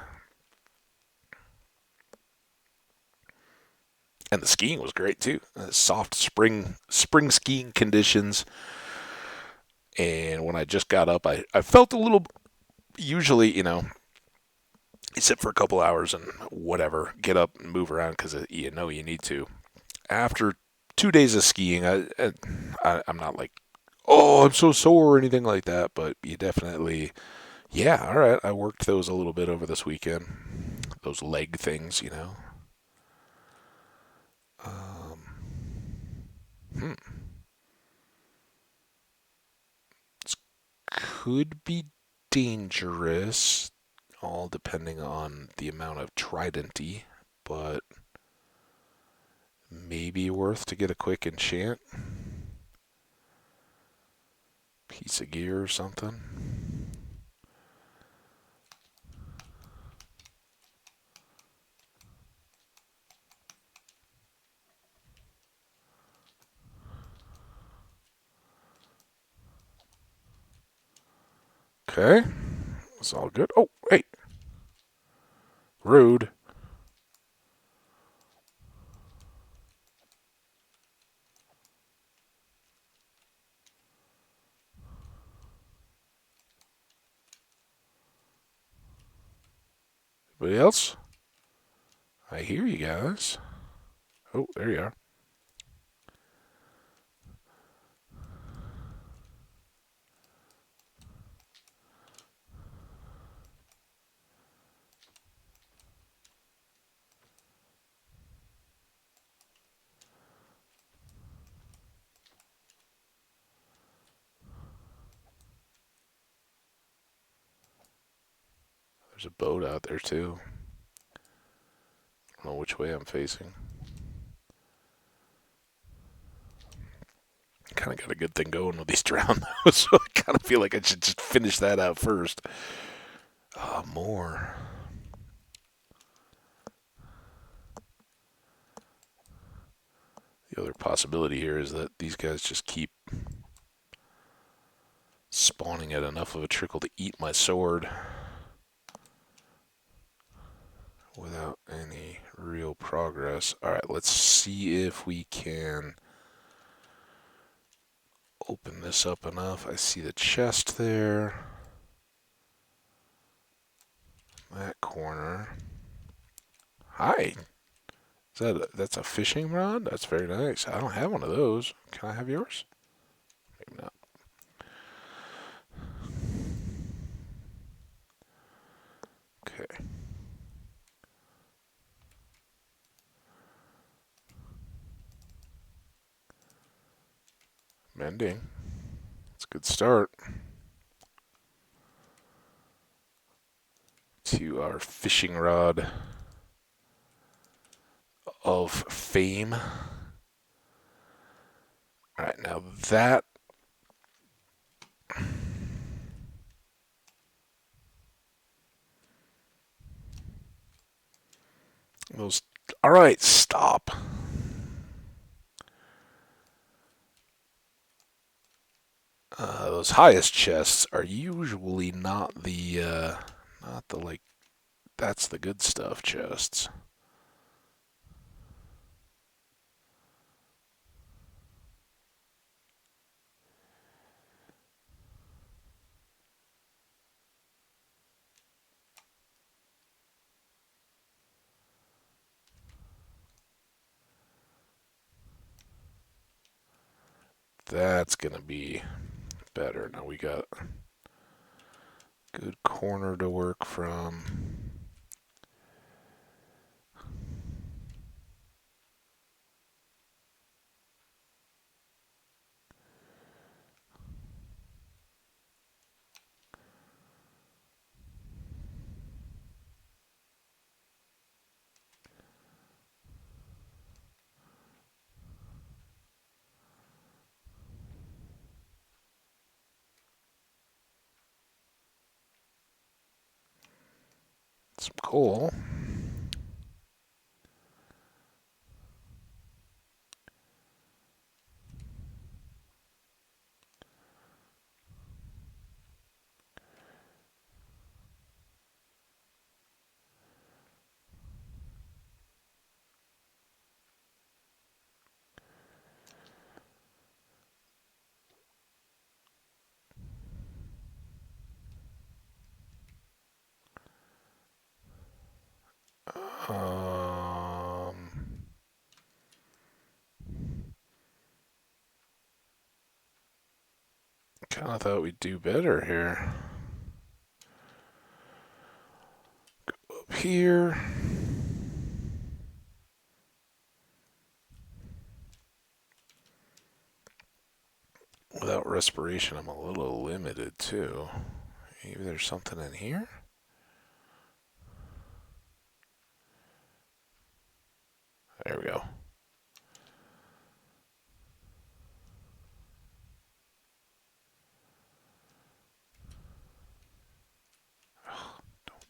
And the skiing was great too. Soft spring skiing conditions. And when I just got up, I felt a little. Usually, you sit for a couple hours and whatever, get up and move around because you need to. After 2 days of skiing, I'm not like, oh, I'm so sore or anything like that, but you definitely, yeah, all right. I worked those a little bit over this weekend. Those leg things. Um, hmm. It could be dangerous, all depending on the amount of tridenty, but maybe worth to get a quick enchant piece of gear or something. Okay, it's all good. Oh, hey, rude. Anybody else? I hear you guys. Oh, there you are. There's a boat out there too. I don't know which way I'm facing. Kind of got a good thing going with these drown though, so I kind of feel like I should just finish that out first. More. The other possibility here is that these guys just keep spawning at enough of a trickle to eat my sword without any real progress. Alright, let's see if we can open this up enough. I see the chest there. That corner. Hi. That's a fishing rod? That's very nice. I don't have one of those. Can I have yours? Maybe not. Okay. Mending. That's a good start to our fishing rod of fame. All right, now that those. All right, stop. Those highest chests are usually not the like. That's the good stuff chests. That's gonna be better. Now we got a good corner to work from. Some coal. Um, kind of thought we'd do better here. Up here. Without respiration, I'm a little limited too. Maybe there's something in here? There we go.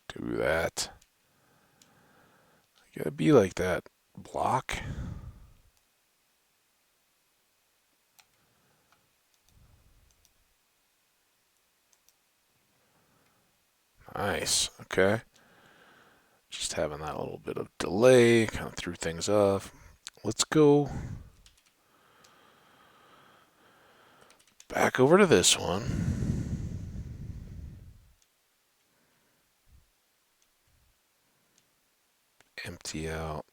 Do that. You gotta be like that. Block. Nice. Okay. Just having that little bit of delay kind of threw things off. Let's go back over to this one. Empty out.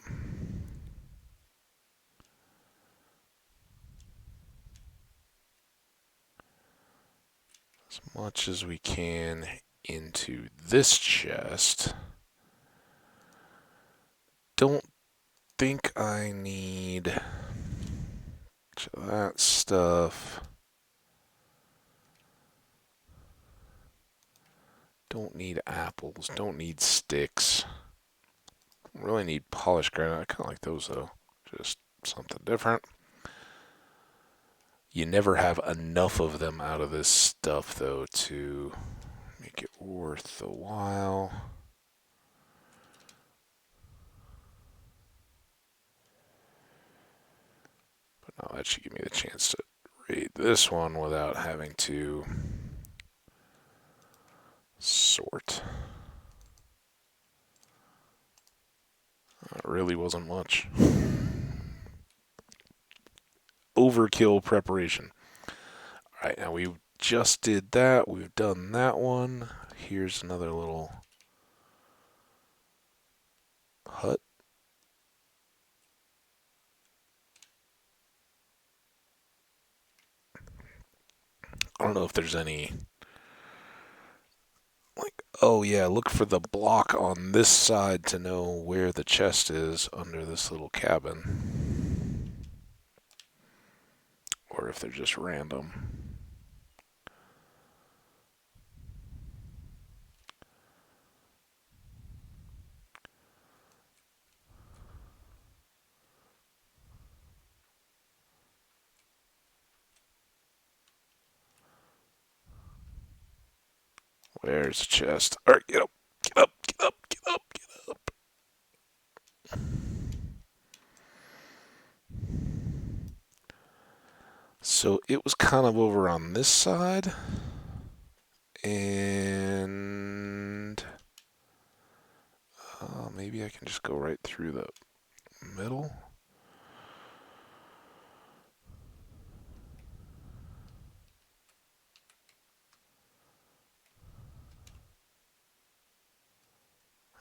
As much as we can into this chest. Don't think I need that stuff. Don't need apples. Don't need sticks. Really need polished granite. I kind of like those though. Just something different. You never have enough of them out of this stuff though to make it worth the while. But now that should give me the chance to read this one without having to sort. That really wasn't much. Overkill preparation. Alright, now we just did that. We've done that one. Here's another little hut. don't know if there's any, like, oh yeah, look for the block on this side to know where the chest is under this little cabin. Or if they're just random. Where's the chest? Alright, get up, get up, get up, get up, get up. So it was kind of over on this side. And maybe I can just go right through the middle.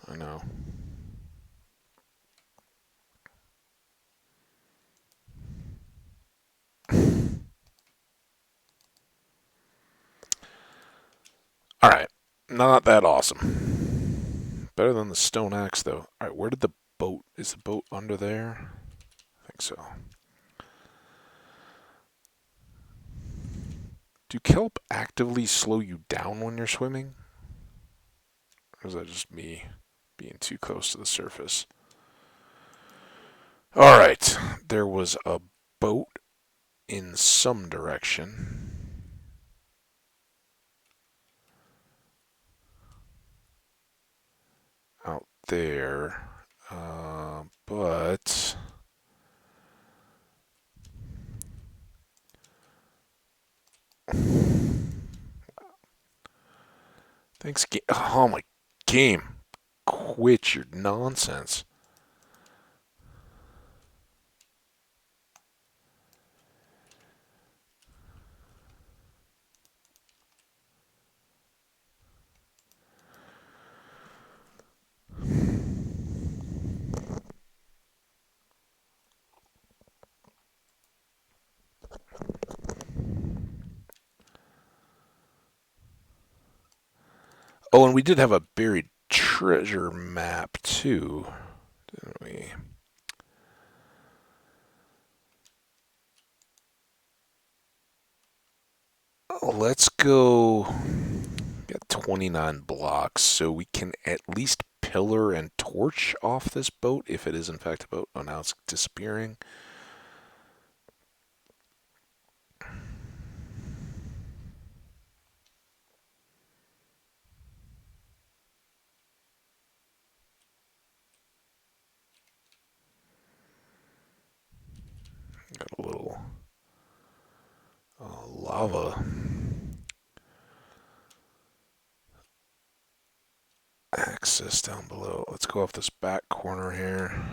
I know. Alright, not that awesome. Better than the stone axe, though. Alright, where did the boat... Is the boat under there? I think so. Do kelp actively slow you down when you're swimming? Or is that just me being too close to the surface? Alright, there was a boat in some direction. Out there. But... Thanks, game. Oh, my game. Quit your nonsense. Oh, and we did have a buried treasure map, too, didn't we? Oh, let's go. Got 29 blocks, so we can at least pillar and torch off this boat if it is in fact a boat. Oh, now it's disappearing. Got a little lava access down below. Let's go off this back corner here.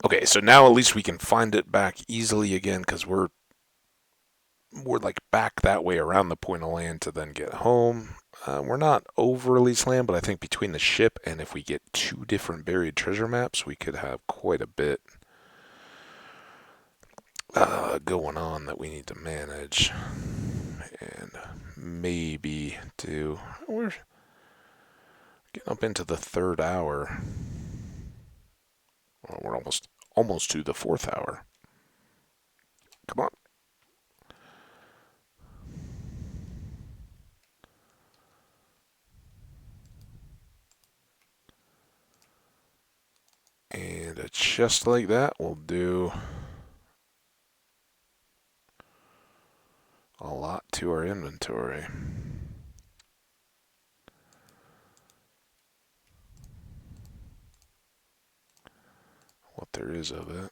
Okay, so now at least we can find it back easily again because we're like back that way around the point of land to then get home. We're not overly slammed, but I think between the ship and if we get 2 different buried treasure maps, we could have quite a bit going on that we need to manage. And maybe do. We're getting up into the 3rd hour. Well, we're almost to the 4th hour. Come on. And a chest like that will do a lot to our inventory. What there is of it.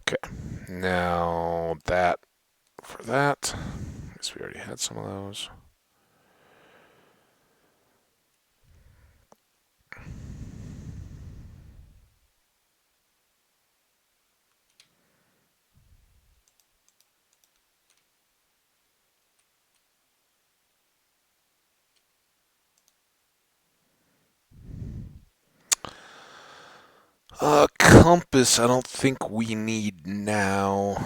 Okay, now that for that. I guess we already had some of those. Compass, I don't think we need now.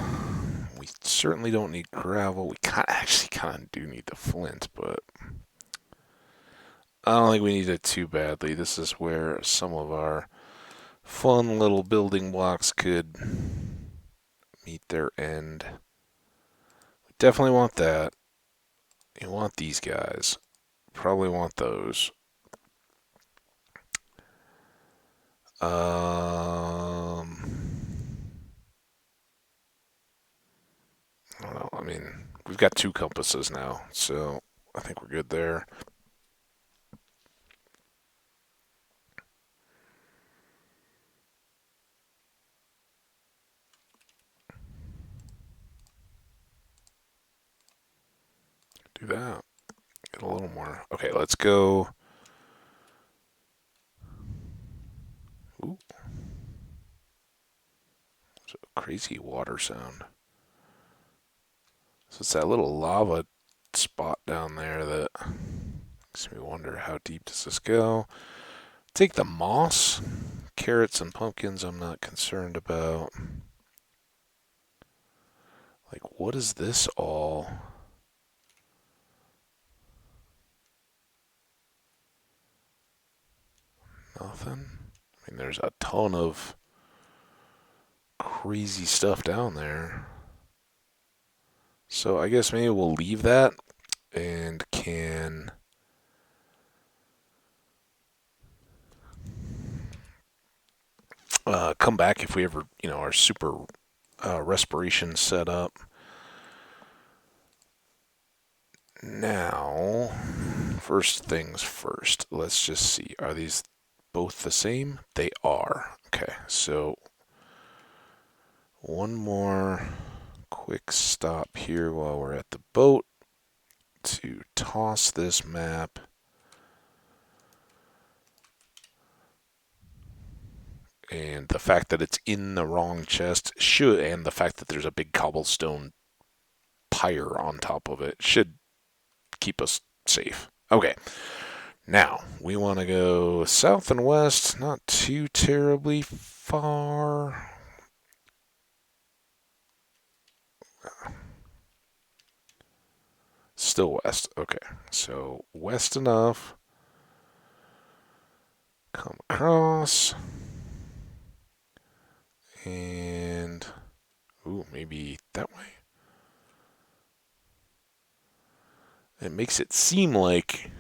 We certainly don't need gravel. We actually kind of do need the flint, but I don't think we need it too badly. This is where some of our fun little building blocks could meet their end. We definitely want that. You want these guys. Probably want those. I don't know. I mean, we've got two compasses now, so I think we're good there. Do that. Get a little more. Okay, let's go. Ooh, it's a crazy water sound. So it's that little lava spot down there that makes me wonder how deep does this go. Take the moss. Carrots and pumpkins I'm not concerned about. Like, what is this all? Nothing? I mean, there's a ton of crazy stuff down there. So I guess maybe we'll leave that and can come back if we ever, are super respiration set up. Now, first things first, let's just see. Are these both the same? They are. Okay, so one more quick stop here while we're at the boat to toss this map. And the fact that it's in the wrong chest and the fact that there's a big cobblestone pyre on top of it should keep us safe. Okay, now we want to go south and west, not too terribly far. Still west. Okay, so west enough. Come across. And, ooh, maybe that way. It makes it seem like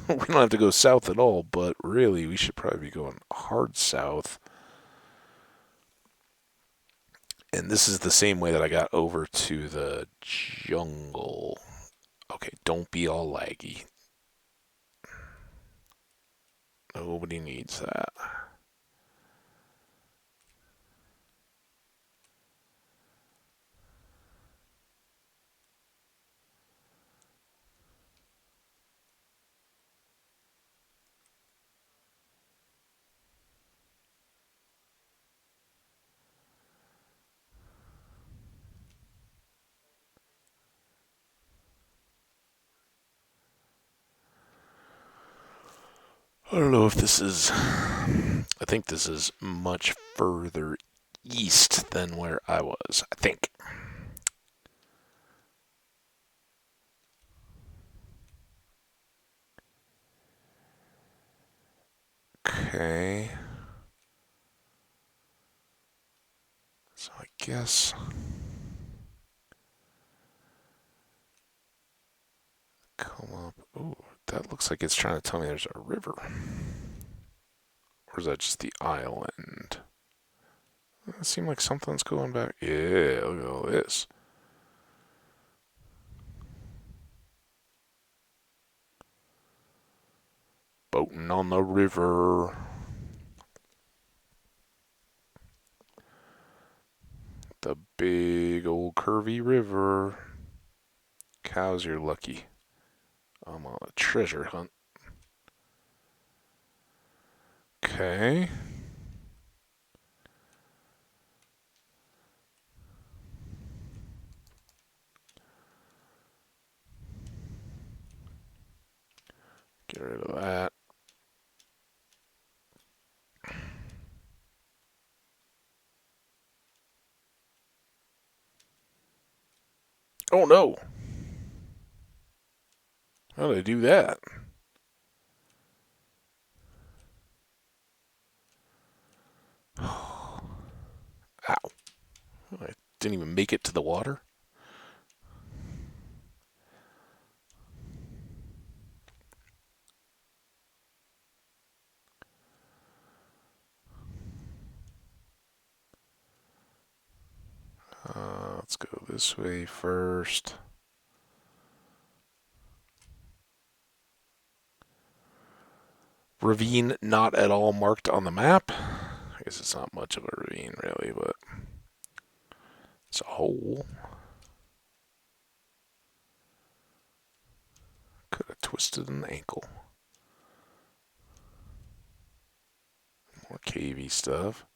we don't have to go south at all, but really we should probably be going hard south. And this is the same way that I got over to the jungle. Okay, don't be all laggy. Nobody needs that. I don't know if this is. I think this is much further east than where I was. I think. Okay. So I guess. Come up. Ooh, that looks like it's trying to tell me there's a river. Or is that just the island? It seems like something's going back. Yeah, look at all this. Boating on the river. The big old curvy river. Cows, you're lucky. I'm on a treasure hunt. Okay. Get rid of that. Oh no! How did I do that? Ow. I didn't even make it to the water. Let's go this way first. Ravine not at all marked on the map. I guess it's not much of a ravine, really, but it's a hole. Could have twisted an ankle. More cavey stuff.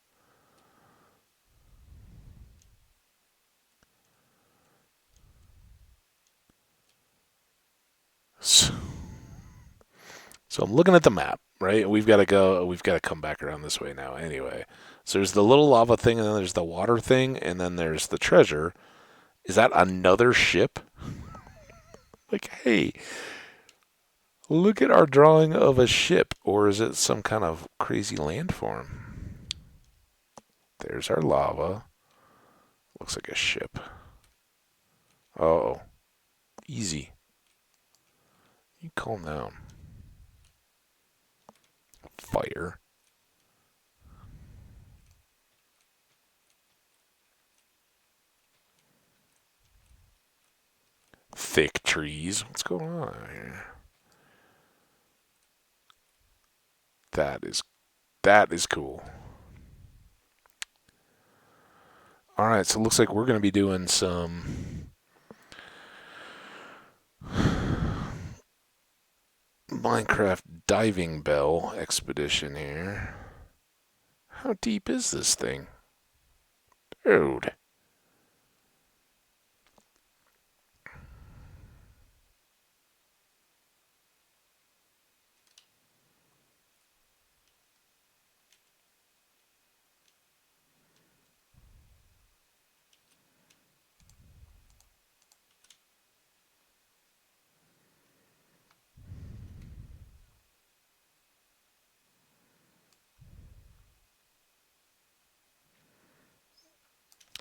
So I'm looking at the map, right? We've got to come back around this way now anyway. So there's the little lava thing, and then there's the water thing, and then there's the treasure. Is that another ship? Like, hey, look at our drawing of a ship, or is it some kind of crazy landform? There's our lava. Looks like a ship. Oh, easy. You calm down. Fire. Thick trees. What's going on here? That is cool. All right, so it looks like we're going to be doing some Minecraft diving bell expedition here. How deep is this thing? Dude.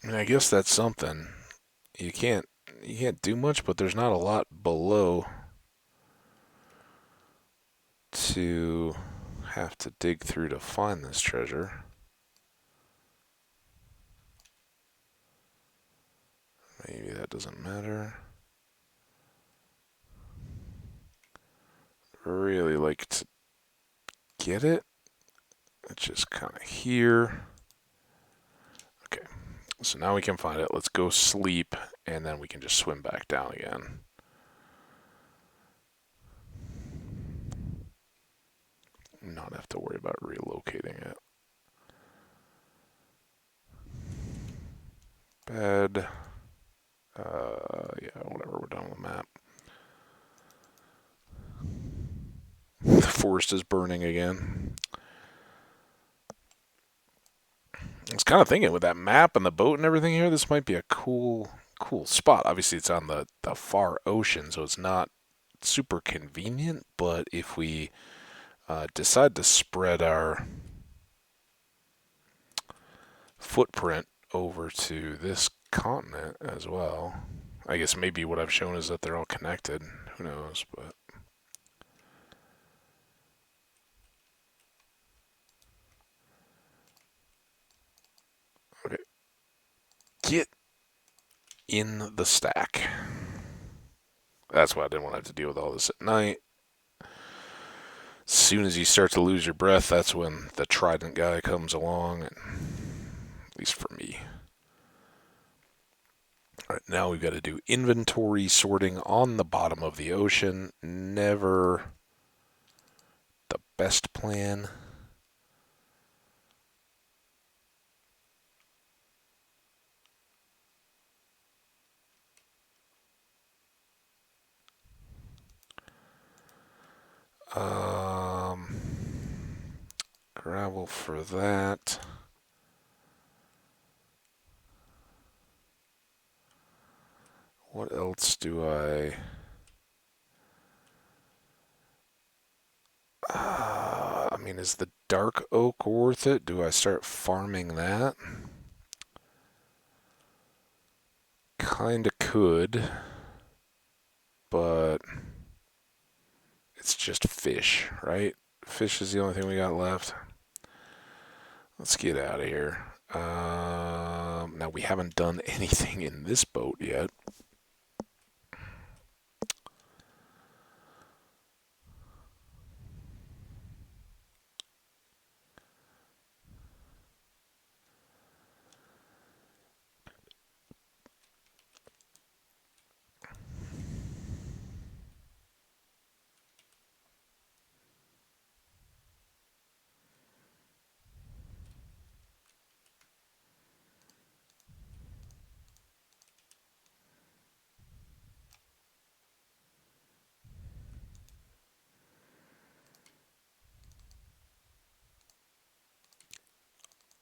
I mean, I guess that's something. You can't do much, but there's not a lot below to have to dig through to find this treasure. Maybe that doesn't matter. Really like to get it. It's just kind of here. Okay, so now we can find it. Let's go sleep, and then we can just swim back down again. Not have to worry about relocating it. Bed. Yeah, whatever, we're done with the map. The forest is burning again. I was kind of thinking with that map and the boat and everything here, this might be a cool spot. Obviously, it's on the far ocean, so it's not super convenient, but if we decide to spread our footprint over to this continent as well, I guess maybe what I've shown is that they're all connected. Who knows, but okay. Get in the stack. That's why I didn't want to have to deal with all this at night. As soon as you start to lose your breath, that's when the trident guy comes along, and at least for me. All right, now we've got to do inventory sorting on the bottom of the ocean. Never the best plan. Um, Gravel for that. What else do I... I mean, is the dark oak worth it? Do I start farming that? Kinda could, but it's just fish, right? Fish is the only thing we got left. Let's get out of here. Now, we haven't done anything in this boat yet.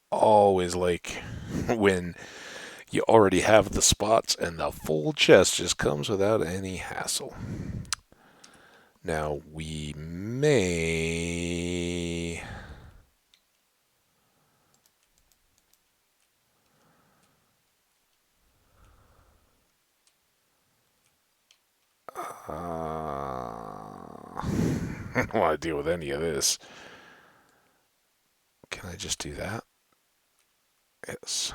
Always like when you already have the spots and the full chest just comes without any hassle. Now, we may... I don't want to deal with any of this. Can I just do that? Yes.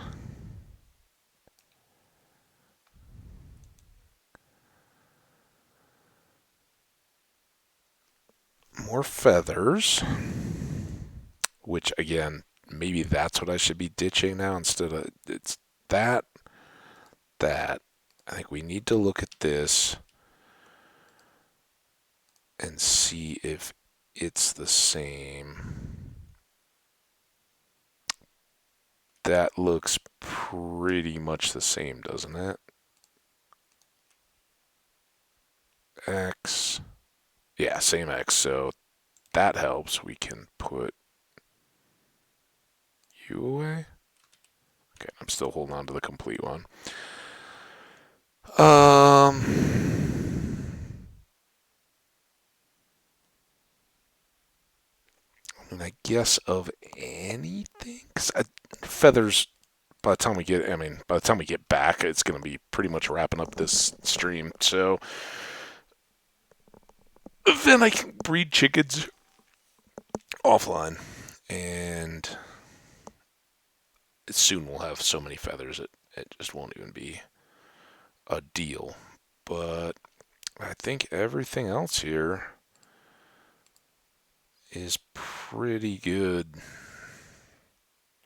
More feathers. Which, again, maybe that's what I should be ditching now instead of... It's that. I think we need to look at this and see if it's the same. That looks pretty much the same, doesn't it? X. Yeah, same X. So that helps. We can put you away. Okay, I'm still holding on to the complete one. I mean, I guess of anything, 'cause feathers. By the time we get, I mean, by the time we get back, it's going to be pretty much wrapping up this stream. So then I can breed chickens offline, and soon we'll have so many feathers it just won't even be a deal. But I think everything else here is pretty good.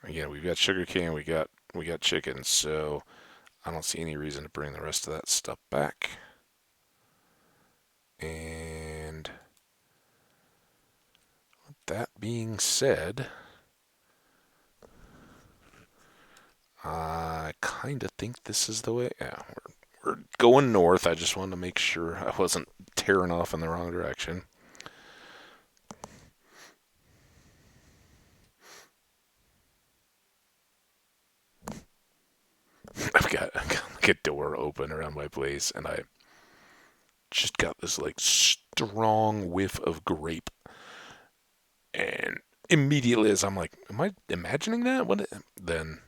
Again, we've got sugarcane, we got chickens, so I don't see any reason to bring the rest of that stuff back. And with that being said, I kind of think this is the way. Yeah, we're going north. I just wanted to make sure I wasn't tearing off in the wrong direction. I've got like a door open around my place, and I just got this like strong whiff of grape, and immediately as I'm like, am I imagining that? What? Then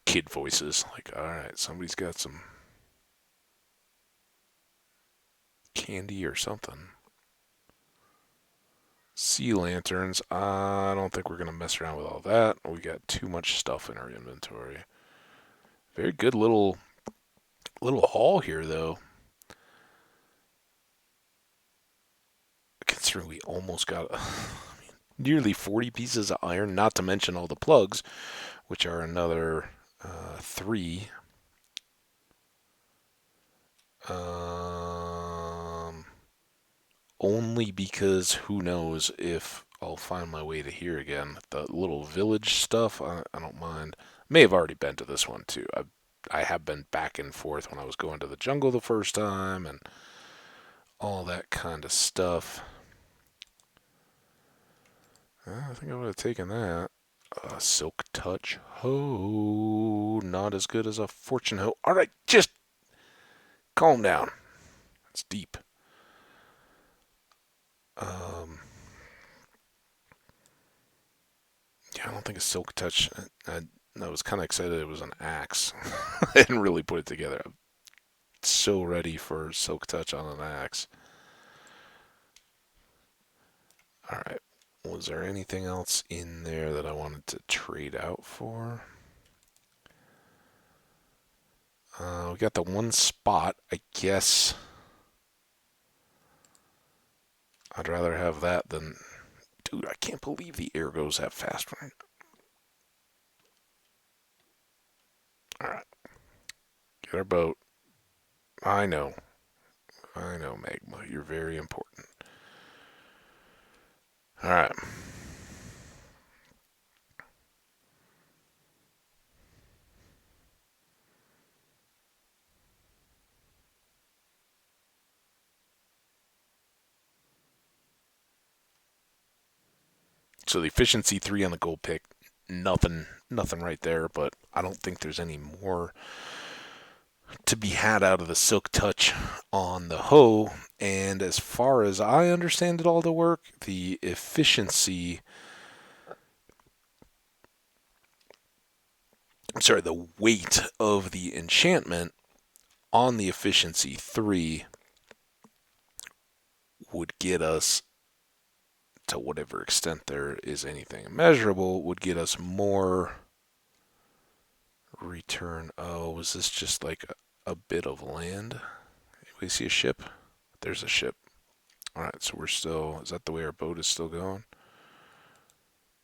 kid voices like, all right, somebody's got some candy or something. Sea lanterns. I don't think we're gonna mess around with all that. We got too much stuff in our inventory. Very good little haul here, though. Considering we almost got nearly 40 pieces of iron, not to mention all the plugs, which are another 3. Only because who knows if I'll find my way to here again. The little village stuff, I don't mind. May have already been to this one too. I have been back and forth when I was going to the jungle the first time and all that kind of stuff. I think I would have taken that. Silk touch hoe, not as good as a fortune hoe. All right, just Calm down. It's deep. Um, yeah, I don't think it's Silk Touch. I was kind of excited it was an axe. I didn't really put it together. I'm so ready for Silk Touch on an axe. All right. Was there anything else in there that I wanted to trade out for? We got the one spot. I guess I'd rather have that than. Dude, I can't believe the air goes that fast. All right. Get our boat. I know. I know, Magma. You're very important. All right. So the efficiency 3 on the gold pick, nothing right there, but I don't think there's any more to be had out of the Silk Touch on the hoe. And as far as I understand it all to work, the efficiency, the weight of the enchantment on the efficiency 3 would get us, to whatever extent there is anything measurable, would get us more return. Oh, was this just like a bit of land? We see a ship? There's a ship. Alright, so we're still. Is that the way our boat is still going?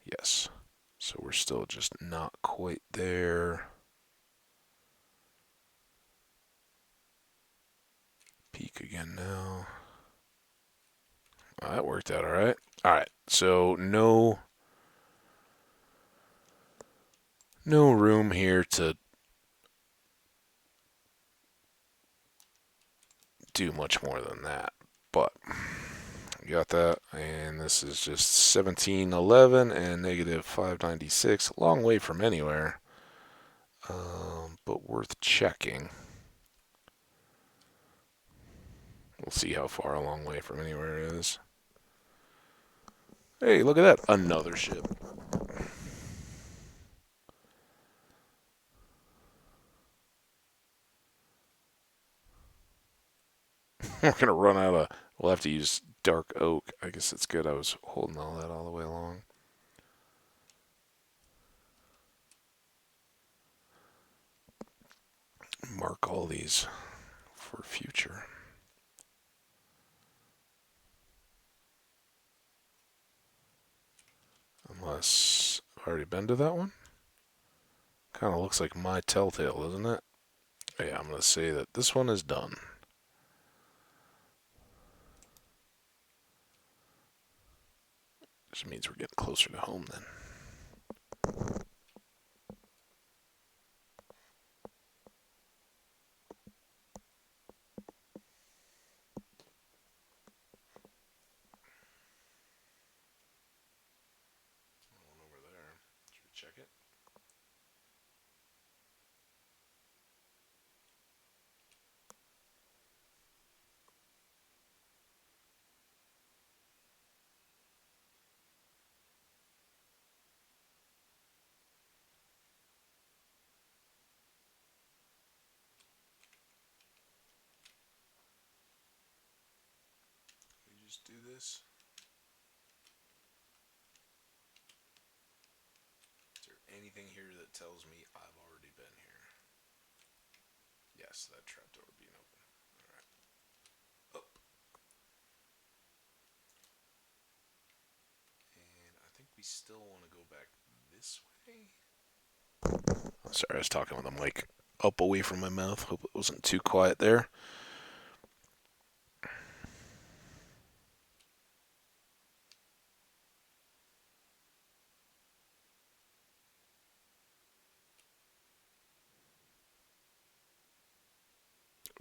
Yes. So we're still just not quite there. Peak again now. Oh, that worked out alright. Alright, so no room here to do much more than that. But we got that, and this is just 1711 and negative 596. A long way from anywhere, but worth checking. We'll see how far a long way from anywhere it is. Hey, look at that. Another ship. We're going to run out of. We'll have to use dark oak. I guess it's good I was holding all that all the way along. Mark all these for future. Unless I've already been to that one. Kind of looks like my telltale, doesn't it? Yeah, I'm going to say that this one is done. Just means we're getting closer to home then. One over there. Should we check it? We just do this. Is there anything here that tells me I've already been here? Yes, that trapdoor being open. Alright. Up. And I think we still want to go back this way. Oh, sorry, I was talking with the mic up away from my mouth. Hope it wasn't too quiet there.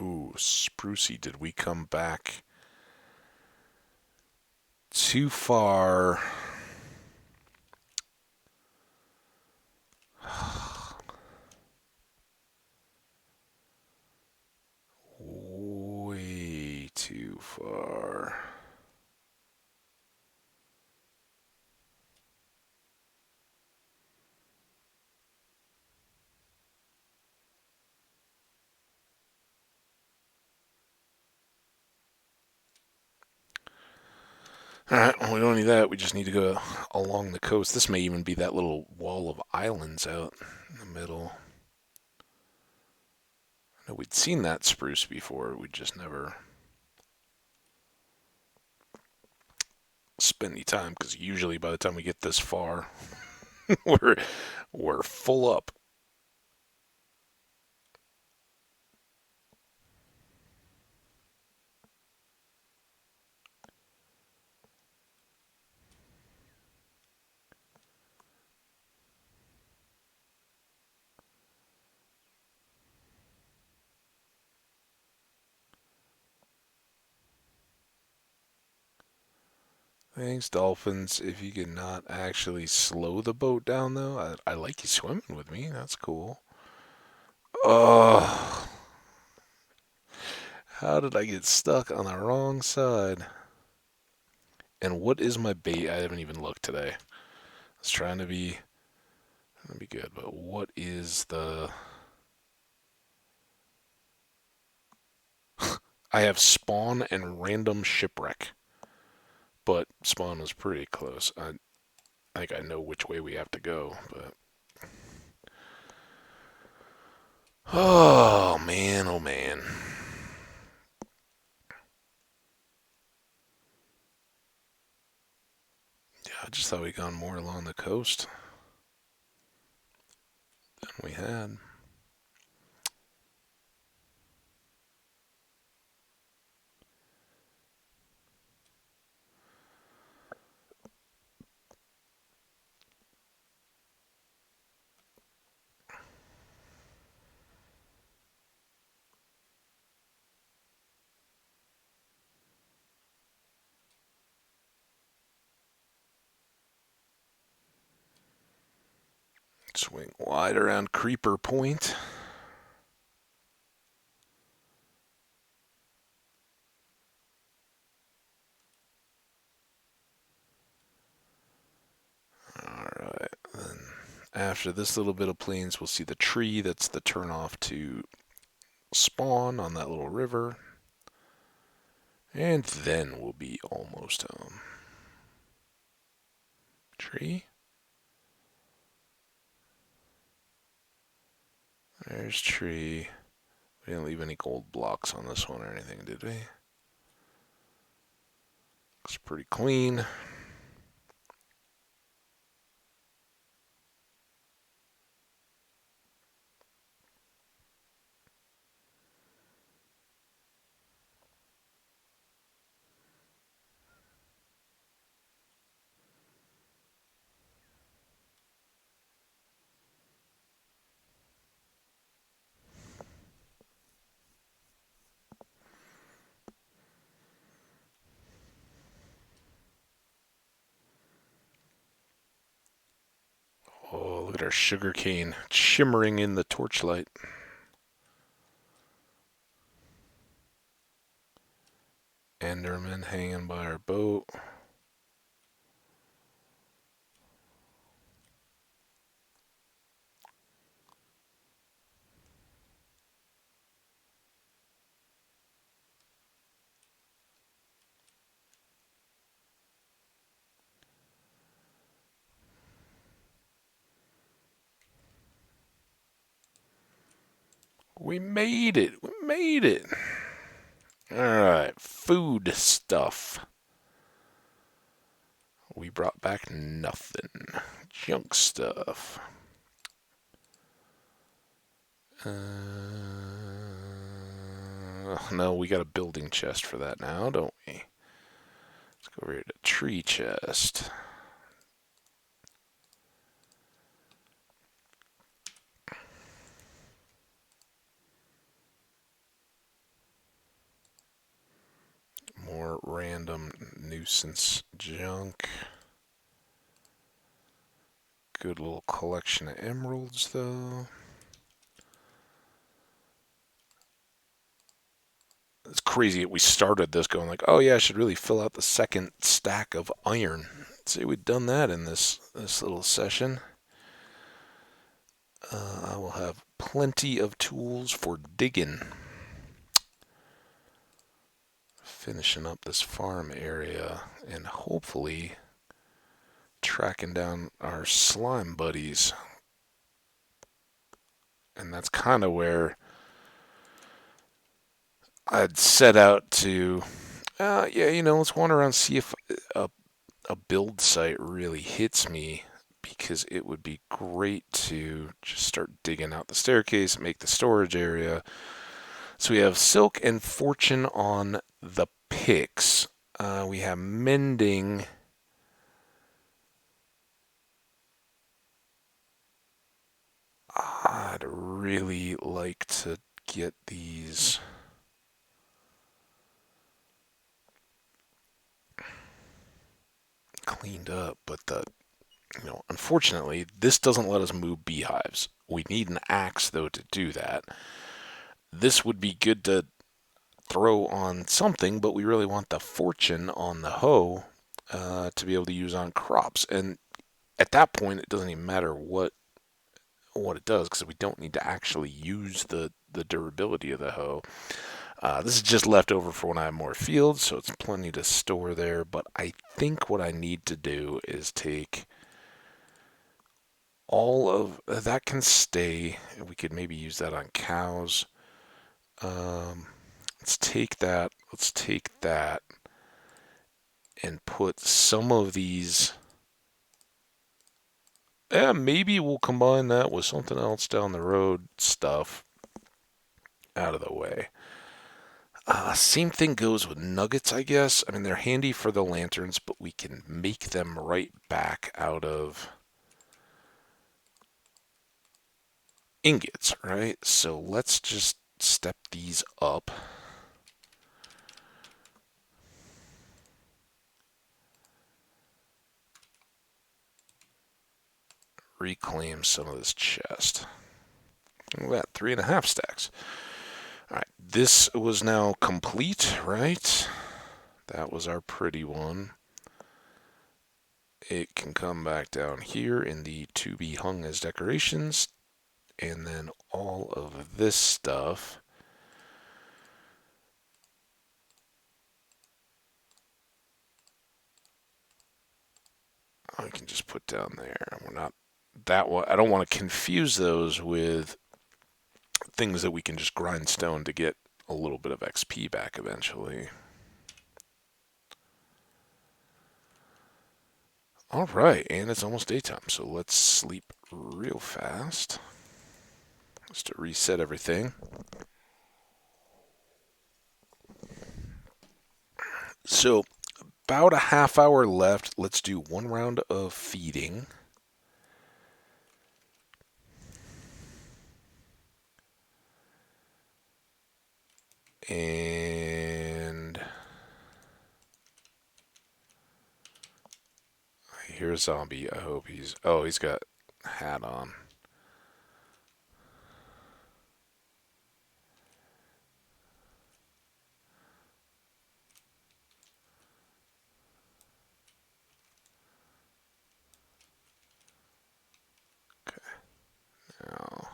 Ooh, Sprucey, did we come back too far? far. Alright, well, we don't need that. We just need to go along the coast. This may even be that little wall of islands out in the middle. I know we'd seen that spruce before. We just never spent any time because usually by the time we get this far, we're we're full up. Thanks, dolphins. If you could not actually slow the boat down, though, I like you swimming with me. That's cool. Oh, how did I get stuck on the wrong side? And what is my bait? I haven't even looked today. I was trying to be good, but what is the? I have spawn and random shipwreck, but spawn was pretty close. I think I know which way we have to go, but oh man, oh man. Yeah, I just thought we'd gone more along the coast than we had. Swing wide around Creeper Point. Alright, then after this little bit of plains, we'll see the tree. That's the turnoff to spawn on that little river. And then we'll be almost home. Tree? There's tree. We didn't leave any gold blocks on this one or anything, did we? Looks pretty clean. Oh, look at our sugar cane shimmering in the torchlight. Enderman hanging by our boat. We made it. We made it. Alright, food stuff. We brought back nothing. Junk stuff. No, we got a building chest for that now, don't we? Let's go over here to tree chest. More random nuisance junk. Good little collection of emeralds, though. It's crazy. We started this going like, oh yeah, I should really fill out the second stack of iron. See, we've done that in this little session. I will have plenty of tools for digging. Finishing up this farm area and hopefully tracking down our slime buddies. And that's kind of where I'd set out to, let's wander around, see if a build site really hits me, because it would be great to just start digging out the staircase, make the storage area. So we have silk and fortune on the picks. We have mending. I'd really like to get these cleaned up, but unfortunately, this doesn't let us move beehives. We need an axe, though, to do that. This would be good to throw on something, but we really want the fortune on the hoe to be able to use on crops. And at that point, it doesn't even matter what it does, because we don't need to actually use the durability of the hoe. This is just left over for when I have more fields, so it's plenty to store there. But I think what I need to do is take all of that can stay. We could maybe use that on cows. Um, let's take that. Let's take that and put some of these. Yeah, maybe we'll combine that with something else down the road stuff out of the way. Same thing goes with nuggets, I guess. I mean, they're handy for the lanterns, but we can make them right back out of ingots, right? So let's just step these up. Reclaim some of this chest. Look at that, 3.5 stacks. All right, this was now complete, right? That was our pretty one. It can come back down here in the to be hung as decorations, and then all of this stuff I can just put down there. We're not that one. I don't want to confuse those with things that we can just grind stone to get a little bit of XP back eventually. All right, and it's almost daytime, so let's sleep real fast just to reset everything. So, about a half hour left. Let's do one round of feeding. And I hear a zombie. I hope he's. Oh, he's got a hat on. Okay. Now.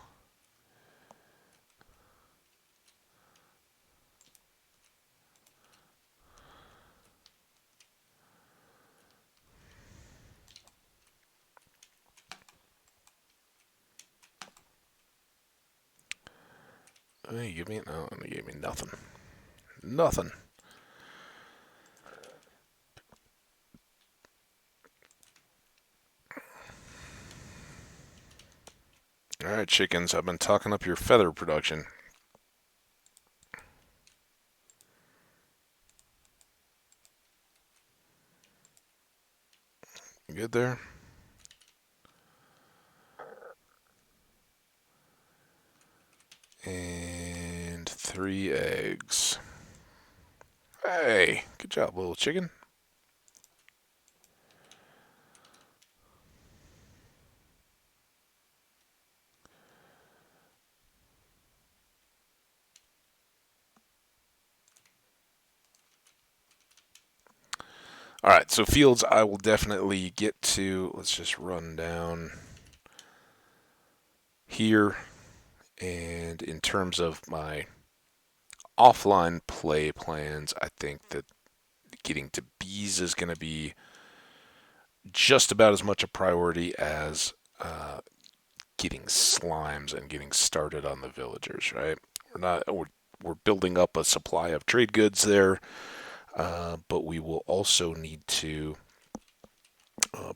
He give me no. He gave me nothing. Nothing. All right, chickens. I've been talking up your feather production. You good there? And 3 eggs. Hey, good job, little chicken. All right, so fields I will definitely get to. Let's just run down here. And in terms of my offline play plans, I think that getting to bees is going to be just about as much a priority as getting slimes and getting started on the villagers, right? We're building up a supply of trade goods there, but we will also need to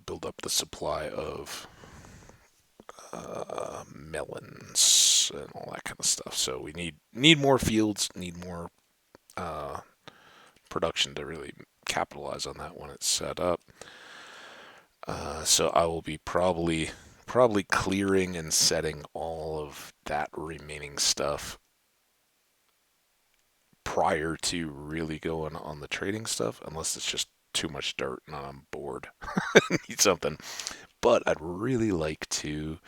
build up the supply of melons and all that kind of stuff. So we need more fields, need more uh, production to really capitalize on that when it's set up. So I will be probably clearing and setting all of that remaining stuff prior to really going on the trading stuff, unless it's just too much dirt and I'm bored. Need something. But I'd really like to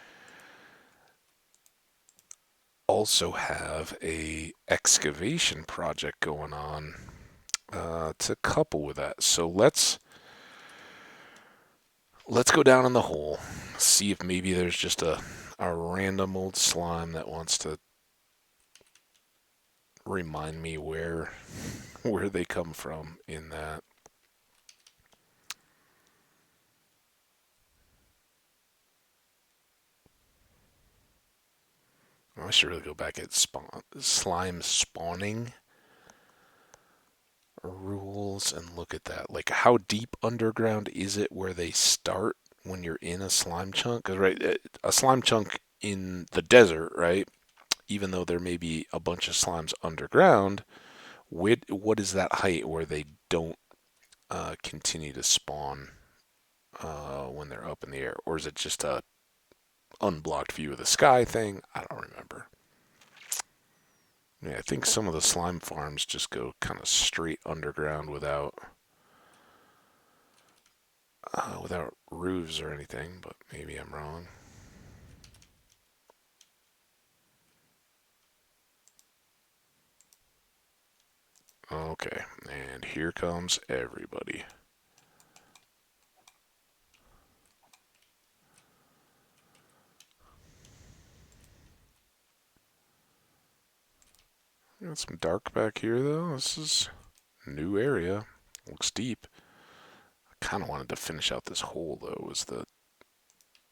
also have a excavation project going on to couple with that. So let's go down in the hole, see if maybe there's just a random old slime that wants to remind me where they come from in that. I should really go back at slime spawning rules and look at that. Like, how deep underground is it where they start when you're in a slime chunk? 'Cause, right, a slime chunk in the desert, right? Even though there may be a bunch of slimes underground, what is that height where they don't continue to spawn when they're up in the air? Or is it just a unblocked view of the sky thing? I don't remember. Yeah, I think some of the slime farms just go kind of straight underground without roofs or anything, but maybe I'm wrong. Okay, and here comes everybody. Got some dark back here though. This is a new area. Looks deep. I kind of wanted to finish out this hole though. Was the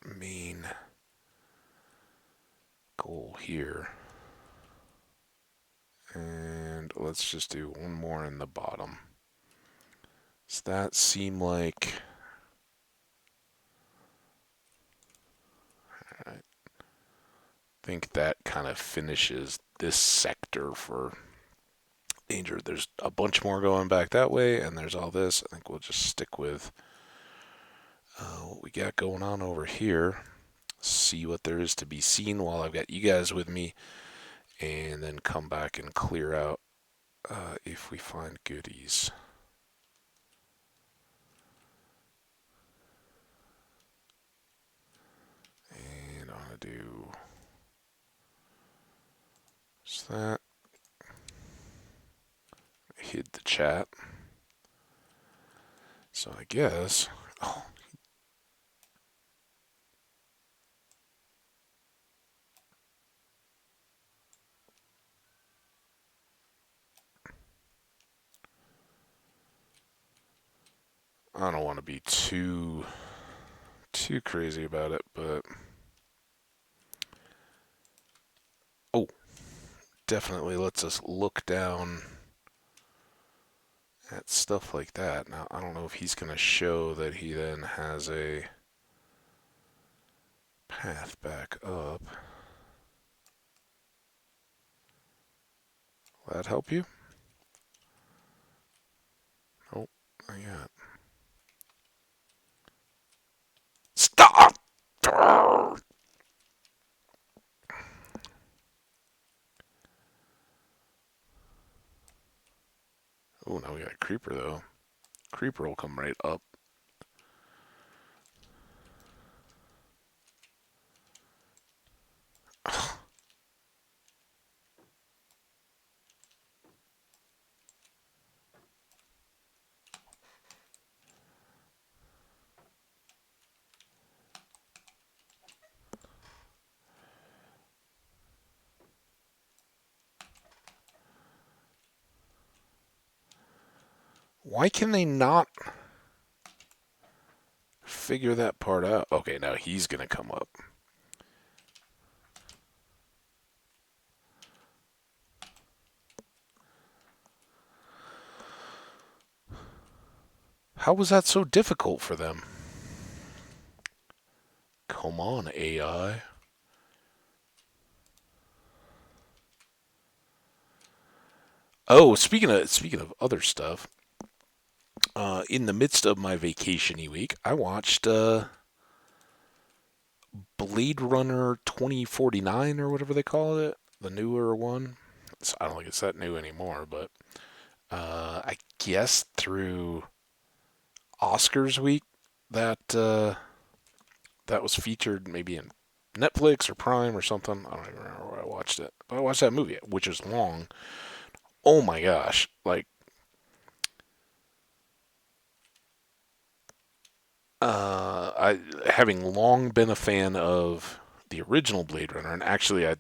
main goal here. And let's just do one more in the bottom. Does that seem like... I think that kind of finishes this sector for danger. There's a bunch more going back that way, and there's all this. I think we'll just stick with what we got going on over here. See what there is to be seen while I've got you guys with me, and then come back and clear out if we find goodies. And I'm gonna do just that. Hid the chat. So I guess. Oh, I don't want to be too crazy about it, but oh, definitely lets us look down at stuff like that. Now, I don't know if he's going to show that he then has a path back up. Will that help you? Oh, not yet. Stop! Oh, now we got a creeper, though. Creeper will come right up. Why can they not figure that part out? Okay, now he's gonna come up. How was that so difficult for them? Come on, AI. Oh, speaking of other stuff, in the midst of my vacationy week, I watched Blade Runner 2049 or whatever they call it, the newer one. I don't think it's that new anymore, but I guess through Oscars week that was featured maybe in Netflix or Prime or something. I don't even remember where I watched it, but I watched that movie, which is long. Oh my gosh! Like, I having long been a fan of the original Blade Runner, and actually,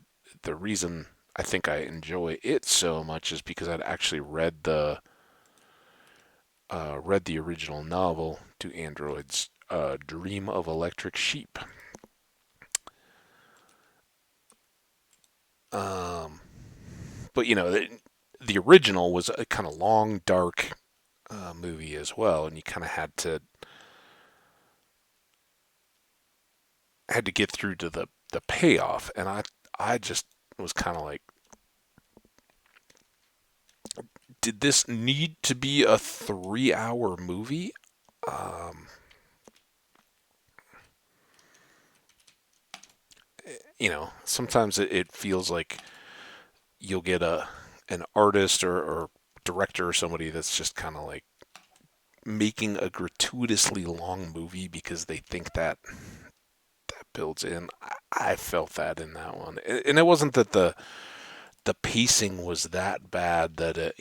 the reason I think I enjoy it so much is because I'd actually read the original novel to androids, Dream of Electric Sheep. Um, but the original was a kind of long, dark movie as well, and you kind of had to get through to the payoff, and I just was kind of like, did this need to be a 3 hour movie? Um, Sometimes it feels like you'll get an artist or director or somebody that's just kind of like making a gratuitously long movie because they think that builds in. I felt that in that one, and it wasn't that the pacing was that bad that it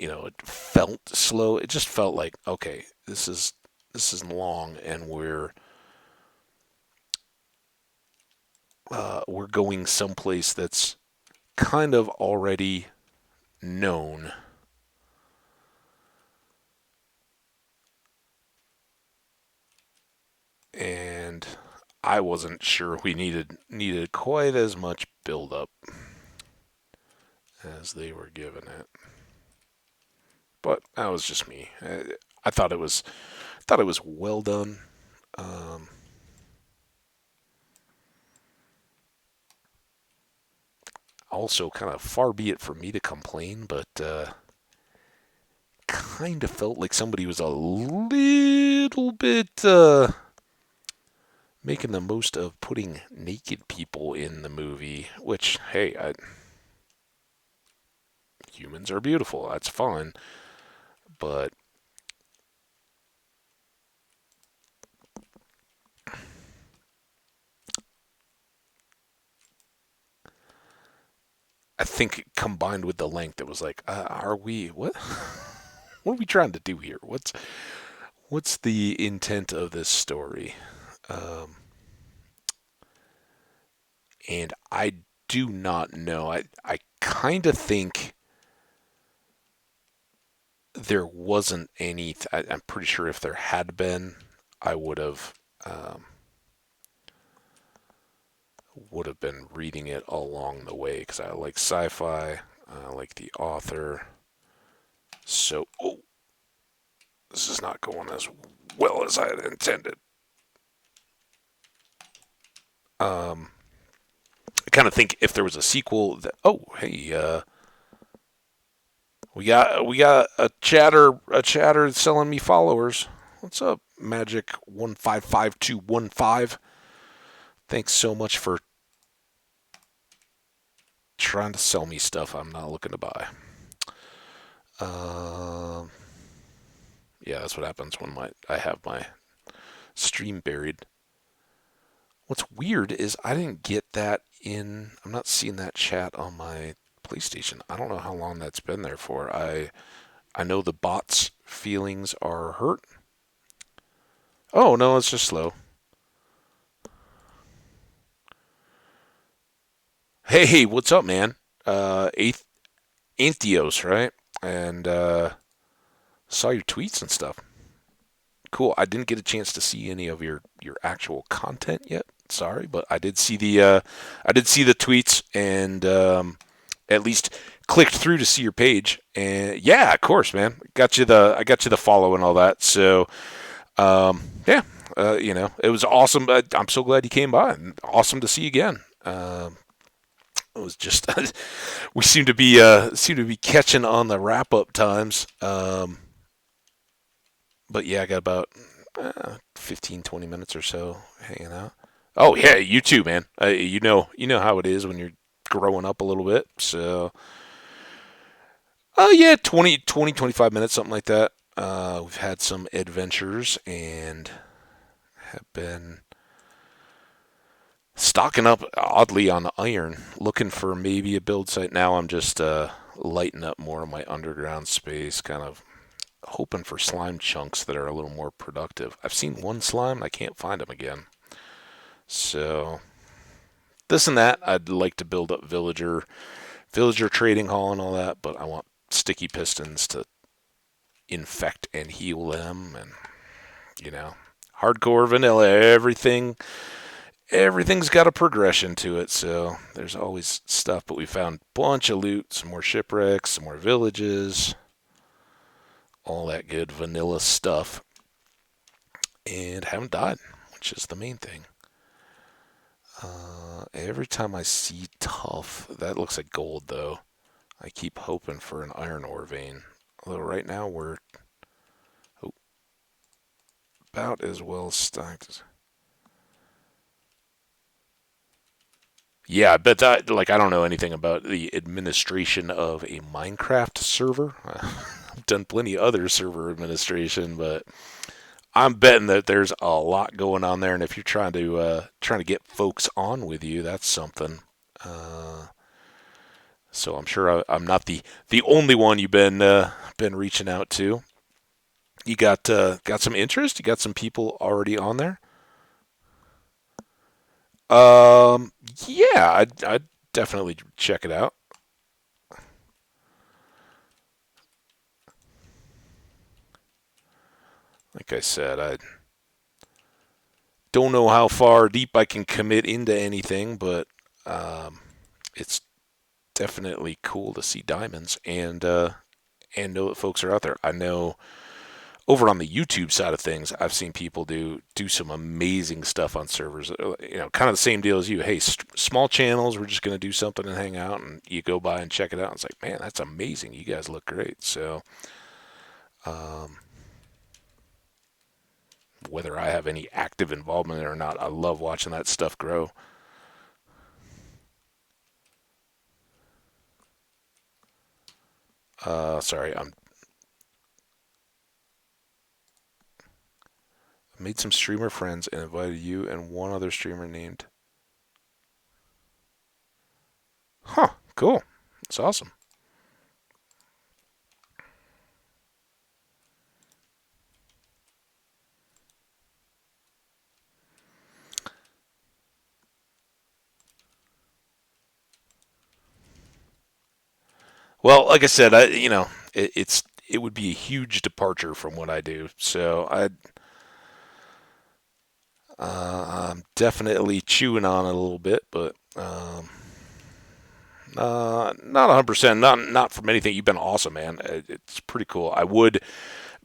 felt slow. It just felt like, okay, this is long, and we're going someplace that's kind of already known, and I wasn't sure we needed quite as much build up as they were giving it. But that was just me. I thought it was well done. Um, Also, kind of far be it for me to complain, but kind of felt like somebody was a little bit making the most of putting naked people in the movie. Which, hey, humans are beautiful. That's fine, but I think combined with the length, it was like, are we what? What are we trying to do here? What's the intent of this story? Um, and I do not know. I kind of think there wasn't any. I'm pretty sure if there had been, I um, would have been reading it along the way because I like sci-fi, I like the author. So, oh, this is not going as well as I had intended. Um, I kind of think if there was a sequel, that hey, we got a chatter selling me followers. What's up, Magic 155215? Thanks so much for trying to sell me stuff I'm not looking to buy. Um, yeah, that's what happens when I have my stream buried. What's weird is I didn't get that in. I'm not seeing that chat on my PlayStation. I don't know how long that's been there for. I know the bot's feelings are hurt. Oh no, it's just slow. Hey, what's up, man? Eighth Antheos, right? And Saw your tweets and stuff. Cool. I didn't get a chance to see any of your actual content yet. Sorry, but I did see the tweets and at least clicked through to see your page. And yeah, of course, man. I got you the follow and all that. So yeah, it was awesome. I'm so glad you came by. And awesome to see you again. It was just we seem to be catching on the wrap up times. But yeah, I got about 15, 20 minutes or so hanging out. Oh yeah, you too, man. You know how it is when you're growing up a little bit. So, oh yeah, 25 minutes, something like that. We've had some adventures and have been stocking up oddly on iron, looking for maybe a build site. Now I'm just lighting up more of my underground space, kind of hoping for slime chunks that are a little more productive. I've seen one slime and I can't find them again. So this and that, I'd like to build up villager trading hall and all that, but I want sticky pistons to infect and heal them, and you know, hardcore vanilla. Everything's got a progression to it, so there's always stuff. But we found a bunch of loot, some more shipwrecks, some more villages, all that good vanilla stuff, and haven't died, which is the main thing. Every time I see tough, that looks like gold though. I keep hoping for an iron ore vein. Although right now we're about as well stocked as. Yeah, but like I don't know anything about the administration of a Minecraft server. I've done plenty of other server administration, but I'm betting that there's a lot going on there. And if you're trying to get folks on with you, that's something. Uh, so I'm sure I'm not the only one you've been reaching out to. You got some interest. You got some people already on there. Um, yeah, I'd definitely check it out. Like I said, I don't know how far deep I can commit into anything, but um, it's definitely cool to see diamonds and know that folks are out there. I know over on the YouTube side of things, I've seen people do some amazing stuff on servers. Kind of the same deal as you. Hey, small channels, we're just going to do something and hang out, and you go by and check it out. And it's like, man, that's amazing. You guys look great. So, um, whether I have any active involvement in it or not, I love watching that stuff grow. Sorry, I made some streamer friends and invited you and one other streamer named. Huh, cool. That's awesome. Well, like I said, it would be a huge departure from what I do. So I'm definitely chewing on it a little bit, but not 100%. Not from anything. You've been awesome, man. It's pretty cool. I would,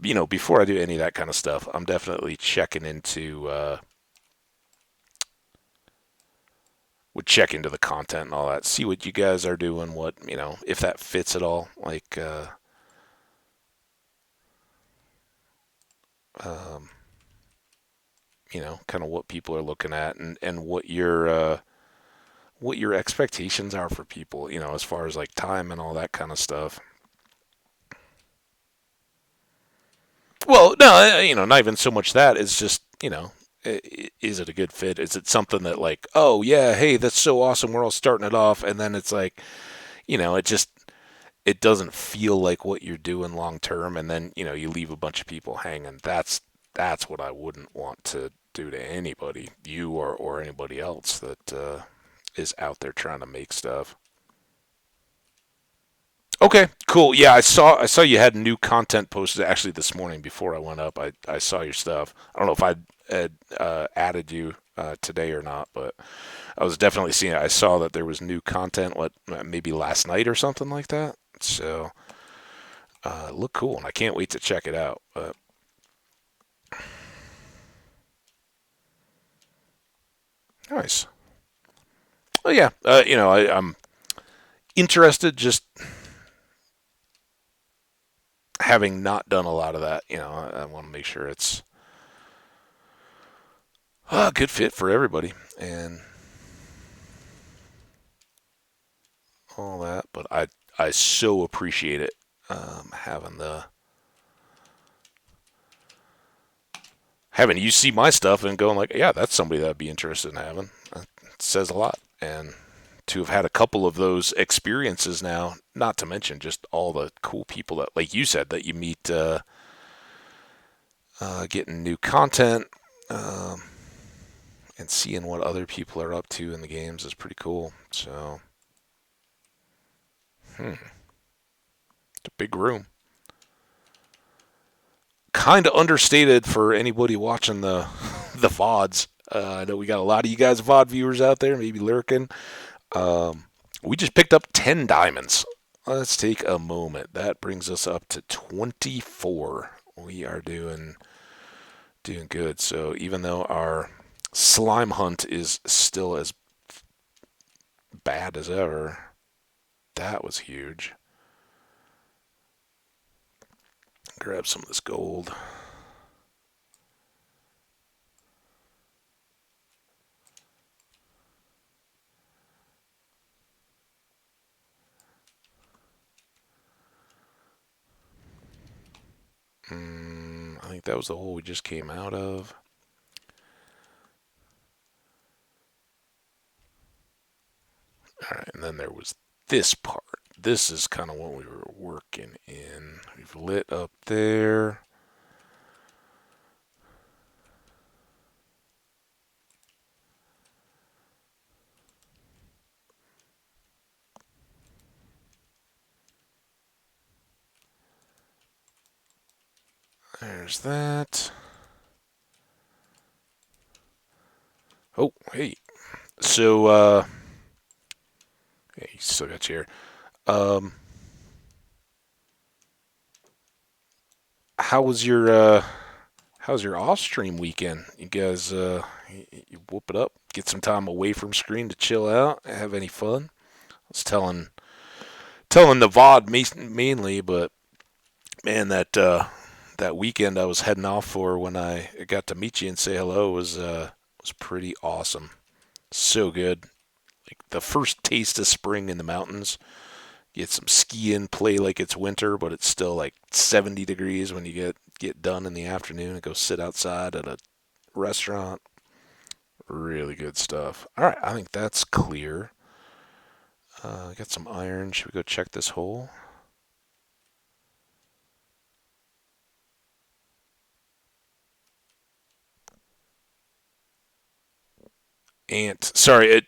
before I do any of that kind of stuff, I'm definitely checking into would check into the content and all that. See what you guys are doing. What if that fits at all. Like um, kind of what people are looking at and what your expectations are for people, as far as like time and all that kind of stuff. Well, no, not even so much that. It's just, is it a good fit? Is it something that like, oh yeah, hey, that's so awesome. We're all starting it off, and then it's like, it doesn't feel like what you're doing long term, and then you leave a bunch of people hanging. That's what I wouldn't want to do to anybody, you or anybody else that is out there trying to make stuff. Okay, cool. Yeah, I saw you had new content posted actually this morning before I went up. I saw your stuff. I don't know if I had added you today or not, but I was definitely seeing it. I saw that there was new content, what maybe last night or something like that. So it looked cool, and I can't wait to check it out. But nice. Well, yeah, I'm interested. Just having not done a lot of that, I want to make sure it's a good fit for everybody and all that. But I so appreciate it having the having you see my stuff and going like, yeah, that's somebody that'd be interested in having. It says a lot, and to have had a couple of those experiences now, not to mention just all the cool people that, like you said, that you meet, getting new content, um, and seeing what other people are up to in the games is pretty cool. So, it's a big room. Kind of understated for anybody watching the the VODs. I know we got a lot of you guys VOD viewers out there, maybe lurking. Um, we just picked up 10 diamonds. Let's take a moment. That brings us up to 24. We are doing good. So even though our slime hunt is still as bad as ever, that was huge. Grab some of this gold. I think that was the hole we just came out of. All right, and then there was this part. This is kind of what we were working in. We've lit up there. There's that. Oh, hey. So, hey, you still got your. Um, how was your how's your off stream weekend? You guys, you whoop it up, get some time away from screen to chill out, have any fun? I was telling the VOD mainly, but man, that weekend I was heading off for when I got to meet you and say hello was pretty awesome. So good. Like the first taste of spring in the mountains. Get some skiing, play like it's winter, but it's still like 70 degrees when you get done in the afternoon and go sit outside at a restaurant. Really good stuff. All right, I think that's clear. Got some iron. Should we go check this hole? Ant. Sorry,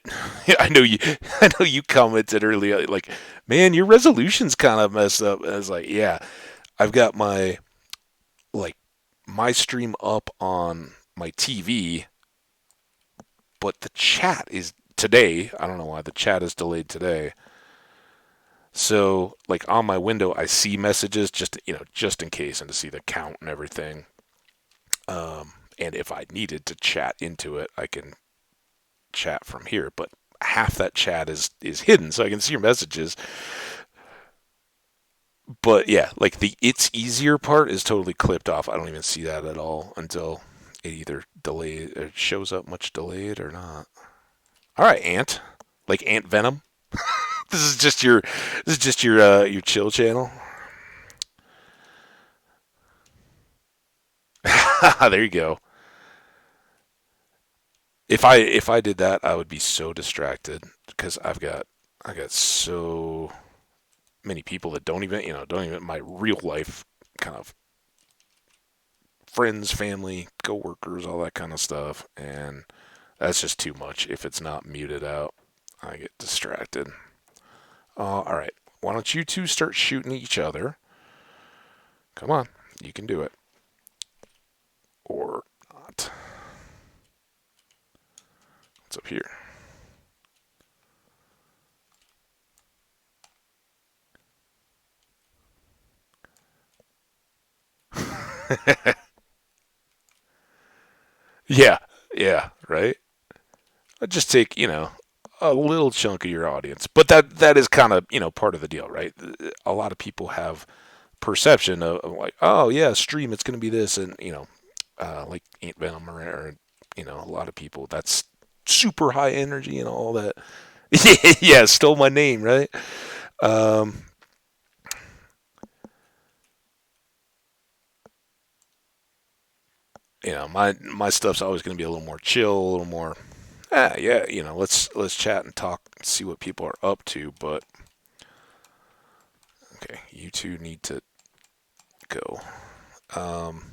I know you. I know you commented earlier, like, man, your resolution's kind of messed up. And I was like, yeah, I've got like my stream up on my TV, but the chat is today. I don't know why the chat is delayed today. So, like on my window, I see messages just in case, and to see the count and everything. And if I needed to chat into it, I can chat from here. But half that chat is hidden, so I can see your messages. But yeah, like the it's easier part is totally clipped off. I don't even see that at all until it either delayed, it shows up much delayed or not. All right, Ant, like Ant Venom. This is just your chill channel. There you go. If I did that, I would be so distracted because I got so many people that don't even my real life kind of friends, family, coworkers, all that kind of stuff, and that's just too much. If it's not muted out, I get distracted. All right. Why don't you two start shooting each other? Come on, you can do it. Or not. What's up here? Yeah, yeah, right. Just take, a little chunk of your audience, but that is kind of, part of the deal, right? A lot of people have perception of like, oh yeah, stream, it's going to be this, and like Ain't Venom or a lot of people that's super high energy and all that. Yeah, stole my name, right? Um, my stuff's always going to be a little more chill, a little more. Yeah, let's chat and talk, see what people are up to. But okay, you two need to go. Um,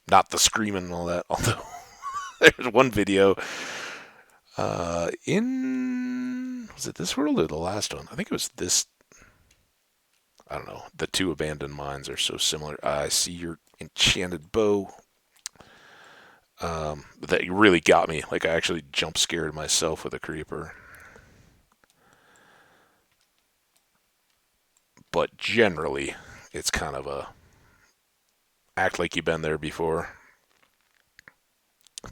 Not the screaming and all that. Although there's one video in was it this world or the last one? I think it was this. I don't know. The two abandoned mines are so similar. I see your enchanted bow. That really got me. Like I actually jump scared myself with a creeper. But generally, it's kind of a act like you've been there before.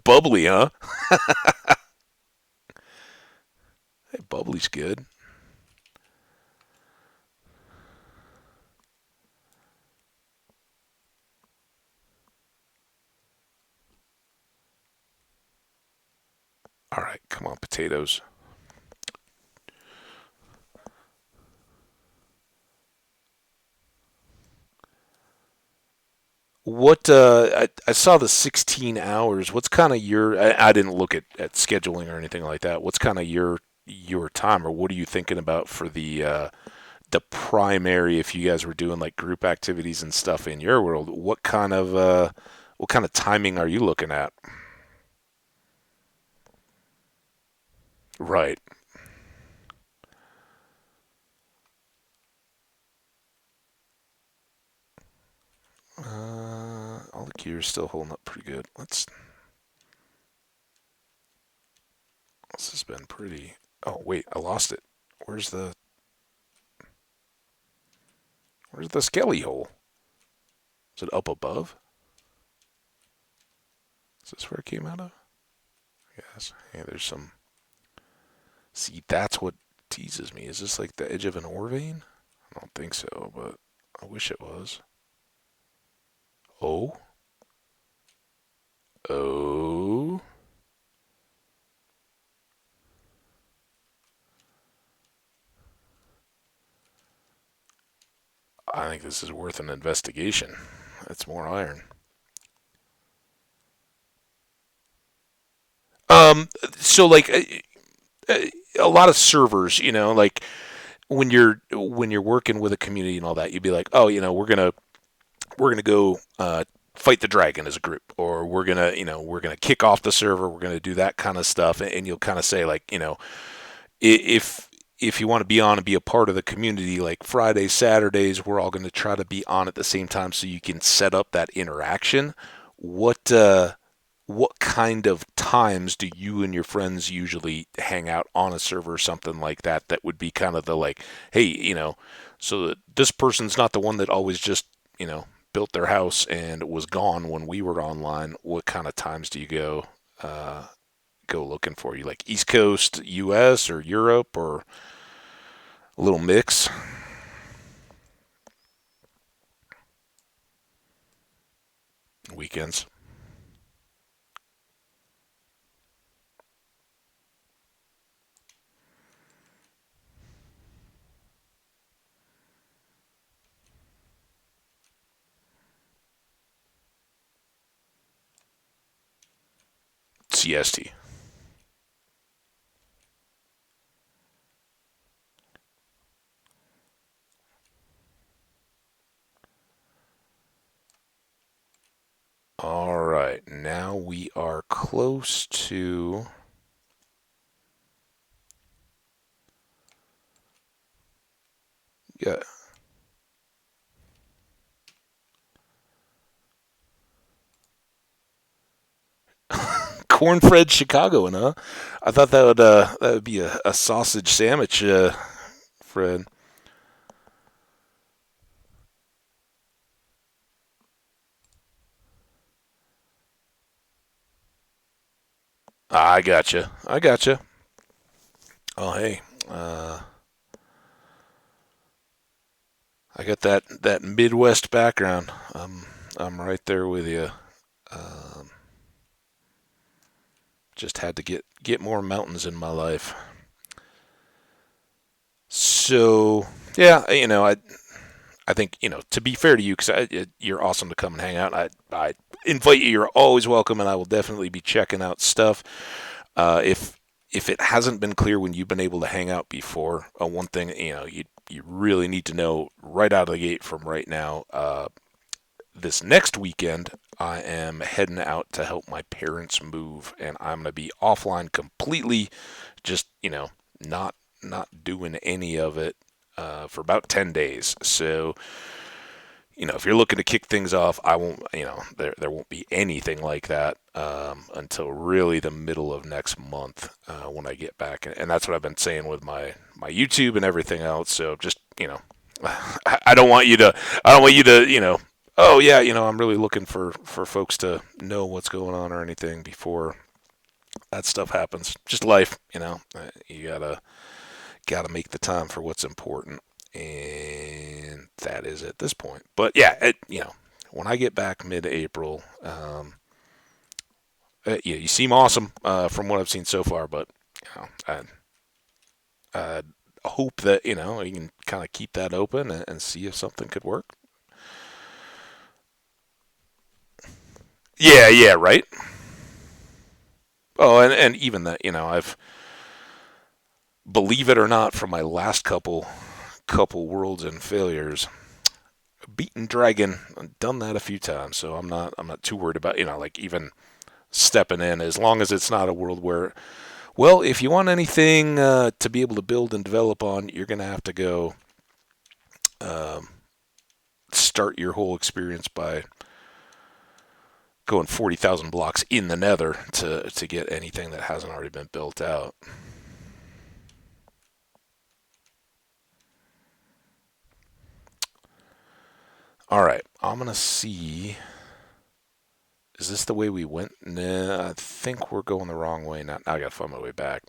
Bubbly, huh? Hey, bubbly's good. All right, come on, potatoes. What I saw the 16 hours. What's kind of your? I didn't look at scheduling or anything like that. What's kind of your time, or what are you thinking about for the primary? If you guys were doing like group activities and stuff in your world, what kind of timing are you looking at? Right. All the gear's still holding up pretty good. This has been pretty. Oh wait, I lost it. Where's the where's the skelly hole? Is it up above? Is this where it came out of? Yes. Hey, there's some. See, that's what teases me. Is this like the edge of an ore vein? I don't think so, but I wish it was. Oh, oh. I think this is worth an investigation. That's more iron. Um, so like a lot of servers, like when you're working with a community and all that, you'd be like, oh, we're gonna go fight the dragon as a group, or we're gonna kick off the server, we're gonna do that kind of stuff, and you'll kind of say like, if you want to be on and be a part of the community, like Fridays, Saturdays, we're all going to try to be on at the same time so you can set up that interaction. What kind of times do you and your friends usually hang out on a server or something like that? That would be kind of the like, hey, so that this person's not the one that always just built their house and was gone when we were online. What kind of times do you go looking for? You like East Coast U.S. or Europe or a little mix? Weekends. CST. All right, now we are close to. Yeah. Corn-fed Chicagoan, huh? I thought that would be a sausage sandwich, Fred. I gotcha. I gotcha. Oh, hey. Uh, I got that Midwest background. I'm right there with you. Um, just had to get more mountains in my life. So yeah, I think to be fair to you, because you're awesome to come and hang out. I invite you. You're always welcome, and I will definitely be checking out stuff. If it hasn't been clear when you've been able to hang out before, one thing you really need to know right out of the gate from right now. This next weekend, I am heading out to help my parents move, and I'm going to be offline completely, just not doing any of it for about 10 days. So if you're looking to kick things off, I won't, there won't be anything like that until really the middle of next month when I get back, and that's what I've been saying with my YouTube and everything else. So just I don't want you to, oh yeah, I'm really looking for folks to know what's going on or anything before that stuff happens. Just life, you gotta make the time for what's important, and that is at this point. But yeah, when I get back mid-April, you seem awesome from what I've seen so far. But I hope that you can kind of keep that open and see if something could work. Yeah, yeah, right. Oh, and even that, I've believe it or not, from my last couple worlds and failures, beaten dragon. I've done that a few times, so I'm not too worried about like even stepping in, as long as it's not a world where, well, if you want anything to be able to build and develop on, you're gonna have to go um, start your whole experience by going 40,000 blocks in the nether to get anything that hasn't already been built out. All right, I'm gonna see. Is this the way we went? Nah, I think we're going the wrong way now. I gotta find my way back.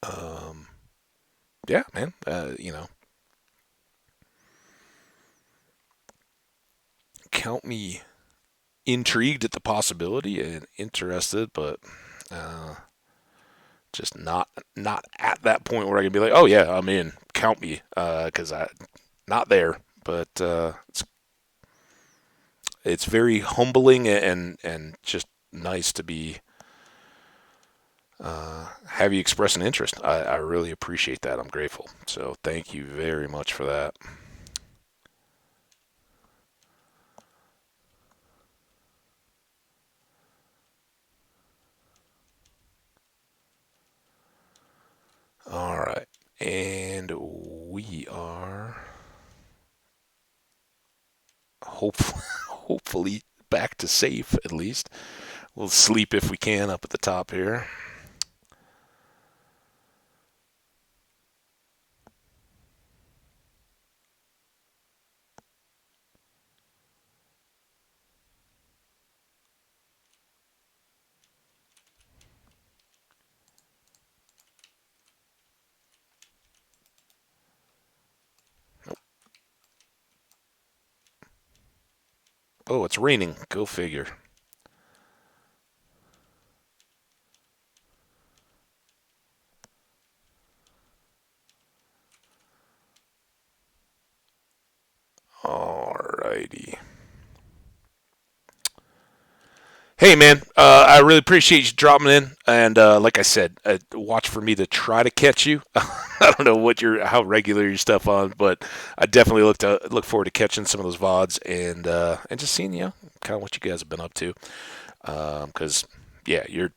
Um, yeah, man. Count me intrigued at the possibility and interested, but uh, just not at that point where I can be like, oh yeah, I'm in. Count me, because I not there. But it's very humbling and just nice to be have you express an interest. I really appreciate that. I'm grateful. So thank you very much for that. All right. And we are hopefully, hopefully back to safe at least. We'll sleep if we can up at the top here. Oh, it's raining. Go figure. Alrighty. Hey man, I really appreciate you dropping in, and like I said, watch for me to try to catch you. I don't know how regular your stuff on, but I definitely look forward to catching some of those vods and just seeing kind of what you guys have been up to. Because yeah, you're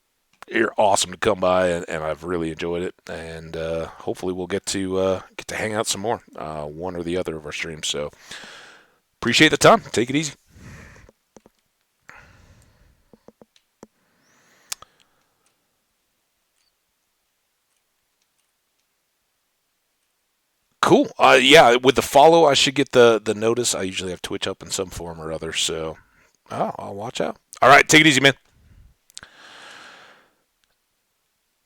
You're awesome to come by, and I've really enjoyed it. And hopefully we'll get to hang out some more, one or the other of our streams. So appreciate the time. Take it easy. Cool. Yeah, with the follow, I should get the notice. I usually have Twitch up in some form or other, so I'll watch out. All right, take it easy, man.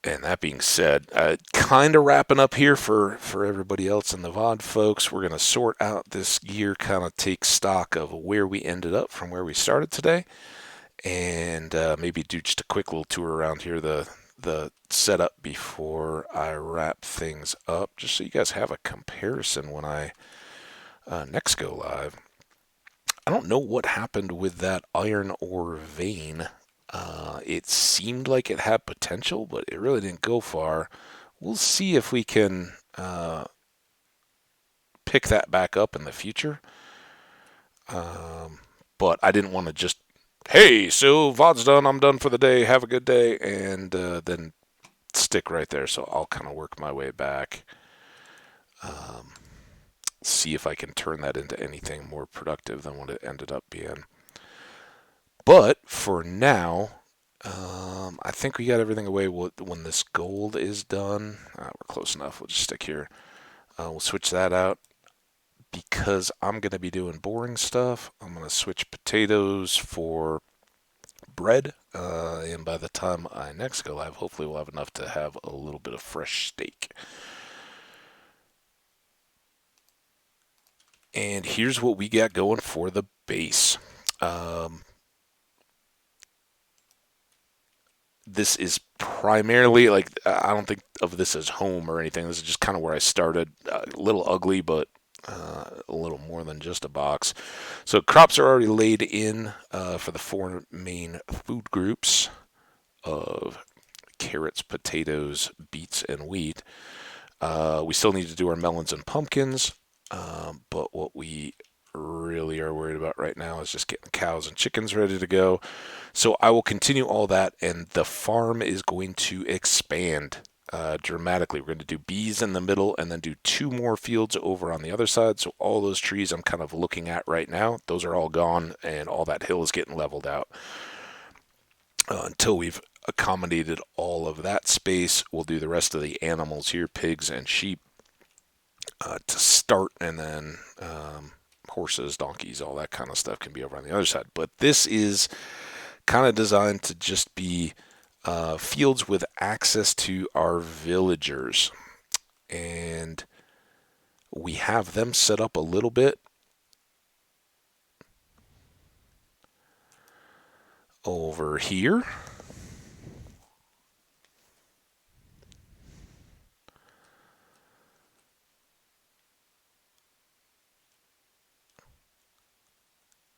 And that being said, kind of wrapping up here for everybody else in the VOD folks. We're going to sort out this gear, kind of take stock of where we ended up from where we started today, and maybe do just a quick little tour around here, the setup before I wrap things up, just so you guys have a comparison when I next go live. I don't know what happened with that iron ore vein. It seemed like it had potential, but it really didn't go far. We'll see if we can pick that back up in the future. But I didn't want to just, hey, so VOD's done, I'm done for the day, have a good day, and then stick right there. So I'll kind of work my way back, see if I can turn that into anything more productive than what it ended up being. But for now, I think we got everything away when this gold is done. We're close enough. We'll just stick here. We'll switch that out because I'm going to be doing boring stuff. I'm going to switch potatoes for bread. And by the time I next go live, hopefully we'll have enough to have a little bit of fresh steak. And here's what we got going for the base. This is primarily, like, I don't think of this as home or anything. This is just kind of where I started. A little ugly, but a little more than just a box. So crops are already laid in for the four main food groups of carrots, potatoes, beets, and wheat. We still need to do our melons and pumpkins, but what we really are worried about right now is just getting cows and chickens ready to go. So I will continue all that, and the farm is going to expand dramatically. We're going to do bees in the middle and then do two more fields over on the other side. So all those trees I'm kind of looking at right now, those are all gone, and all that hill is getting leveled out. Until we've accommodated all of that space, we'll do the rest of the animals here, pigs and sheep, to start, and then horses, donkeys, all that kind of stuff can be over on the other side. But this is kind of designed to just be fields with access to our villagers. And we have them set up a little bit over here.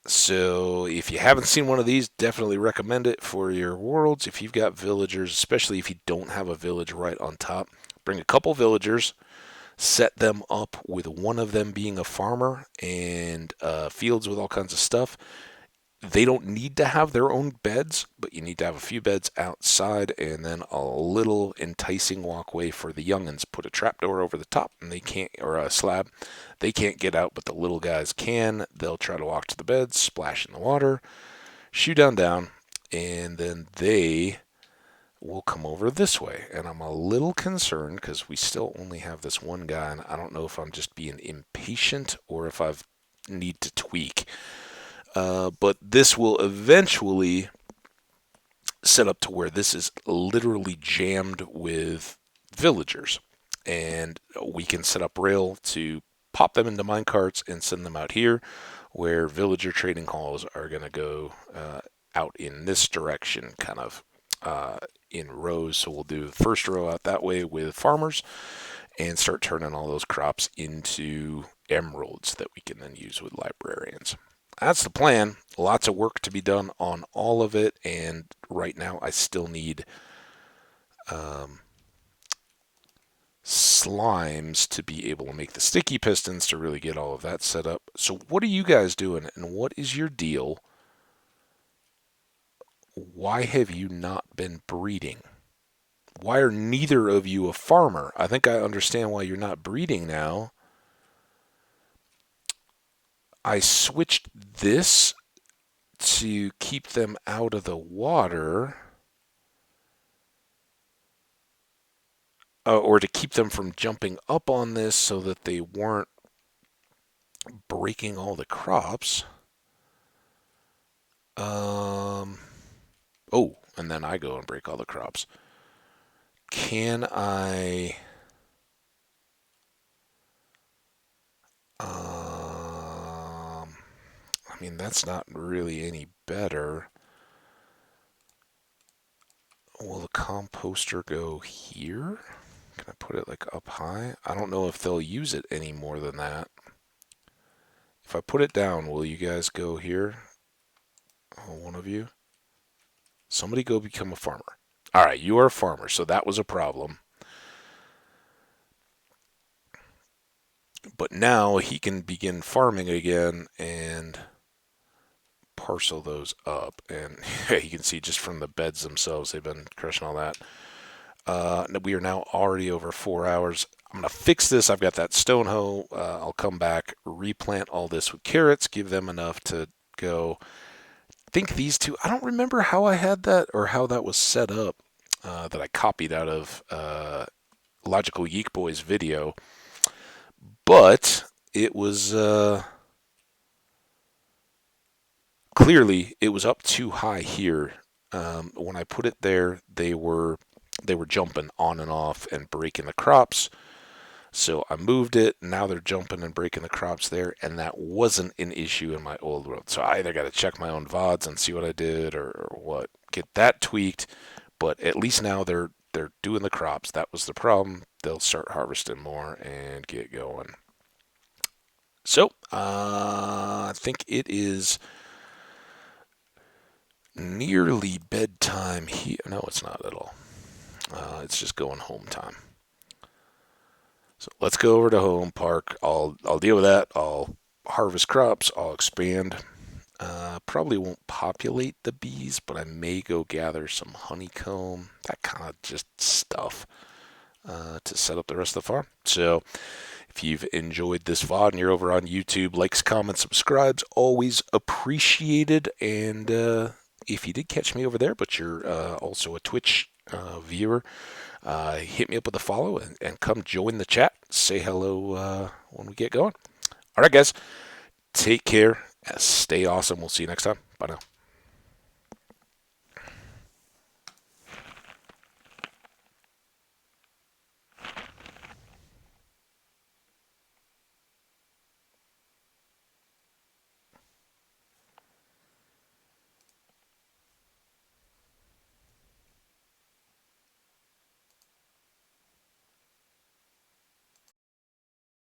So if you haven't seen one of these, definitely recommend it for your worlds. If you've got villagers, especially if you don't have a village right on top, bring a couple villagers, set them up with one of them being a farmer and fields with all kinds of stuff. They don't need to have their own beds, but you need to have a few beds outside and then a little enticing walkway for the youngins. Put a trapdoor over the top and they can't, or a slab. They can't get out, but the little guys can. They'll try to walk to the beds, splash in the water, shoot down, and then they will come over this way. And I'm a little concerned because we still only have this one guy, and I don't know if I'm just being impatient or if I need to tweak. But this will eventually set up to where this is literally jammed with villagers. And we can set up rail to pop them into mine carts and send them out here, where villager trading halls are going to go out in this direction, kind of in rows. So we'll do the first row out that way with farmers and start turning all those crops into emeralds that we can then use with librarians. That's the plan. Lots of work to be done on all of it, and right now I still need slimes to be able to make the sticky pistons to really get all of that set up. So what are you guys doing, and what is your deal? Why have you not been breeding? Why are neither of you a farmer? I think I understand why you're not breeding now. I switched this to keep them out of the water, or to keep them from jumping up on this so that they weren't breaking all the crops. Oh, and then I go and break all the crops. Can I... I mean, that's not really any better. Will the composter go here? Can I put it like up high? I don't know if they'll use it any more than that. If I put it down, will you guys go here? Oh, one of you? Somebody go become a farmer. All right, you are a farmer, so that was a problem. But now he can begin farming again and parcel those up. And you can see just from the beds themselves, they've been crushing all that. We are now already over 4 hours. I'm going to fix this. I've got that stone hoe. I'll come back, replant all this with carrots, give them enough to go. I think these two, I don't remember how I had that or how that was set up, that I copied out of Logical Yeek Boy's video. But it was clearly it was up too high here. When I put it there, they were jumping on and off and breaking the crops. So I moved it. Now they're jumping and breaking the crops there, and that wasn't an issue in my old world. So I either got to check my own VODs and see what I did, or what, get that tweaked. But at least now they're doing the crops. That was the problem. They'll start harvesting more and get going. So I think it is nearly bedtime here. No, it's not at all. It's just going home time. So let's go over to home park. I'll deal with that. I'll harvest crops. I'll expand. Probably won't populate the bees, but I may go gather some honeycomb. That kind of just stuff to set up the rest of the farm. So if you've enjoyed this VOD and you're over on YouTube, likes, comments, subscribes, always appreciated. And if you did catch me over there, but you're also a Twitch viewer, hit me up with a follow and come join the chat. Say hello when we get going. All right, guys. Take care. Stay awesome. We'll see you next time. Bye now.